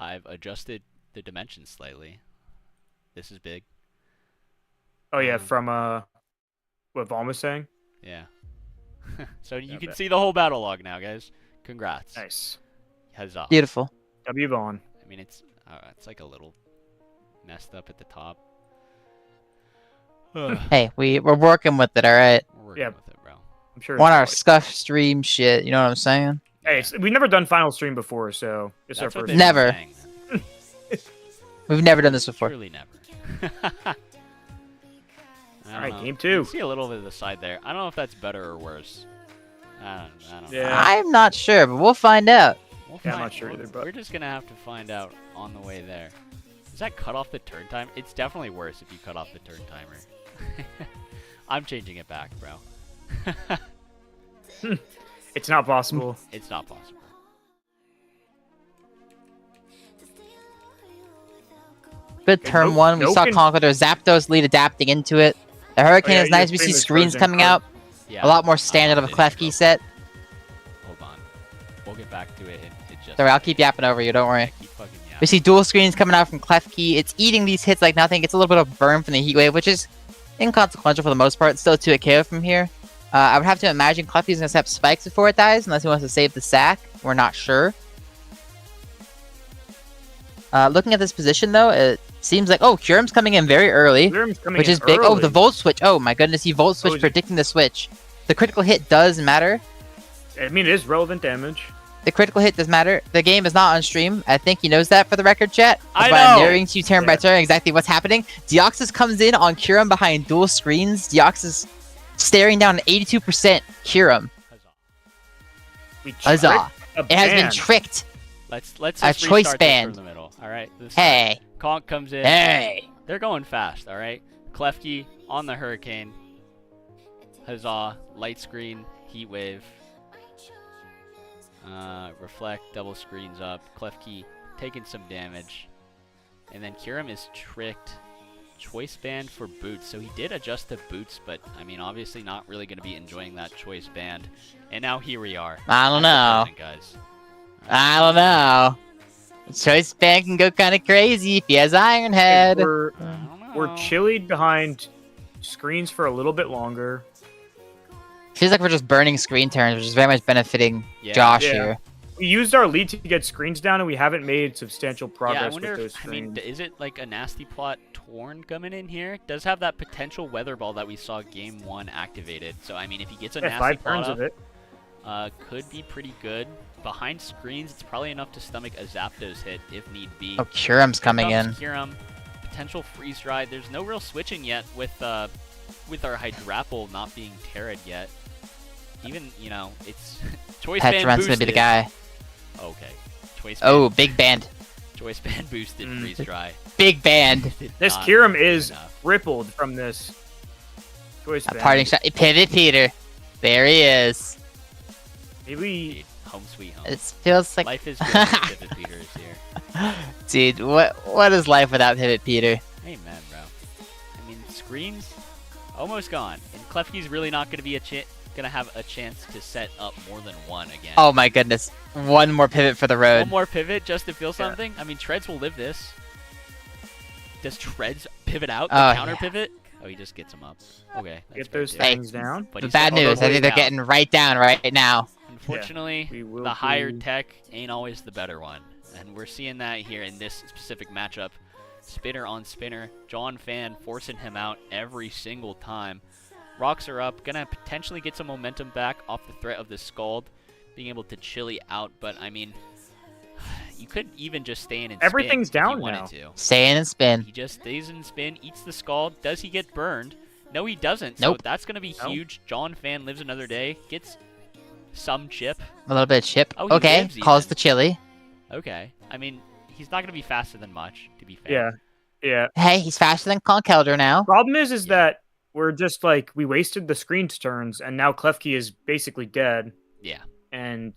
I've adjusted the dimensions slightly. This is big. Oh yeah, from what Vaughn was saying. Yeah. So you Yeah, can bet. see the whole battle log now, guys. Congrats. Nice. Huzzah. Beautiful. W Vaughn. I mean, it's like a little messed up at the top. We're Hey, we're working with it, alright? working Yeah. with it, bro. I'm sure. Want our it's scuff stream shit, you know what I'm saying? Hey, we've never done final stream before, so this is our That's what first. they've been Never. saying. We've never done this before. Surely never. All right, game You 2. see a little bit of the side there. I don't know if that's better or worse. I don't know. Yeah. I'm not sure, but we'll find out. We'll Yeah, I'm find- not sure either, but- We're just gonna have to find out on the way there. Does that cut off the turn time? It's definitely worse if you cut off the turn timer. I'm changing it back, bro. It's not possible. It's not possible. Good Okay, turn no- 1. We no saw con- Conqueror Zapdos lead adapting into it. The Hurricane Oh, yeah, is nice. you We see famous screens version, coming correct. out. Yeah. A lot more standard of a there you Klefki go. set. Hold on. We'll get back to it. It just. Sorry, I'll keep yapping over you, don't worry. Keep fucking We yapping. see dual screens coming out from Klefki. It's eating these hits like nothing. It's a little bit of burn from the heat wave, which is inconsequential for the most part. Still 2 KO from here. I would have to imagine Klefki's going to have spikes before it dies, unless he wants to save the sack. We're not sure. Looking at this position, though, it seems like... Oh, Kyurem's coming in very early, Lyrim's coming which in is big. Oh, the early. Volt Switch. Oh, my goodness. He Volt Switch is it? predicting the switch. The critical hit does matter. I mean, it is relevant damage. The critical hit does matter. The game is not on stream. I think he knows that for the record, chat. I But I'm know! narrating to you turn by Yeah. turn exactly what's happening. Deoxys comes in on Kyurem behind dual screens. Deoxys staring down an 82% Kyurem. We Huzzah. tricked a It has been band. tricked. Let's A just choice restart this band. from the middle. All right. This Hey. Conk comes in. Hey. They're going fast. All right. Klefki on the Hurricane. Huzzah! Light screen, heat wave. Reflect, double screens up. Klefki taking some damage. And then Kyurem is tricked. Choice band for boots. So he did adjust the boots, but I mean, obviously not really going to be enjoying that choice band. And now here we are. I don't That's know. the present, guys. I don't know. Choice band can go kind of crazy if he has Iron Head. We're, I don't know. we're chillied behind screens for a little bit longer. Feels like we're just burning screen turns, which is very much benefiting Yeah. Josh Yeah. here. we used our lead to get screens down, and we haven't made substantial Yeah, I progress wonder with those if, I mean, screens. is it like a nasty plot Torn coming in here? Does have that potential weather ball that we saw game 1 activated. So, I mean, if he gets a Yeah, nasty 5 plot turns up, of it. could be pretty good. Behind screens, it's probably enough to stomach a Zapdos hit if need be. Oh, Kurum's Here coming in. comes Kyurem. Potential freeze dry. There's no real switching yet with our Hydrapple not being Terra'd yet. Even, you know, it's Choice Band Petron's gonna be the guy. Okay. Choice Band, Oh, big band. Choice Band boosted freeze dry. Big band. Did This not Kyurem do is enough. rippled from this choice A band. parting shot. Pivot Peter. There he is. Maybe Dude, home sweet home. It feels like Life is good when Pivot Peter is here. dude, what is life without Pivot Peter? Amen, bro. I mean, screens almost gone, and Klefki's really not going to be gonna have a chance to set up more than one again. Oh my goodness. One more pivot for the road. One more pivot just to feel something. I mean, Treads will live this. Does Treads pivot out the Oh, counter yeah. pivot? Oh, he just gets him up. Okay, that's get fair those too. things down. But The he's bad all the news, I way think they're down. getting right down right now. Unfortunately, We will the higher do- tech ain't always the better one, and we're seeing that here in this specific matchup. Spinner on spinner, John Fan forcing him out every single time. Rocks are up, gonna potentially get some momentum back off the threat of the Scald, being able to chilly out, but I mean, you could even just stay in and Everything's spin if down you wanted now. to. Stay in and spin. He just stays in spin, eats the Scald. Does he get burned? No, he doesn't. Nope. So that's gonna be No. huge. John Fan lives another day, gets some chip. A little bit of chip. Oh, he Okay, lives calls even. the chili. Okay. I mean, he's not going to be faster than much, to be fair. Yeah, yeah. Hey, he's faster than Conkeldurr now. Problem is Yeah. that we're just like we wasted the screen's turns, and now Klefki is basically dead. Yeah. And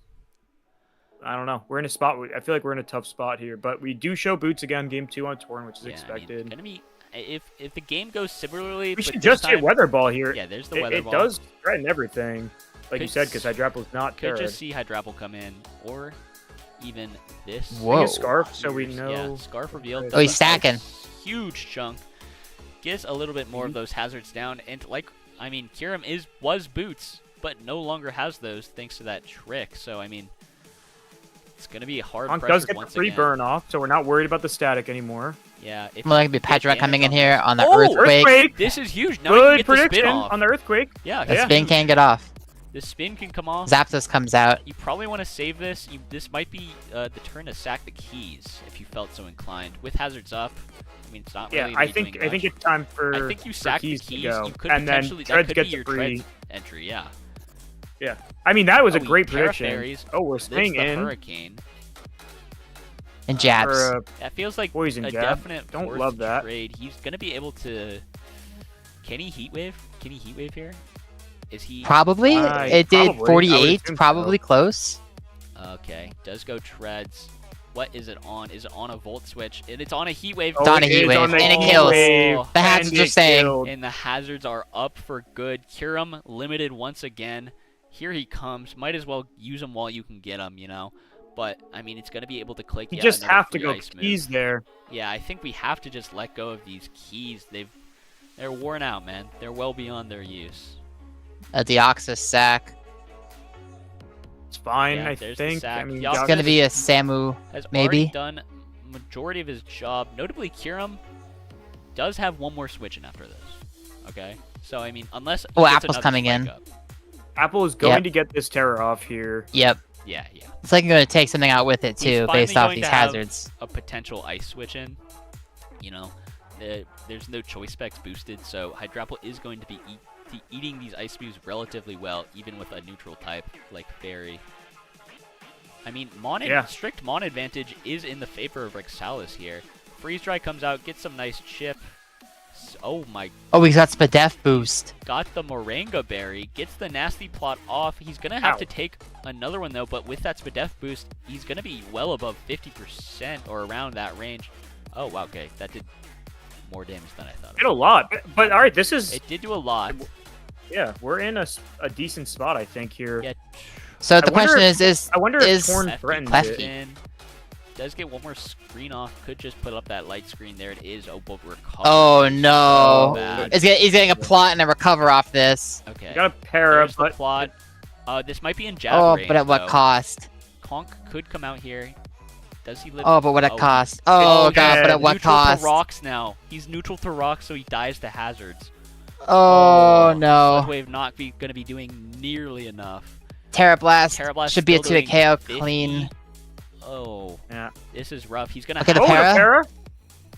I don't know. We're in a spot. I feel like we're in a tough spot here, but we do show boots again, game 2 on Torn, which is Yeah, expected. I mean, gonna be if the game goes similarly. We but should this just time, hit Weather Ball here. Yeah, there's the it weather it ball. does threaten everything, like you Could said, because Hydrapple's not Could Terra. just see Hydrapple come in, or even this. Whoa. Bring a Scarf, so we Here's- know. Yeah, Scarf revealed. Oh, he's does a stacking. Huge chunk. Gets a little bit more of Mm-hmm. those hazards down, and like I mean, Kyurem was boots, but no longer has those thanks to that trick. So I mean, it's gonna be hard. Monk pressure does get the once free again. burn off, so we're not worried about the static anymore. Yeah. If Well, you like be get Petra damage coming in on here this- on the Oh, earthquake. This is huge. Now you Good get the spin prediction off. on the earthquake. Yeah, The Yeah. spin can't get off. the spin can come off. Zapdos comes out. You probably want to save this. This might be the turn to sack the keys if you felt so inclined. With hazards up, I mean it's not Yeah, really. I doing think much. it's time for. I think you for sack the keys to keys. go. You could and then potentially that Treads could gets be your the free. Treads entry. Yeah. I mean, that was Oh, a great Terra prediction. Fairies. Oh, we're Lives staying the in Hurricane. And jabs. for That feels like poison a jab. definite Don't forced love that. trade. He's gonna be able to. Can he heat wave? Can he heat wave here? Is he? Probably. Uh, It did probably. I would 48. assume so. Probably close. Okay, does go treads. What is it on? Is it on a volt switch? And it's on a heat wave. It's on a it heat is wave, on the and it heat kills. wave, The and hazards are it staying. killed. And the hazards are up for good. Kyurem limited once again. Here he comes. Might as well use him while you can get him, you know. But I mean, it's gonna be able to click. You yeah, just another have to free go ice move. keys there. Yeah, I think we have to just let go of these keys. They're worn out, man. They're well beyond their use. A Deoxys sack. It's fine, Yeah, I there's the think. sack. I mean, Y'all It's Josh- gonna be a Samu. Has Maybe. already done majority of his job. Notably, Kyurem does have one more switch in after this. Okay, so I mean, unless he Oh, gets Apple's another coming spike in. up. Apple is going Yep. to get this Terra off here. Yep. Yeah. It's like you're gonna take something out with it He's too, finally based off going these to have hazards. a potential ice switch in. You know, there's no choice specs boosted, so Hydrapple is going to be eating these ice moves relatively well, even with a neutral type like Fairy. I mean, Yeah. strict Mon advantage is in the favor of Rexalis here. Freeze Dry comes out, gets some nice chip. Oh my, Oh, we got Spadef boost. got the Moringa Berry, gets the nasty plot off. He's gonna have Ow. to take another one though, but with that Spadef boost, he's gonna be well above 50% or around that range. Oh wow, okay, that did more damage than I thought. Did a lot, but all right, this is It did do a lot. yeah, we're in a decent spot, I think here. Yeah, So the wonder question if- is I wonder is if Torn Lefty threatens Lefty. it. in. Does get one more screen off. Could just put up that light screen. There it is. Oh, but recover. Oh no. bad. He's getting a plot and a recover off this. Okay. You got a Para, There's the but plot. This might be in jab Oh, range, but at what though. cost? Conk could come out here. Does he live? Oh, but what a Oh, cost. Oh, Okay. God, but at what neutral cost? to rocks now. He's neutral to rocks, so he dies to hazards. Oh, no. Sludge Wave not going to be doing nearly enough. Terra Blast Terrablast should be still able to the doing KO 50. clean. Oh, Yeah. this is rough. He's gonna Okay, have the Oh, para? the para?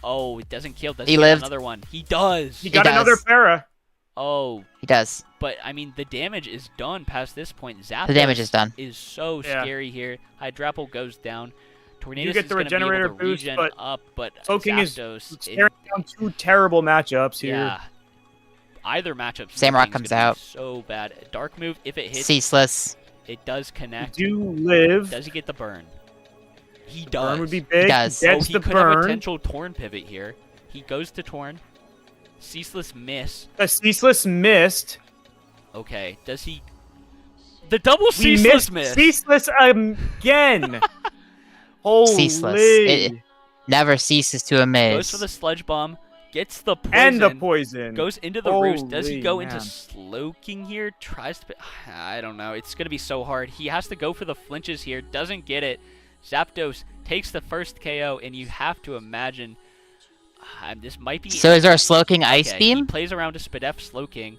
Oh, it doesn't kill. Does He he get lived. another one? He does. He got does. another para. Oh, He does. but I mean, the damage is done past this point. Zapdos The damage is done. is so Yeah. scary here. Hydrapple goes down. Tornadus get is the gonna be able regenerator to boost, regen but up, but Soaking is Zapdos, staring down two terrible matchups here. yeah. Either matchup Samrock Soaking's comes gonna be out. so bad. Dark move, if it hits, Ceaseless. it does You connect. do live. Does he get the burn? He does. Burn would be big. does. He Oh, gets he the could have a burn. potential Torn pivot here. He goes to Torn. Ceaseless miss. The ceaseless missed. Okay, does he? The double We ceaseless missed miss. ceaseless again. Holy. Ceaseless. It never ceases to amaze. Goes for the sludge bomb. Gets the poison. And the poison. Goes into the roost. Does he Holy go man. into Slowking here? Tries to. I don't know. It's gonna be so hard. He has to go for the flinches here. Doesn't get it. Zapdos takes the first KO, and you have to imagine. This might be. So is our Slowking Ice Okay, He Beam? plays around to Spadef Slowking.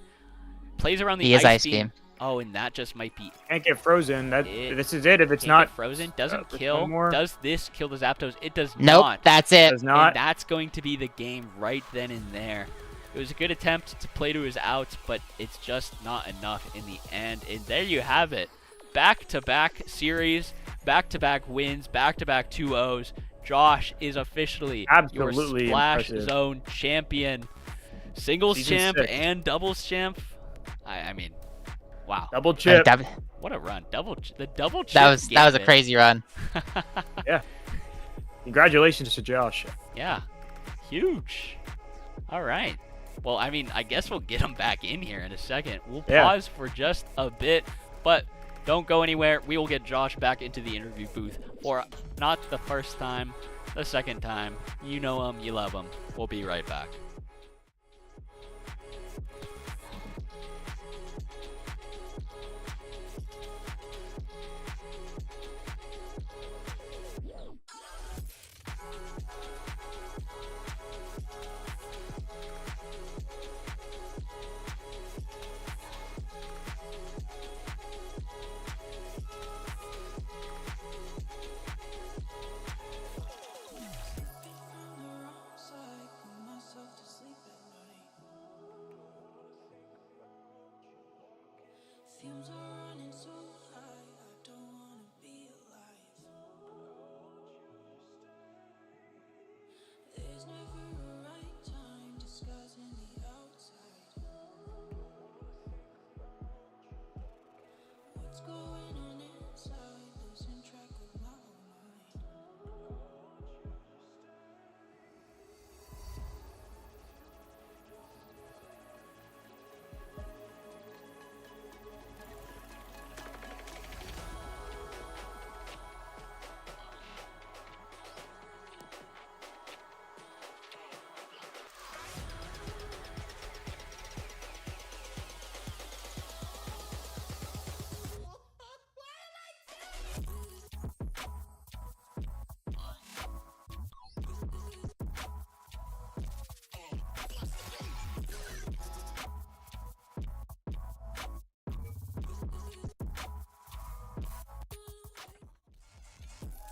Plays around the He is Ice Ice Beam. Oh, and that just might be. Can't get frozen. It- This is it. If it's Can't not get frozen. Doesn't there's kill. one more. Does this kill the Zapdos? It does Nope, not. that's it. does not. And that's going to be the game right then and there. It was a good attempt to play to his outs, but it's just not enough in the end. And there you have it. Back-to-back series, back-to-back wins, back-to-back 2-0s. Josh is officially Absolutely your Splash impressive. Zone champion. Singles Season champ 6. and doubles champ. I mean, wow. double chip. That What a run. The double chip was a gambit. crazy run. Congratulations to Josh. Yeah. Huge. All right. Well, I mean, I guess we'll get him back in here in a second. We'll Yeah. pause for just a bit, but don't go anywhere. We will get Josh back into the interview booth for not the first time, the second time. You know him, you love him. We'll be right back. Fumes are running so high, I don't wanna be alive. There's never a right time disguising the outside. What's going on inside, losing track of my own mind.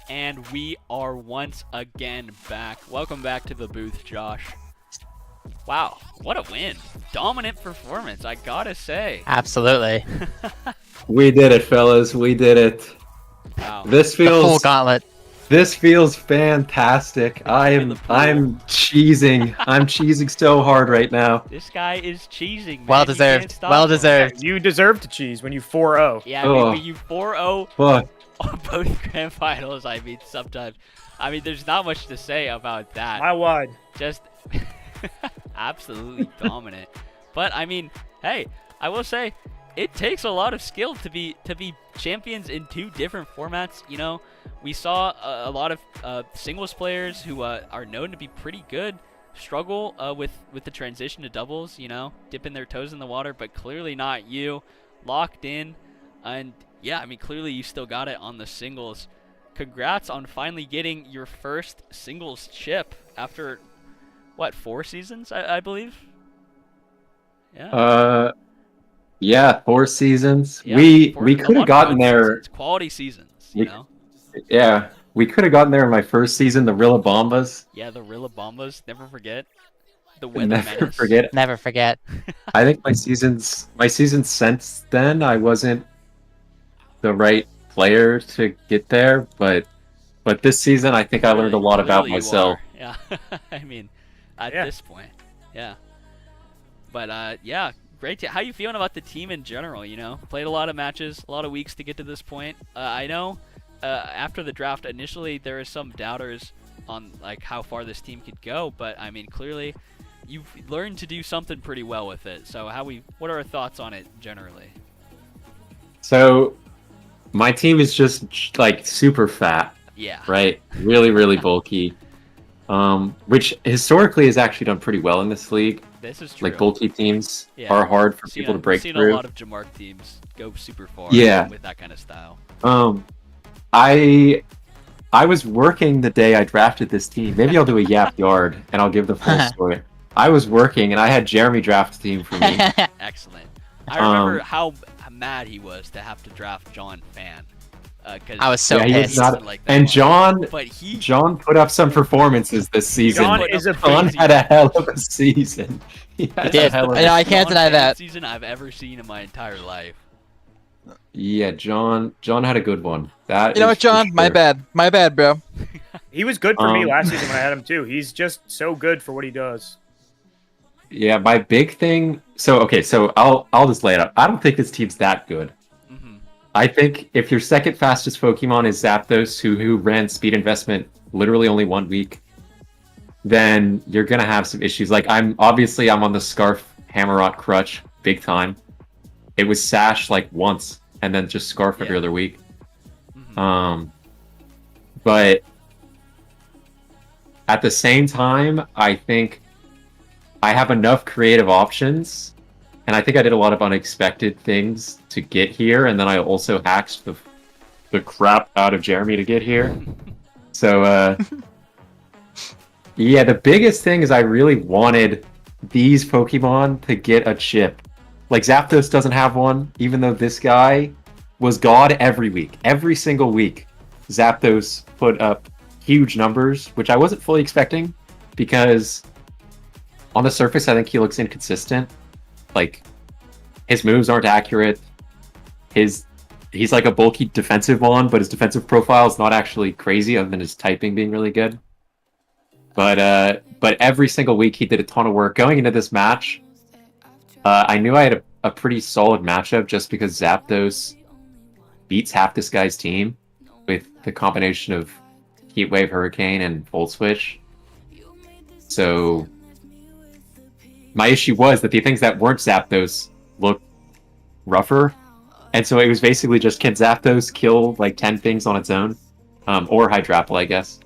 And we are once again back. Welcome back to the booth, Josh. Wow, what a win. Dominant performance, I gotta say. Absolutely. We did it, fellas. We did it. Wow. This The full feels gauntlet. this feels fantastic. I'm cheesing. I'm cheesing so hard right now. This guy is cheesing, man. Well You deserved. can't stop Well him. deserved. You deserve to cheese when you 4-0. Yeah, I mean, Ugh. when you 4-0 Fuck. on both grand finals, I mean, sometimes. I mean, there's not much to say about that. How wide? Just absolutely dominant. But I mean, hey, I will say it takes a lot of skill to be champions in two different formats. You know, we saw a lot of singles players who are known to be pretty good struggle with the transition to doubles. You know, dipping their toes in the water, but clearly not you. Locked in. And yeah, I mean, clearly you still got it on the singles. Congrats on finally getting your first singles chip after, what, 4 seasons, I believe? Yeah. Yeah, 4 seasons. Yeah, we a could lot have of gotten good there. seasons, quality seasons, you We- know? Yeah, we could have gotten there in my first season, the Rilla Bombas. Yeah, the Rillabombas, never forget. The Weather Never Menace. forget. Never forget. I think my seasons since then, I wasn't the right player to get there, but this season I think I learned a lot about Clearly you myself. are. Yeah, I mean, at Yeah. this point, yeah. But yeah, great. How you feeling about the team in general? You know, played a lot of matches, a lot of weeks to get to this point. I know after the draft, initially there were some doubters on like how far this team could go, but I mean, clearly you've learned to do something pretty well with it. So what are our thoughts on it generally? So my team is just like super fat, Yeah. right? Really, really bulky. Which historically has actually done pretty well in this league. This is true. Like bulky teams Yeah. are hard for Seen people a- to break seen through. a lot of Jamark teams go super far Yeah. with that kind of style. I was working the day I drafted this team. Maybe I'll do a yap yard and I'll give the full story. I was working and I had Jeremy draft the team for me. Excellent. I remember Um, how mad he was to have to draft John Fan. 'Cause I was so Yeah, he was pissed. not- doesn't like that And one. John But he put up some performances this season. John put is up a John crazy had a hell of a season. He had did. a hell of a- Yeah, I can't John deny Fan that. season I've ever seen in my entire life. Yeah, John had a good one. That You know is what, John? for My sure. bad. My bad, bro. He was good for me Um, last season when I had him too. He's just so good for what he does. Yeah, my big thing. So okay, so I'll just lay it out. I don't think this team's that good. Hmm. I think if your second fastest Pokemon is Zapdos, who ran speed investment literally only 1 week, then you're gonna have some issues. Like I'm on the Scarf Hammerot crutch big time. It was Sash like once, and then just Scarf every Yeah. other week. Hmm. But at the same time, I think I have enough creative options, and I think I did a lot of unexpected things to get here, and then I also hacked the crap out of Jeremy to get here. So, yeah, the biggest thing is I really wanted these Pokemon to get a chip. Like, Zapdos doesn't have one, even though this guy was God every week. Every single week, Zapdos put up huge numbers, which I wasn't fully expecting, because on the surface, I think he looks inconsistent. Like, his moves aren't accurate. He's like a bulky defensive one, but his defensive profile is not actually crazy, other than his typing being really good. But every single week he did a ton of work. Going into this match, I knew I had a pretty solid matchup just because Zapdos beats half this guy's team with the combination of Heatwave, Hurricane, and Volt Switch. So my issue was that the things that weren't Zapdos looked rougher. And so it was basically just, can Zapdos kill like 10 things on its own? Or Hydrapple, I guess.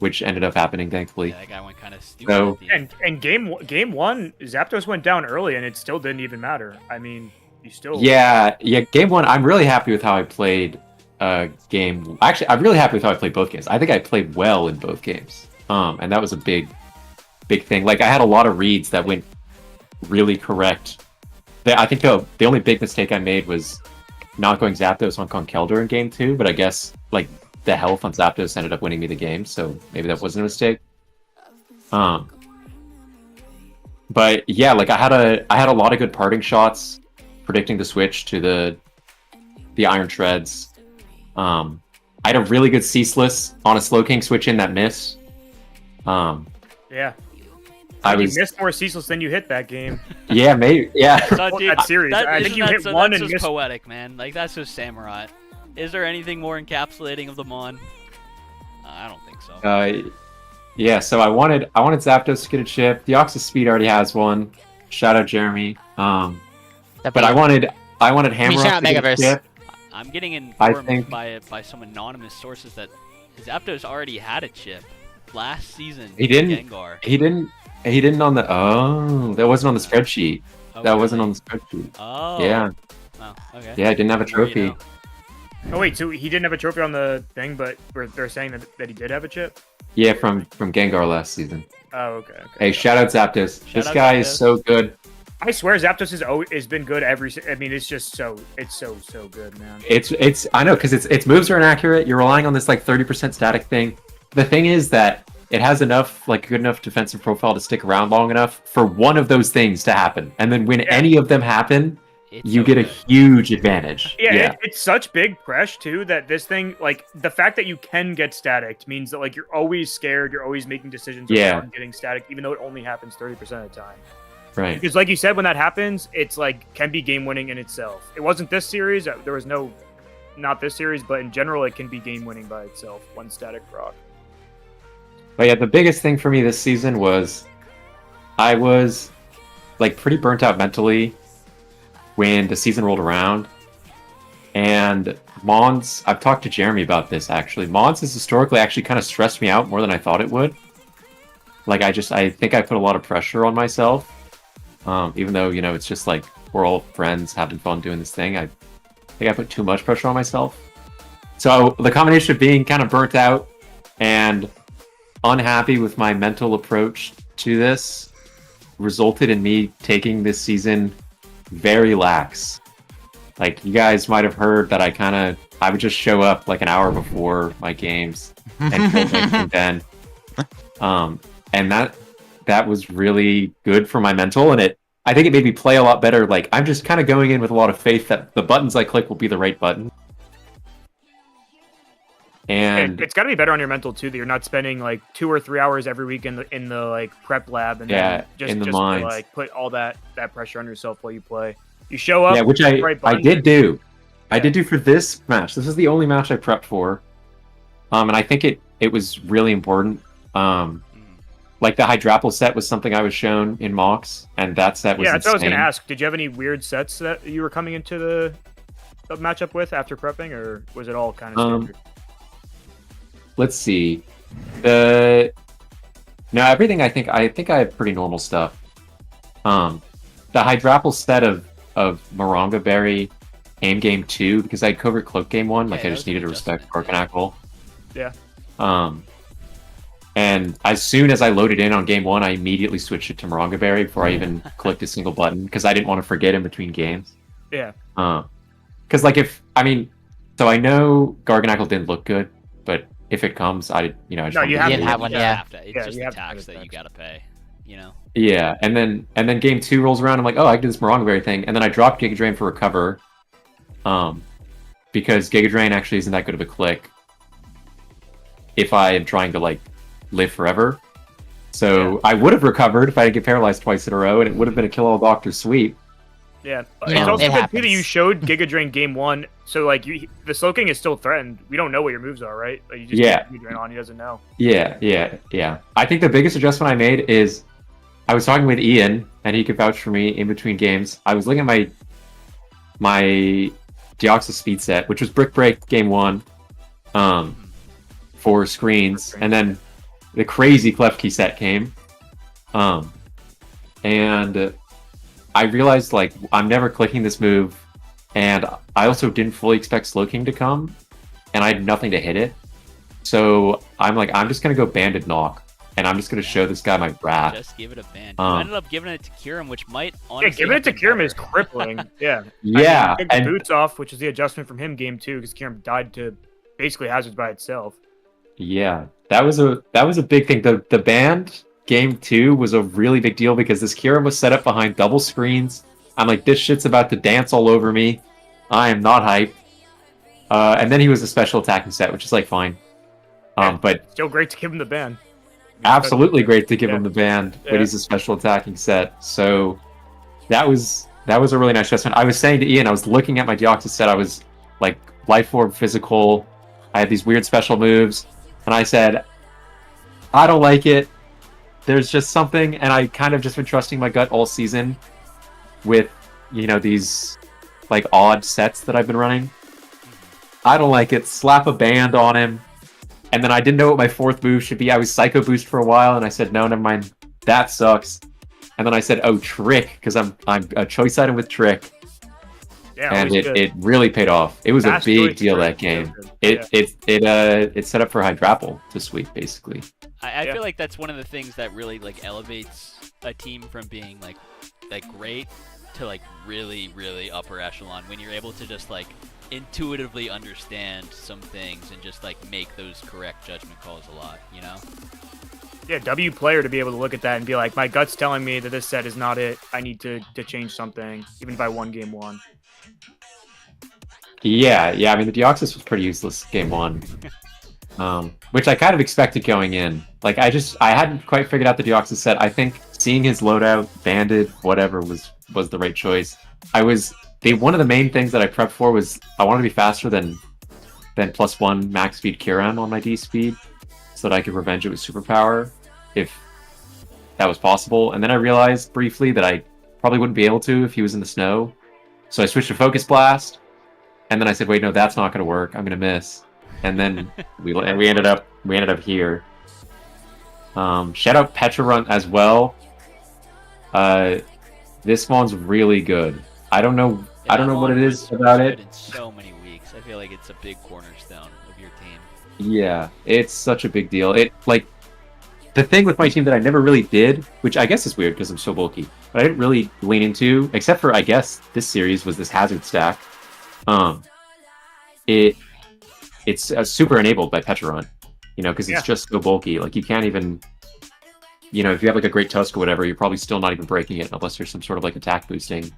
Which ended up happening, thankfully. Yeah, that guy went kind of stupid. So- at the end. And game one, Zapdos went down early, and it still didn't even matter. I mean, you still Yeah, game one, I'm really happy with how I played game. Actually, I'm really happy with how I played both games. I think I played well in both games. And that was a big thing. Like, I had a lot of reads that went really correct. I think the only big mistake I made was not going Zapdos on Conkeldurr in game 2, but I guess, like, the health on Zapdos ended up winning me the game, so maybe that wasn't a mistake. But yeah, like, I had a lot of good parting shots, predicting the switch to the Iron Shreds. I had a really good Ceaseless on a Slowking switch in that miss. yeah. I You was missed more Ceaseless than you hit that game. yeah, maybe yeah. So, Well, dude, that series, I think isn't you that hit so, one that's and just missed. poetic, man. Like, that's just Samurai. Is there anything more encapsulating of the Mon? I don't think so. Yeah, so I wanted Zapdos to get a chip. Deoxys Speed already has one. Shout out Jeremy. But I wanted Hammer shout out to get a Megaverse. chip. I'm getting I informed think- by some anonymous sources that Zapdos already had a chip last season. He didn't- Gengar. He didn't on the that wasn't on the spreadsheet. Oh, That wasn't really? on the spreadsheet. Oh. Yeah. Oh, okay. Yeah, I didn't have a The more you trophy. know. Oh wait, so he didn't have a trophy on the thing, but they're saying that he did have a chip. Yeah, from Gengar last season. Oh, okay. Hey, shout out Zapdos. This out guy is Zapdos. so good. I swear Zapdos has been good I mean, it's just so good, man. It's I know because its moves are inaccurate. You're relying on this like 30% static thing. The thing is that it has enough like good enough defensive profile to stick around long enough for one of those things to happen, and then when any of them happen, It's you so get a good. huge advantage. Yeah, it's such big press too that this thing, like the fact that you can get static means that like you're always scared, you're always making decisions Yeah. around getting static, even though it only happens 30% of the time. Right. Because like you said, when that happens, it's like can be game winning in itself. It wasn't this series. There was not this series, but in general, it can be game winning by itself. One static proc. But yeah, the biggest thing for me this season was I was like pretty burnt out mentally when the season rolled around. And Mons, I've talked to Jeremy about this actually. Mons has historically actually kind of stressed me out more than I thought it would. Like I think I put a lot of pressure on myself. Even though, you know, it's just like we're all friends having fun doing this thing. I think I put too much pressure on myself. So the combination of being kind of burnt out and unhappy with my mental approach to this resulted in me taking this season very lax. Like you guys might have heard that I would just show up like an hour before my games and kill my then. And that was really good for my mental, and I think it made me play a lot better. Like I'm just kind of going in with a lot of faith that the buttons I click will be the right button. And It's got to be better on your mental too. That you're not spending like 2 or 3 hours every week in the like prep lab and then in the just mines. to, like put all that pressure on yourself while you play. You show up. yeah, which hit the right I buttons, did and- do. I Yeah. did do for this match. This is the only match I prepped for. And I think it was really important. Like the Hydrapple set was something I was shown in mocks, and that set was Yeah, that's what I was insane. gonna ask. Did you have any weird sets that you were coming into the matchup with after prepping, or was it all kind of standard? Let's see. Everything I think I have pretty normal stuff. The Hydrapple set of Moronga Berry aim game 2, because I had Covert Cloak game 1, like Yeah, I that just was needed to an respect adjustment, Garganacl. Yeah. And as soon as I loaded in on game 1, I immediately switched it to Moronga Berry before I even clicked a single button, because I didn't want to forget in between games. Yeah. Because so I know Garganacl didn't look good, but if it comes, I just No, want you to You have didn't to- have one, You yeah. have to. It's Yeah, just you the have to tax pay the that you tax. gotta pay. You know. Yeah, and then game 2 rolls around. I'm like, oh, I can do this Moronga Berry thing, and then I dropped Giga Drain for Recover, because Giga Drain actually isn't that good of a click if I am trying to like live forever. So I would have recovered if I didn't get paralyzed twice in a row, and it would have been a kill all doctor sweep. Yeah. You It's know, also it good too happens. that you showed Giga Drain game 1, so like the Slowking is still threatened. We don't know what your moves are, right? Like, you just Yeah. get Giga Drain on, he doesn't know. Yeah. I think the biggest adjustment I made is I was talking with Ian, and he could vouch for me in between games. I was looking at my Deoxys speed set, which was Brick Break game 1, for screens, and then the crazy Klefki set came, and I realized like I'm never clicking this move, and I also didn't fully expect Slowking to come, and I had nothing to hit it. So I'm like, I'm just gonna go Banded Knock, and I'm just gonna show this guy my wrath. Just give it a ban. Um, You ended up giving it to Kirim, which might Yeah, honestly giving it to have been Kirim is better. crippling. Yeah. Yeah, I mean, took the and boots off, which is the adjustment from him game 2, because Kirim died to basically hazards by itself. yeah, that was a big thing. The band game 2 was a really big deal because this Kirim was set up behind double screens. I'm like, this shit's about to dance all over me. I am not hyped. And then he was a special attacking set, which is like fine. But Still great to give him the ban. absolutely great to give Yeah. him the band, but Yeah. he's a special attacking set. So that was a really nice adjustment. I was saying to Ian, I was looking at my Deoxys set, I was like Life Orb physical. I had these weird special moves, and I said, I don't like it. There's just something, and I kind of just been trusting my gut all season with, these like odd sets that I've been running. I don't like it. Slap a band on him. And then I didn't know what my 4th move should be. I was Psycho Boost for a while, and I said, no, never mind. That sucks. And then I said, oh, Trick, because I'm a choice item with Trick. Yeah, and always good. it really paid off. It was Fast a big choice deal is that game. really good. It set up for Hydrapple to sweep basically. I Yeah. feel like that's one of the things that really like elevates a team from being like great to like really really upper echelon when you're able to just like intuitively understand some things and just like make those correct judgment calls a lot, you know? Yeah, W player to be able to look at that and be like, my gut's telling me that this set is not it. I need to change something, even if I won game one. Yeah. I mean, the Deoxys was pretty useless game one, which I kind of expected going in. Like, I hadn't quite figured out the Deoxys set. I think seeing his loadout, banded, whatever, was the right choice. One of the main things that I prepped for was I wanted to be faster than +1 max speed Kiram on my D speed, so that I could revenge it with superpower, if that was possible. And then I realized briefly that I probably wouldn't be able to if he was in the snow. So I switched to Focus Blast, and then I said, wait, no, that's not going to work. I'm going to miss. And then we ended up here. Shout out Petra as well. This one's really good. I don't know what it is about it. In so many weeks, I feel like it's a big cornerstone of your team. Yeah, it's such a big deal. The thing with my team that I never really did, which I guess is weird because I'm so bulky, but I didn't really lean into, except for I guess this series, was this hazard stack. It's super enabled by Pecharunt, because it's just so bulky. Like, you can't even, if you have like a great Tusk or whatever, you're probably still not even breaking it unless there's some sort of like attack boosting.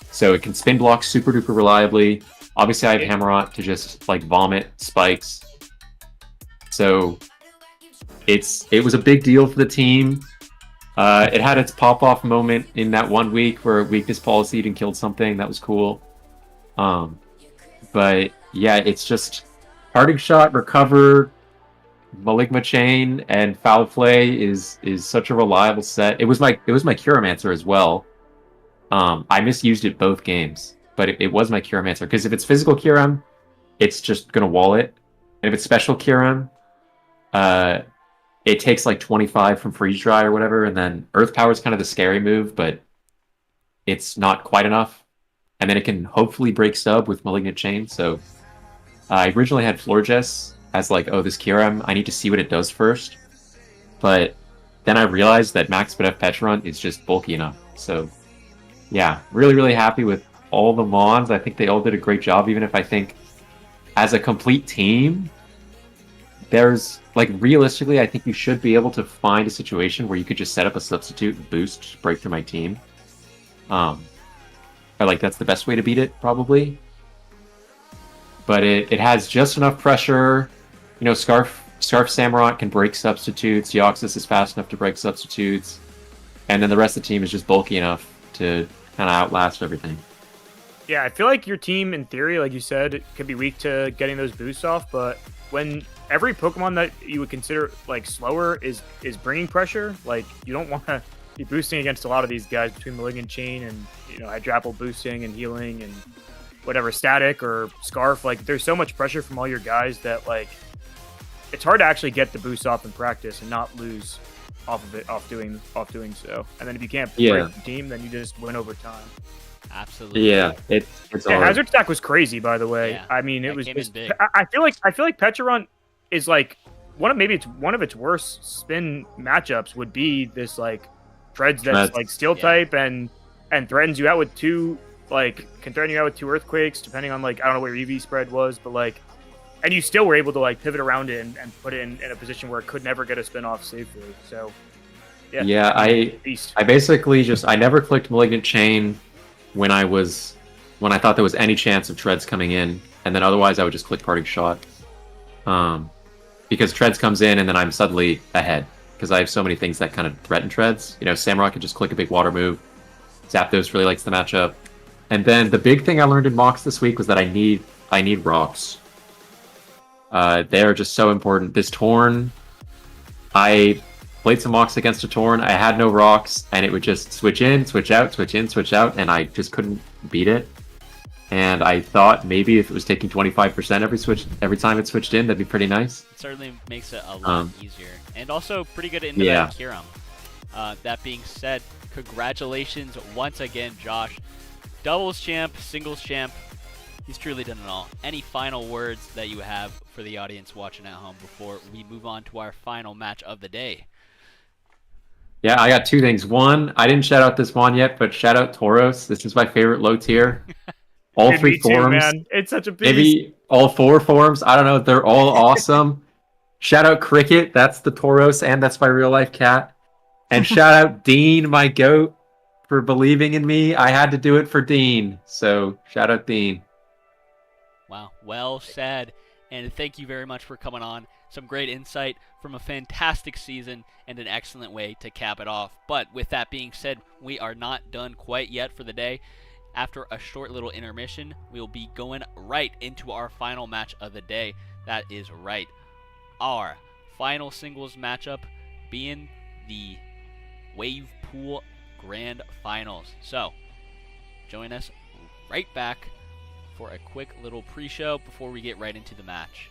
So it can spin block super duper reliably. Obviously, I have Hammerot to just like vomit spikes. So it was a big deal for the team. It had its pop-off moment in that 1 week where weakness policy even killed something. That was cool. But yeah, it's just Parting Shot, Recover, Maligma Chain, and Foul Play is such a reliable set. It was my Curamancer as well. I misused it both games, but it was my Curamancer, because if it's physical Kyurem, it's just gonna wall it. And if it's special Kyurem, it takes like 25 from Freeze Dry or whatever, and then Earth Power is kind of the scary move, but it's not quite enough. And then it can hopefully break sub with Malignant Chain. So I originally had Florges as like, oh, this Kyurem, I need to see what it does first. But then I realized that Max F Pecharunt is just bulky enough. So yeah, really, really happy with all the Mons. I think they all did a great job, even if I think as a complete team, there's, like, realistically, I think you should be able to find a situation where you could just set up a substitute and boost break through my team. I like that's the best way to beat it, probably. But it has just enough pressure. Scarf Samurott can break substitutes. Deoxys is fast enough to break substitutes. And then the rest of the team is just bulky enough to kind of outlast everything. Yeah, I feel like your team, in theory, like you said, it could be weak to getting those boosts off, but when every Pokemon that you would consider like slower is bringing pressure, like you don't want to be boosting against a lot of these guys between Malignant Chain and Hydrapple boosting and healing and whatever, Static or Scarf. Like, there's so much pressure from all your guys that like it's hard to actually get the boost off in practice and not lose off of it, off doing so. And then if you can't break the team, then you just win over time. Absolutely. Yeah, it's hard. Hazard Stack was crazy, by the way. Yeah, I mean, it was. came in big. I feel like Pecharunt is like one of its worst spin matchups would be this like Treads that's like Steel type and threatens you out with two can threaten you out with 2 Earthquakes depending on like I don't know what your EV spread was, but like, and you still were able to like pivot around it and put it in a position where it could never get a spin off safely. So yeah, I basically I never clicked Malignant Chain when I thought there was any chance of Treads coming in, and then otherwise I would just click Parting Shot. Because Treads comes in and then I'm suddenly ahead, because I have so many things that kind of threaten Treads. Samurott can just click a big water move. Zapdos really likes the matchup. And then the big thing I learned in Mox this week was that I need rocks. They are just so important. This Torn, I played some Mox against a Torn. I had no rocks, and it would just switch in, switch out, switch in, switch out, and I just couldn't beat it. And I thought maybe if it was taking 25% every time it switched in, that'd be pretty nice. It certainly makes it a lot easier, and also pretty good into that Kyurem. That being said, congratulations once again, Josh. doubles champ, singles champ. He's truly done it all. Any final words that you have for the audience watching at home before we move on to our final match of the day? Yeah, I got two things. One, I didn't shout out this one yet, but shout out Tauros. This is my favorite low tier. All Dude, three me too, forums. man. It's such a beast. Maybe all four forums. I don't know. They're all awesome. Shout out Cricket. That's the Tauros, and that's my real life cat. And shout out Dean, my goat, for believing in me. I had to do it for Dean. So shout out Dean. Wow, well said. And thank you very much for coming on. Some great insight from a fantastic season and an excellent way to cap it off. But with that being said, we are not done quite yet for the day. After a short little intermission, we'll be going right into our final match of the day. That is right. Our final singles matchup being the Wave Pool Grand Finals. So, join us right back for a quick little pre-show before we get right into the match.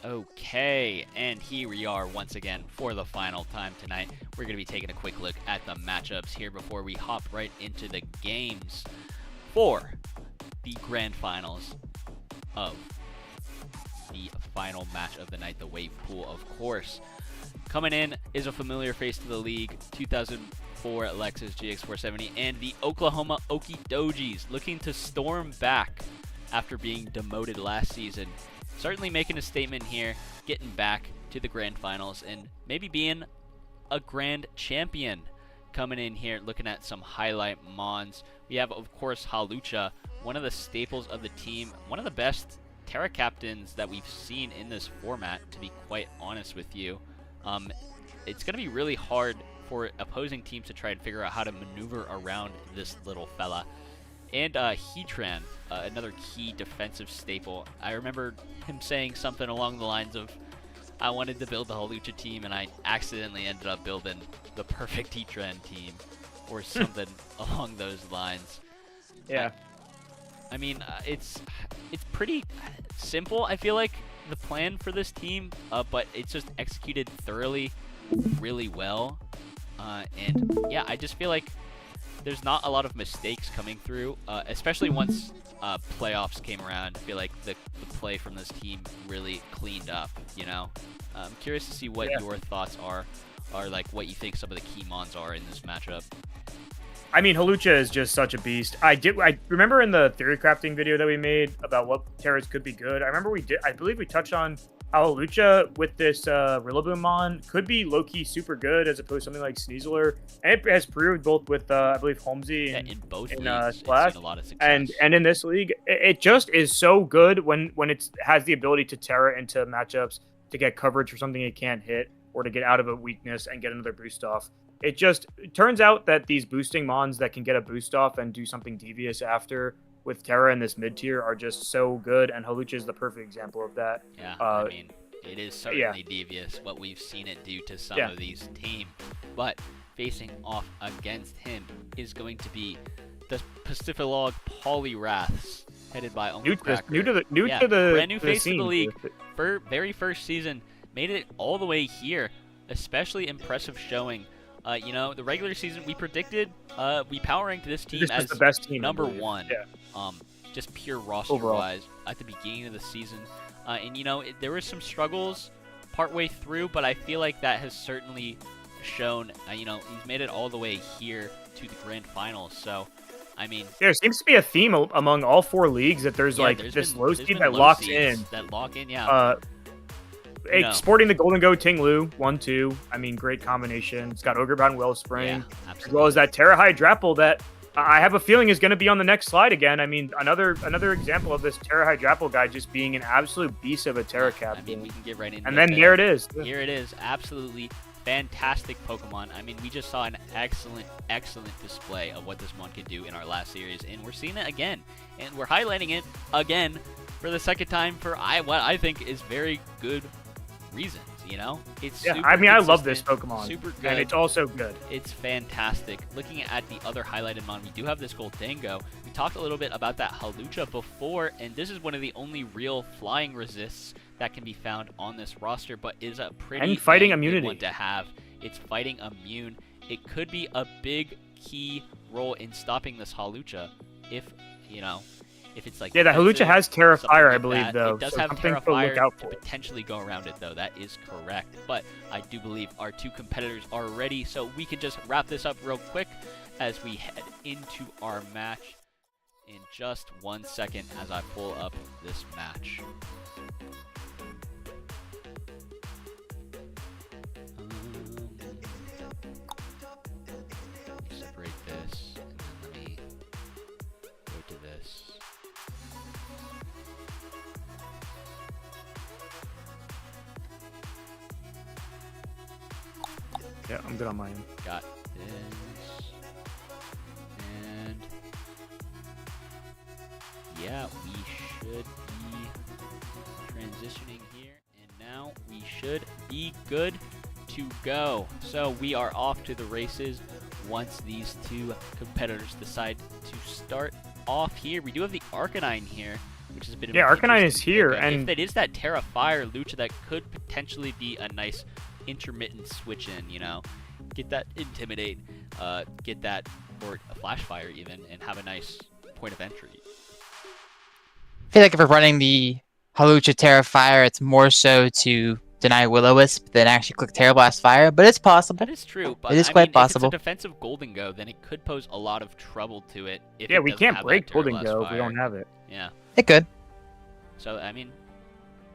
Okay, and here we are once again for the final time tonight. We're going to be taking a quick look at the matchups here before we hop right into the games for the grand finals of the final match of the night, the wave pool, of course. Coming in is a familiar face to the league, 2004 Lexus GX470, and the Oklahoma Okie Dogies looking to storm back after being demoted last season. Certainly making a statement here, getting back to the grand finals and maybe being a grand champion. Coming in here, looking at some highlight mons. We have, of course, Hawlucha, one of the staples of the team, one of the best Terra captains that we've seen in this format, to be quite honest with you. It's going to be really hard for opposing teams to try and figure out how to maneuver around this little fella. And Heatran, another key defensive staple. I remember him saying something along the lines of, I wanted to build the Hawlucha team, and I accidentally ended up building the perfect Heatran team, or something along those lines. Yeah. I mean, it's pretty simple, I feel like, the plan for this team, but it's just executed thoroughly, really well. And yeah, I just feel like there's not a lot of mistakes coming through, especially once playoffs came around. I feel like the play from this team really cleaned up, you know? I'm curious to see what your thoughts are like what you think some of the key mons are in this matchup. I mean, Hawlucha is just such a beast. I remember in the theory crafting video that we made about what Terras could be good. I believe we touched on how Hawlucha with this Rillaboom mon could be low-key super good as opposed to something like Sneasler. And it has proved both with, I believe, Holmesy and in both in, leagues, Splash, it's seen a lot of success. and in this league. It just is so good when it has the ability to Terra into matchups, to get coverage for something it can't hit, or to get out of a weakness and get another boost off. It turns out that these boosting mons that can get a boost off and do something devious after with Terra in this mid tier are just so good, and Hawlucha is the perfect example of that. Yeah, I mean, it is certainly devious what we've seen it do to some of these teams, but facing off against him is going to be the Pacifilog Poliwraths, headed by New to the brand new face scene. of the league. For very first season, made it all the way here. Especially impressive showing. You know, the regular season we predicted we power ranked this team as the best team, number one. Yeah. Just pure roster wise at the beginning of the season. And you know, there were some struggles partway through, but I feel like that has certainly shown. You know, he's made it all the way here to the grand finals. So, I mean, there seems to be a theme among all four leagues that there's this low seed that locks in. That lock in, yeah. Sporting the Golden Go Tinglu 1-2. I mean, great combination. It's got Ogrebound Wellspring, as well as that Terra Hydrapple that I have a feeling is going to be on the next slide again. I mean, another example of this Terra Hydrapple guy just being an absolute beast of a Terra captain. I mean, we can get right into it. And then there it is. Here it is. Absolutely fantastic Pokemon. I mean, we just saw an excellent display of what this mon could do in our last series, and we're seeing it again. And we're highlighting it again for the second time for what I think is very good reasons, you know? It's I mean, I love this Pokemon. Super good. And it's also good. It's fantastic. Looking at the other highlighted mon, we do have this Goldango. We talked a little bit about that Hawlucha before, and this is one of the only real flying resists that can be found on this roster, but is a pretty and fighting good immunity one to have. It's fighting immune. It could be a big key role in stopping this Hawlucha if, you know, if it's like... Yeah, the Hawlucha has Terra Fire, I like believe, that. though. It does so have Terra Fire to to potentially go around it, though. That is correct. But I do believe our two competitors are ready, so we can just wrap this up real quick as we head into our match in just 1 second as I pull up this match. Yeah, I'm good on my end. Got this. And yeah, we should be transitioning here. And now we should be good to go. So we are off to the races once these two competitors decide to start off here. We do have the Arcanine here, which has been an Yeah, Arcanine is interesting here, pickup. and if it is that Terra Fire Lucha, that could potentially be a nice intermittent switch in, you know, get that Intimidate, get that, or a Flash Fire even, and have a nice point of entry. I feel like if we're running the Hawlucha Terra Fire, it's more so to deny Will-O-Wisp than actually click Terra Blast Fire, but it's possible. That is true, but It is I quite mean, possible. if it's a defensive Golden Go, then it could pose a lot of trouble to it. If Yeah, it we doesn't can't have break that Terra Golden Blast Go if we Fire. don't have it. Yeah, It could. so I mean,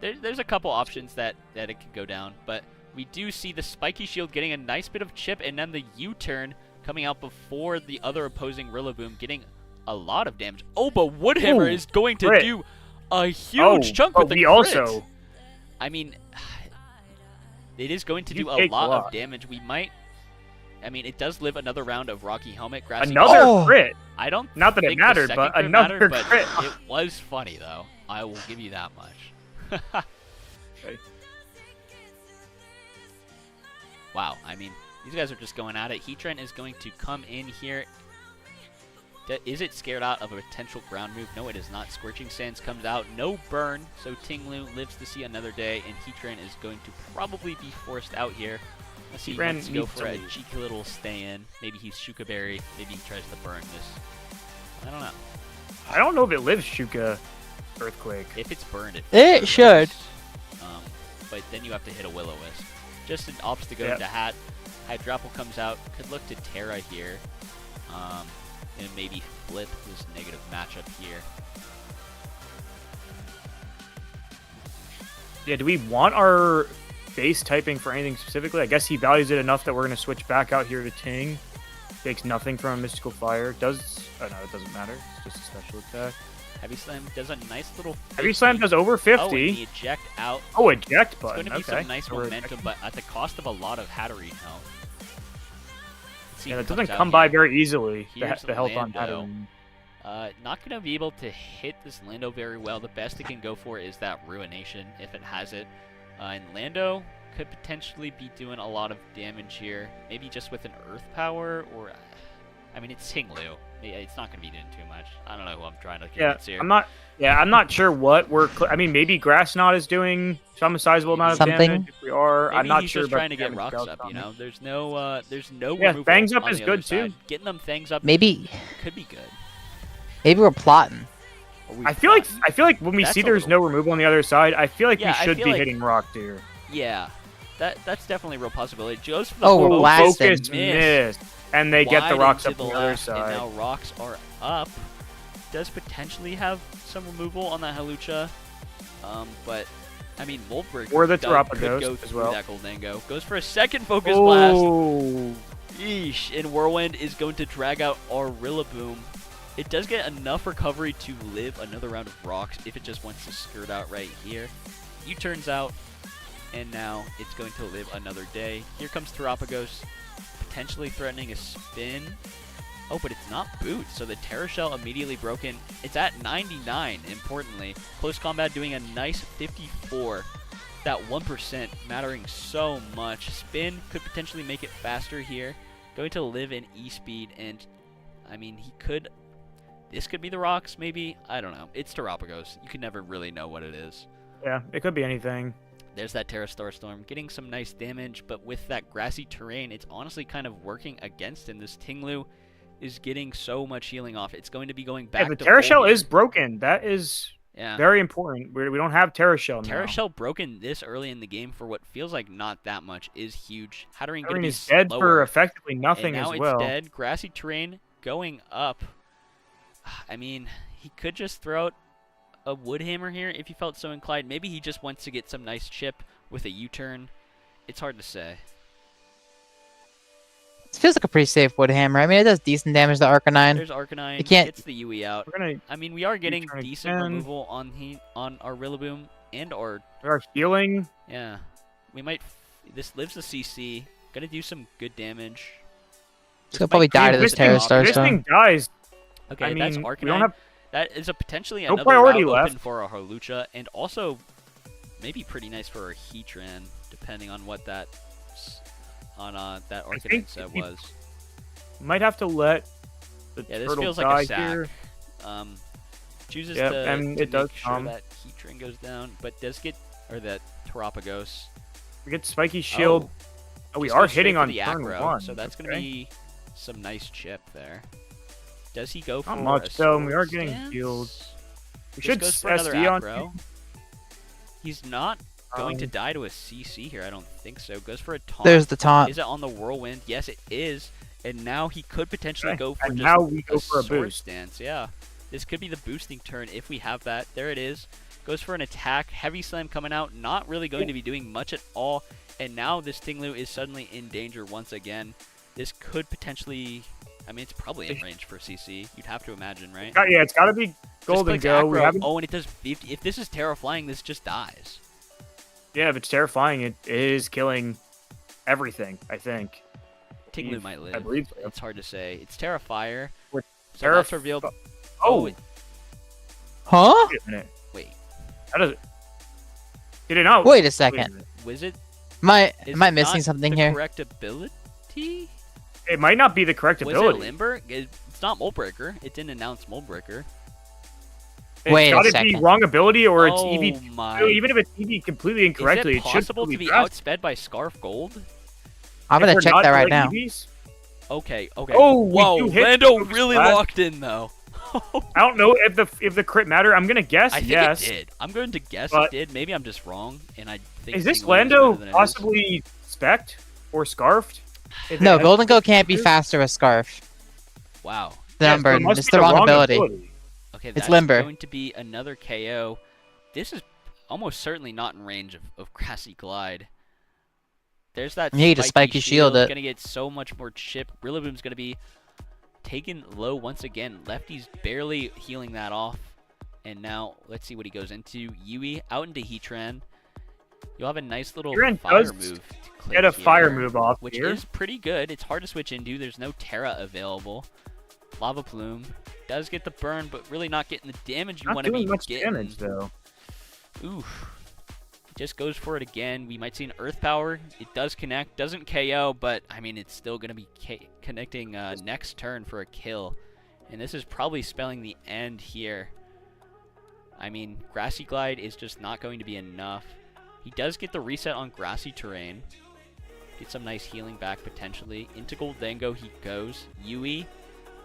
there's a couple options that it could go down, but we do see the Spiky Shield getting a nice bit of chip, and then the U-turn coming out before the other opposing Rillaboom getting a lot of damage. Oh, but Woodhammer Ooh, is going to crit. do a huge chunk but with the we crit. also I mean, it is going to You do a take a lot lot. of damage. We might. I mean, it does live another round of Rocky Helmet. Grassy another Oh. crit. I don't. Not that it think the mattered, second but crit another mattered, crit. But it was funny though. I will give you that much. Okay. Wow. I mean, these guys are just going at it. Heatran is going to come in here. Is it scared out of a potential ground move? No, it is not. Scorching Sands comes out. No burn. So Tinglu lives to see another day, and Heatran is going to probably be forced out here. Let's see. He Heatran wants to go needs for a to leave. cheeky little stay in. Maybe he's Shuka Berry. Maybe he tries to burn this. I don't know. I don't know if it lives Shuka Earthquake. If it's burned, it It should. But then you have to hit a Will-O-Wisp. Just an ops to go Yep. into Hat. Hydropple comes out. Could look to Terra here. And maybe flip this negative matchup here. Yeah, do we want our base typing for anything specifically? I guess he values it enough that we're going to switch back out here to Ting. Takes nothing from a Mystical Fire. Does... Oh, no, it doesn't matter. It's just a special attack. Heavy Slam does a nice little... Heavy Slam does over Oh, and 50. the eject out. Oh, eject It's button. going to be Okay. some nice So we're momentum, but at the cost of a lot of Hatterene health. Let's see Yeah, who that doesn't comes out come by here. very easily. Here's The health on Lando. Hatterene. Not going to be able to hit this Lando very well. The best it can go for is that Ruination, if it has it. And Lando could potentially be doing a lot of damage here. Maybe just with an Earth Power, or... I mean, it's Tinglu. It's not going to be doing too much. I don't know who I'm trying to Yeah, convince here. I'm not sure what we're... I mean, maybe Grass Knot is doing some sizable amount of Something. damage. If we are, Maybe I'm not he's sure just about trying to the get damage rocks dealt up, on you it. know? There's no Yeah, removal Fangs Up on is the other good, too. side. Getting them Fangs Up Maybe could be good. we're plotting. Or we've I feel like when we That's see a there's little- no removal on the other side, I feel like Yeah, I we should feel be like- hitting Rock Deer. Yeah, that's definitely a real possibility. Goes for the Oh, we're full blasting. Focus missed. And they get the wide rocks into up on the left, other And side. now rocks are up. Does potentially have some removal on that Hawlucha. But, I mean, Wolfberg Or the could Terapagos go as through well. that Goldango. Goes for a second Focus Blast. Oh, Yeesh. And Whirlwind is going to drag out our Rillaboom. It does get enough recovery to live another round of rocks if it just wants to skirt out right here. U-turns out, and now it's going to live another day. Here comes Terapagos, potentially threatening a spin. Oh, but it's not boot, so the Terra Shell immediately broken. It's at 99, importantly. Close Combat doing a nice 54. That 1% mattering so much. Spin could potentially make it faster here. Going to live in E-Speed, and, I mean, he could... This could be the rocks, maybe? I don't know. It's Terapagos. You can never really know what it is. yeah, it could be anything. There's that Terra Starstorm, getting some nice damage, but with that grassy terrain, it's honestly kind of working against him. This Tinglu is getting so much healing off. It's going to be going back Yeah, the to Terra full Shell heal. is broken. That is Yeah. very important. We don't have Terra Shell now. Terra Shell broken this early in the game for what feels like not that much is huge. Hatterene going to Hatterene be is dead for slower, effectively nothing and now as well. it's dead. Grassy terrain going up. I mean, he could just throw out a Woodhammer here if he felt so inclined. Maybe he just wants to get some nice chip with a U-turn. It's hard to say. It feels like a pretty safe Woodhammer. I mean, it does decent damage to Arcanine. There's Arcanine. You can't- Gets the UE out. We're gonna I mean, we are getting U-turn decent again. removal on our Rillaboom and our... we are healing. Yeah. We might... This lives the CC. Gonna do some good damage. It's gonna probably die to this Terra Star This Storm. thing dies. Okay, I that's mean, we Arcanine. don't have. That is a potentially No another priority route left. open for a Hawlucha, and also maybe pretty nice for a Heatran, depending on what that that Arcanine think set if you- was. Might have to let the Yeah, this turtle feels die like a sack. here. Chooses Yep, to, and to it does make sure come. that Heatran goes down, but does get or that Terapagos. We get spiky shield. Oh, we just are goes straight hitting for on the turn aggro, 1. so that's gonna okay. be some nice chip there. Does he go for Not much, a though, and we are Swords getting Dance? healed. We This should goes for another SD on. aggro. He's not going to Um, die to a CC here. I don't think so. Goes for a taunt. There's the taunt. Is it on the whirlwind? Yes, it is. And now he could potentially Okay, go for and just now we go for a Swords boost. Dance. Yeah, this could be the boosting turn if we have that. There it is. Goes for an attack. Heavy Slam coming out. Not really going to be doing much at all. And now this Tinglu is suddenly in danger once again. This could potentially. I mean, it's probably in range for CC. You'd have to imagine, right? Yeah, it's got to be Just Golden clicks Go. We aggro. haven't. Oh, and it does 50. If this is Terra Flying, this just dies. Yeah, if it's terrifying, it is killing everything. I think. Tinglu might live. I believe so. It's hard to say. It's Terrafire. We're So that's revealed. Oh, it- Huh? wait a minute. wait. How does it? Did it not? Wait a Wait a second. minute. Was it? Am I Is am I it missing not something the here? correct ability? It might not be the correct Was ability. it Limber? It's not Mold Breaker. It didn't announce Mold Breaker. It's Wait a got to be second. wrong ability, or it's oh EV. my! So even if it's EV completely incorrectly, Is it it should possible still to be fast. outsped by Scarf Gold? I'm If gonna we're check not that right doing now. EVs, Okay. Okay. Oh, we whoa! do hit Lando the really splash. locked in though. I don't know if the crit matter. I'm gonna guess I think yes. it did. I'm going to guess But- it did. Maybe I'm just wrong, and I think. Is this Tinglu Lando better than it is. possibly specced or scarfed? Is No, it- Golden Go can't be faster with Scarf. Wow. The Yeah, so number. it must It's be the wrong ability. ability. Okay, It's that's Limber. going to be another KO. This is almost certainly not in range of Grassy Glide. There's that You need to spiky shield it. Gonna get so much more chip. Rillaboom's gonna be taken low once again. Lefty's barely healing that off. And now let's see what he goes into. Yui out into Heatran. You'll have a nice little Heatran fire does move. To click Get a fire here, move off which here. is pretty good. It's hard to switch into. There's no Terra available. Lava Plume does get the burn, but really not getting the damage you Not want to be doing much getting. damage though. Oof. Just goes for it again. We might see an Earth Power. It does connect. Doesn't KO, but I mean, it's still going to be connecting next turn for a kill. And this is probably spelling the end here. I mean, Grassy Glide is just not going to be enough. He does get the reset on grassy terrain. Get some nice healing back potentially. Into Goldango he goes. Yui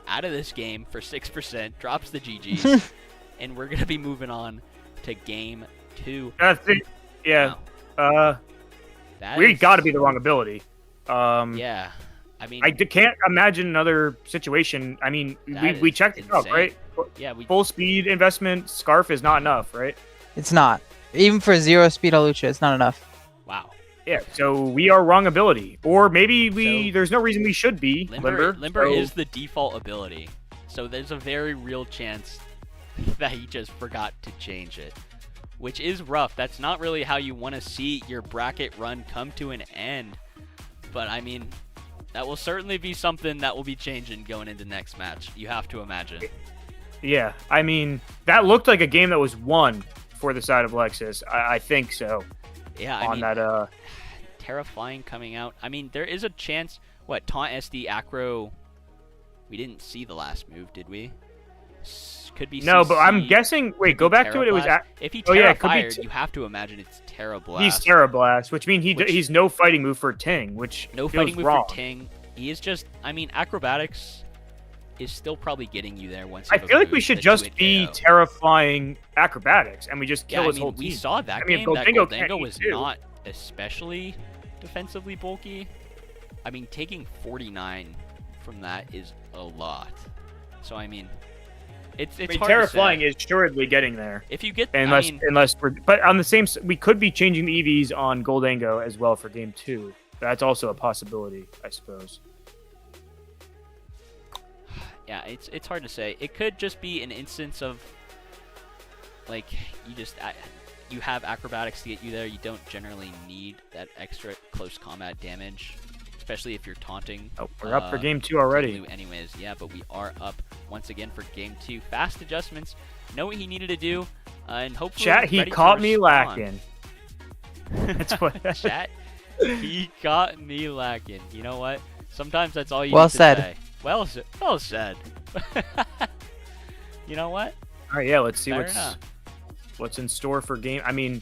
out of this game for 6%. Drops the GGs. And we're going to be moving on to game 2. That's it. Yeah. That We is- got to be the wrong ability. Yeah. I mean, Can't imagine another situation. I mean, That we is checked it out, insane. right? yeah, we Full speed investment scarf is not enough, right? It's not. Even for 0 speed Alucha, it's not enough. wow. Yeah. So we are wrong ability, or maybe we. So- there's no reason we should be Limber so- is the default ability. So there's a very real chance that he just forgot to change it, which is rough. That's not really how you want to see your bracket run come to an end. But I mean, that will certainly be something that will be changing going into next match. You have to imagine. Yeah. I mean, that looked like a game that was won for the side of Lexus. I think so. Yeah, I on mean, that. Terrifying coming out. I mean, there is a chance. What, taunt SD acro? We didn't see the last move, did we? Could be. No, but I'm CC, guessing. Wait, could go be back to it. It was. Terra Blast. If he oh, yeah, Terra it could be fired, you have to imagine it's Terra Blast. He's Terra Blast, which means Which- he's no fighting move for Ting, which No feels fighting move wrong. for Ting. He is just. I mean, acrobatics is still probably getting you there once. I you have a feel like we move should that do just it be KO. terrifying acrobatics, and we just kill Yeah, I his mean, whole we team. saw that I mean, game. That Goldango can't Goldango eat was too. not especially defensively bulky. I mean, taking 49 from that is a lot. So I mean, it's I mean, hard Terra to say. Flying is assuredly getting there. If you get, Unless, I mean, unless we're, but on the same, we could be changing the EVs on Goldango as well for game 2. That's also a possibility, I suppose. yeah, it's hard to say. It could just be an instance of like you have acrobatics to get you there. You don't generally need that extra close combat damage. especially if you're taunting. Oh, we're up for game 2 Ting already. Lu anyways, yeah, but we are up once again for game 2. Fast adjustments, know what he needed to do, and hopefully Chat, he ready to caught me respond. lacking. That's what. Chat, he caught me lacking. You know what? Sometimes that's all you Well need to said. say. Well said. You know what? All right, yeah. Let's see Fair enough. what's in store for game. I mean,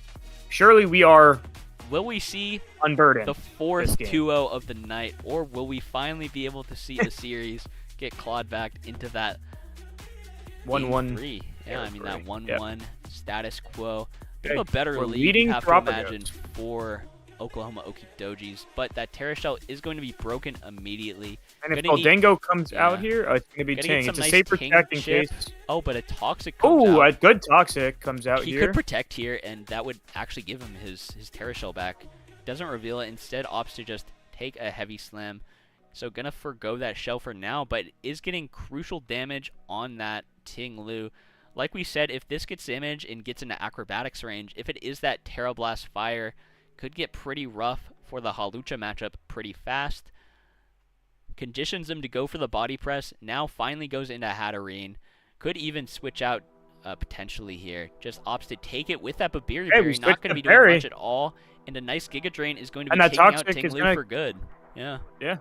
surely we are Will we see unburdened. the fourth this game. 2-0 of the night, or will we finally be able to see the series get clawed back into that 1-1. 3? Yeah, I mean that territory. 1-1 status quo. Bit Okay, of a better we're lead, leading you have to Tropico. imagine, for Oklahoma Okidojis, but that Terra Shell is going to be broken immediately. And if Gonna need- Goldango comes out yeah. here, it's gonna be Gonna Ting. get It's a some nice safe Ting protect in chip. case. Oh, but a Toxic comes Oh, out. a good Toxic comes out He here. could protect here, and that would actually give him his Terra Shell back. Doesn't reveal it. Instead, opts to just take a heavy slam. So gonna forgo that shell for now, but is getting crucial damage on that Ting Lu. Like we said, if this gets damage and gets into acrobatics range, if it is that Terra Blast Fire, could get pretty rough for the Halucha matchup pretty fast. Conditions him to go for the body press. Now finally goes into Hatterene. Could even switch out potentially here. Just opts to take it with that Babiri Hey, we Berry. switched Not going to to be doing Berry. much at all. And a nice Giga Drain is going to be And that taking out Toxic is Ting Lu gonna- for good. Yeah. Yeah.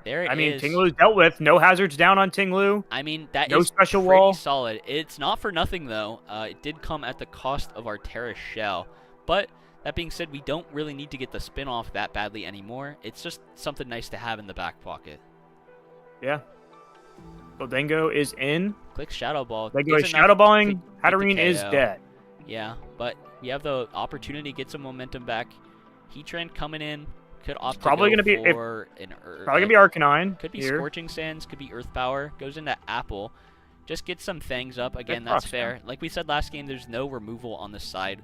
There it is. I mean, Ting Lu's dealt with. No hazards down on Ting Lu. I mean, that No is special pretty wall. solid. It's not for nothing, though. It did come at the cost of our Terra Shell. But that being said, we don't really need to get the spin off that badly anymore. It's just something nice to have in the back pocket. Yeah. Goldango is in. Click Shadow Ball. Goldango Gets is enough shadowballing. to get the Hatterene is KO. dead. Yeah, but we have the opportunity to get some momentum back. Heatran coming in. Could opt probably to go gonna be- if- for an Earth. Probably gonna be Arcanine. Could be here. Scorching Sands, could be Earth Power. Goes into Apple. Just get some things up. Again, Good that's procs, fair. Like we said last game, there's no removal on the side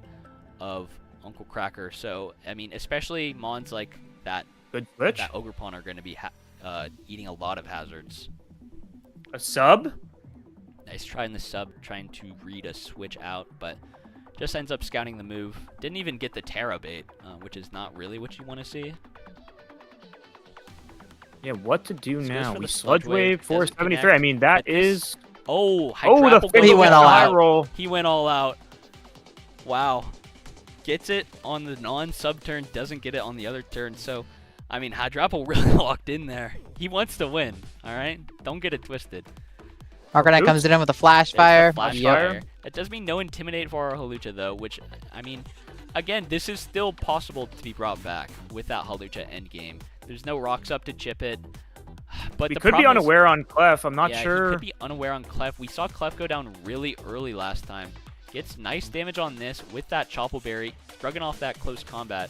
of Uncle Cracker. So, I mean, especially Mons like that, Good switch. that Ogerpon are going to be eating a lot of hazards. A sub. Nice try in the sub, trying to read a switch out, but just ends up scouting the move. Didn't even get the Terra bait, which is not really what you want to see. Yeah, what to do So goes now? for We the Sludge Sludge Wave, Wave doesn't 473. connect, I mean, that but this- is. Oh, Oh, the Hydrapple fish goes He went for all the out. high roll. He went all out. Wow. Gets it on the non-sub turn, doesn't get it on the other turn. So, I mean, Hydrapple really locked in there. He wants to win, all right? Don't get it twisted. Arcanine Oops. comes in with a flash There's the fire. Flash Yep. fire. That does mean no Intimidate for our Halucha, though, which, I mean, again, this is still possible to be brought back with that Halucha endgame. There's no rocks up to chip it. But We the could be problem is- unaware on Clef. I'm not yeah, sure. he could be unaware on Clef. We saw Clef go down really early last time. Gets nice damage on this with that Chople Berry, shrugging off that close combat.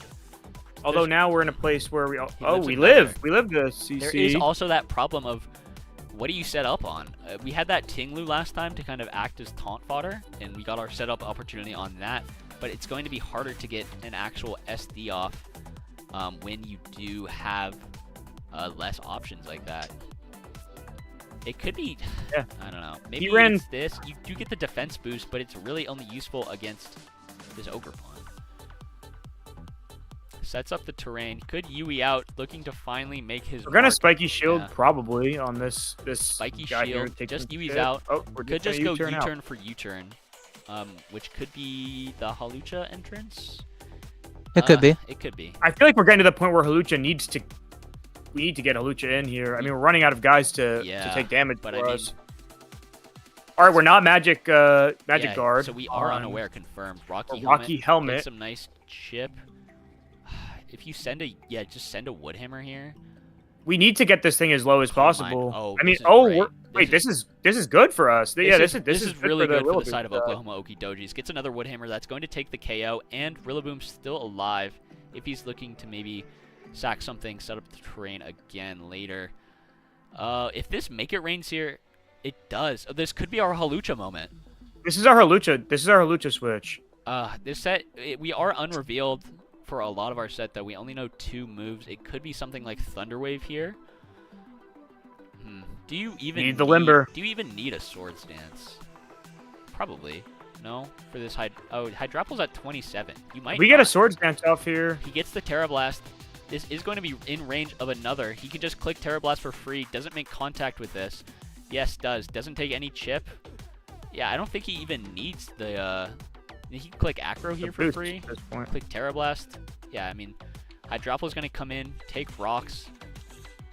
Although there's- now we're in a place where we. He Oh, lives we in live. Nightmare. We live the CC. There is also that problem of what do you set up on? We had that Ting Lu last time to kind of act as taunt fodder, and we got our setup opportunity on that. But it's going to be harder to get an actual SD off when you do have less options like that. It could be, Yeah. I don't know. Maybe ran- it's this. You do get the defense boost, but it's really only useful against this Ogerpon. Sets up the terrain. Could Yui out, looking to finally make his We're gonna mark. spiky shield Yeah. probably on this Spiky guy here shield, taking just some Yui's shit. out. Oh, we're Could gonna just go U-turn out. U-turn for U-turn, which could be the Halucha entrance. It could be. It could be. I feel like we're getting to the point where Halucha needs to. We need to get Halucha in here. I mean, we're running out of guys to Yeah, take damage but for I mean- us. All right, we're not magic Yeah, guard. So we are on unaware confirmed. a Rocky Rocky Get helmet. some nice chip. If you send a just send a Woodhammer here. We need to get this thing as low as Come on. possible. Oh, I mean, this is oh, great. we're, wait, this is good for us. Yeah, this is really good for the Rillaboom side of side. Oklahoma Okidojis. Gets another Woodhammer that's going to take the KO, and Rillaboom's still alive if he's looking to maybe sack something, set up the terrain again later. If this Make It Rains here, it does. This could be our Halucha moment. This is our Halucha. This is our Halucha switch. This set, we are unrevealed for a lot of our set, though. We only know 2 moves. It could be something like Thunder Wave here. Do you even Need the limber. Do you even need a Swords Dance? Probably. No? For this Hydrapple's at 27. You might We get a not. Swords Dance off here. He gets the Terra Blast. this is going to be in range of another. He can just click Terra Blast for free. Doesn't make contact with this. Yes, does. Doesn't take any chip. Yeah, I don't think he even needs the. He can click Acro here for boost free. at this point. Click Terra Blast. Yeah, I mean, Hydroplo's going to come in, take rocks.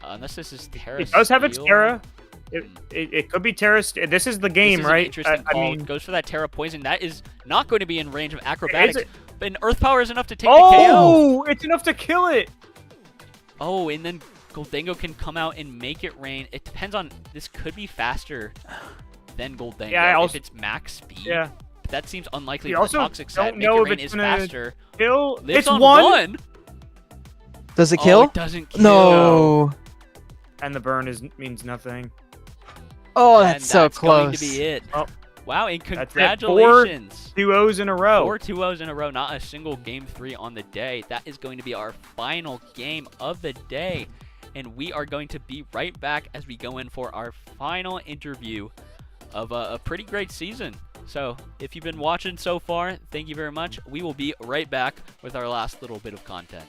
Unless this is Terra. It does have its Steel. Terra. It could be Terra. This is the game, This is right? An interesting I call. mean, Goes for that Terra Poison. That is not going to be in range of acrobatics. And Earth Power is enough to take the KO. oh, it's enough to kill it. Oh, and then Goldango can come out and make it rain. It depends on. This could be faster than Goldango Yeah, if it's max speed. Yeah. But that seems unlikely You for the also Toxic set. don't Make know it if rain it's is gonna faster. Kill. Lives It's on one. Does it Oh, kill? it doesn't kill. No. And the burn means nothing. Oh, And that's so that's going close. to be it. Oh. Wow, and That's it. congratulations. 2 O's in a row. 4 2-0s in a row, not a single game 3 on the day. That is going to be our final game of the day. And we are going to be right back as we go in for our final interview of a pretty great season. So if you've been watching so far, thank you very much. We will be right back with our last little bit of content.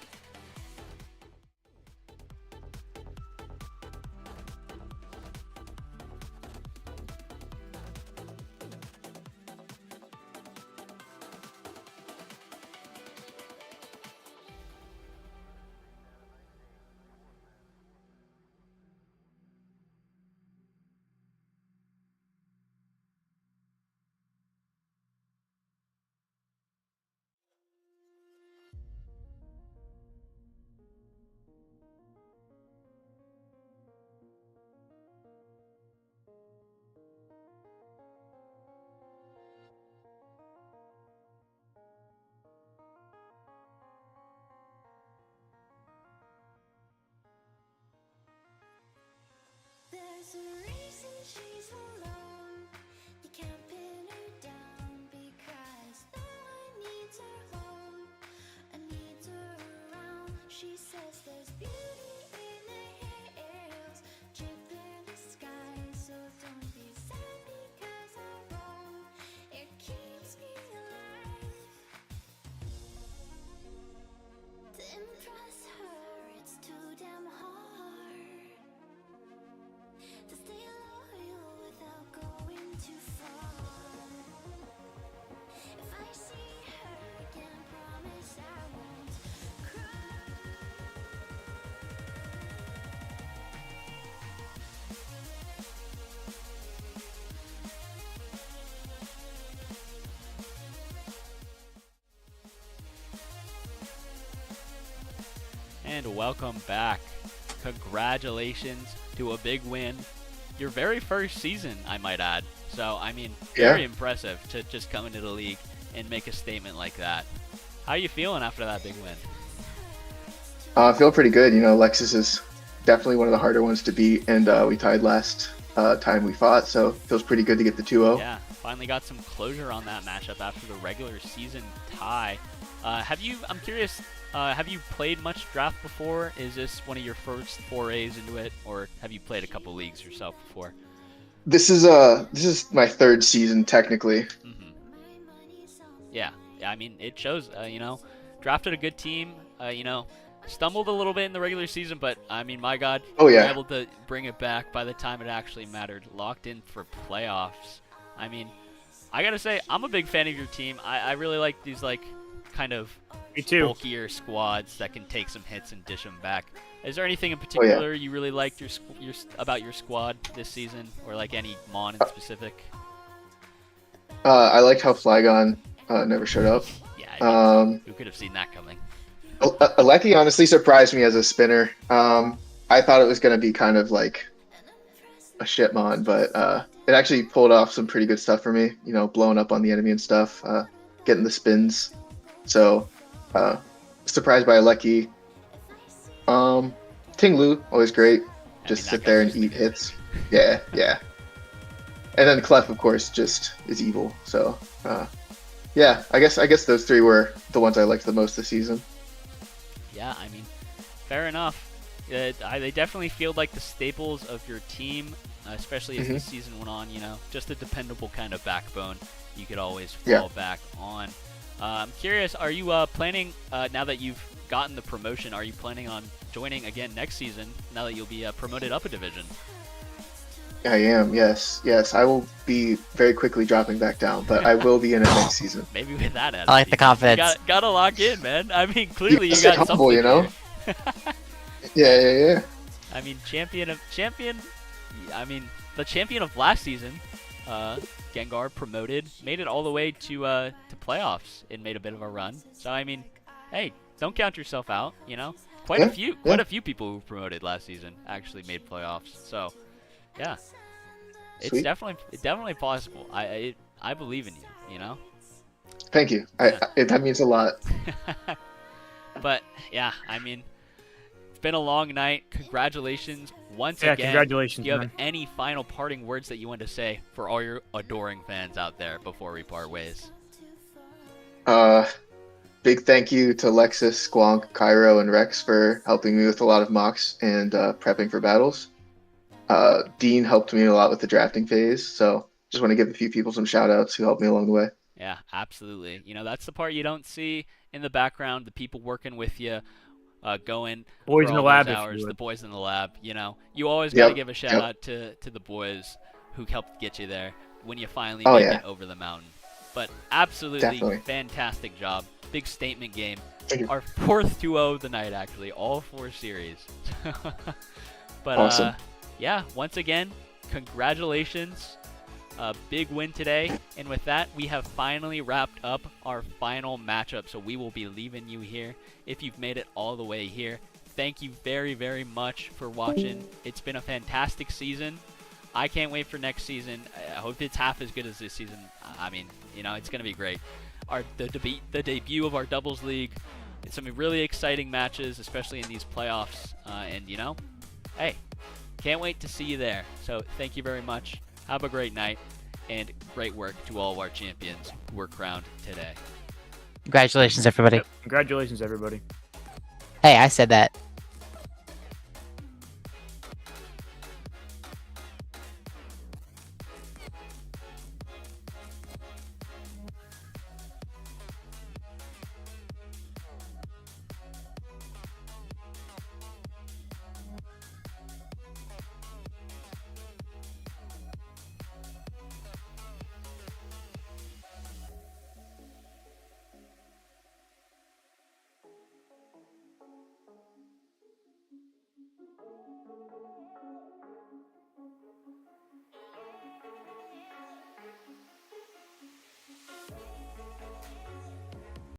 There's a reason she's alone. You can't pin her down because no one needs her home and needs her around. She says there's beauty in the hills, chip in the sky. So don't be sad because I'm wrong. It keeps me alive. To impress her, it's too damn hard. To stay loyal without going too far. If I see her again, promise I won't cry. And welcome back. Congratulations to a big win. Your very first season, I might add. So, I mean, very impressive to just come into the league and make a statement like that. How are you feeling after that big win? I feel pretty good. You know, Lexus is definitely one of the harder ones to beat, and we tied last time we fought, so it feels pretty good to get the 2-0. Yeah, finally got some closure on that matchup after the regular season tie. I'm curious, have you played much draft before? Is this one of your first forays into it, or have you played a couple leagues yourself before? This is my third season technically. Yeah, I mean, it shows, drafted a good team, stumbled a little bit in the regular season, but, I mean, my God, Oh, you were yeah. able to bring it back by the time it actually mattered. Locked in for playoffs. I mean, I gotta say, I'm a big fan of your team. I really like these, kind of Me too. bulkier squads that can take some hits and dish them back. Is there anything in particular you really liked about your squad this season, or any Mon in specific? I liked how Flygon never showed up. Yeah, I mean, who could have seen that coming? Aleki honestly surprised me as a spinner. I thought it was going to be kind of like a shitmon, but it actually pulled off some pretty good stuff for me. You know, blowing up on the enemy and stuff, getting the spins. So, surprised by Aleki. Ting Lu, always great. Just that sit there and guy's eat hits. Yeah. And then Clef, of course, just is evil. So, yeah, I guess those three were the ones I liked the most this season. Yeah, I mean, fair enough. They definitely feel like the staples of your team, especially as the season went on. Just a dependable kind of backbone you could always fall back on. I'm curious, are you planning, now that you've gotten the promotion, are you planning on joining again next season now that you'll be promoted up a division? I am. Yes. I will be very quickly dropping back down, but I will be in it next season. Maybe with that attitude. I like the confidence. Gotta lock in, man. I mean, clearly you Stay got humble, something you know? here. Yeah. I mean, the champion of last season, Gengar promoted, made it all the way to playoffs and made a bit of a run. So I mean, hey, don't count yourself out. You know, quite a few people who promoted last season actually made playoffs. So yeah, it's Sweet. definitely possible. I believe in you. You know. Thank you. That means a lot. But yeah, I mean, it's been a long night. Congratulations once Yeah, again. congratulations, Do you have man. any final parting words that you want to say for all your adoring fans out there before we part ways? Big thank you to Lexus, Squonk, Cairo, and Rex for helping me with a lot of mocks and prepping for battles. Dean helped me a lot with the drafting phase, so just want to give a few people some shout outs who helped me along the way. Yeah, absolutely. You know, that's the part you don't see in the background, the people working with you, going Boys for in the all lab, those if you hours, would. the boys in the lab. You know, you always got to Yep, give a shout yep. out to the boys who helped get you there when you finally Oh, make yeah. it over the mountain. But absolutely Definitely. fantastic job. Big statement game. Thank you. Our fourth 2-0 of the night, actually. All 4 series. But Awesome. yeah, once again, congratulations. Big win today. And with that, we have finally wrapped up our final matchup. So we will be leaving you here. If you've made it all the way here, thank you very, very much for watching. It's been a fantastic season. I can't wait for next season. I hope it's half as good as this season. I mean, you know, it's going to be great. The debut of our doubles league. It's some really exciting matches, especially in these playoffs. And, you know, hey, can't wait to see you there. So thank you very much. Have a great night. And great work to all of our champions who were crowned today. Congratulations, everybody. Congratulations, everybody. Hey, I said that.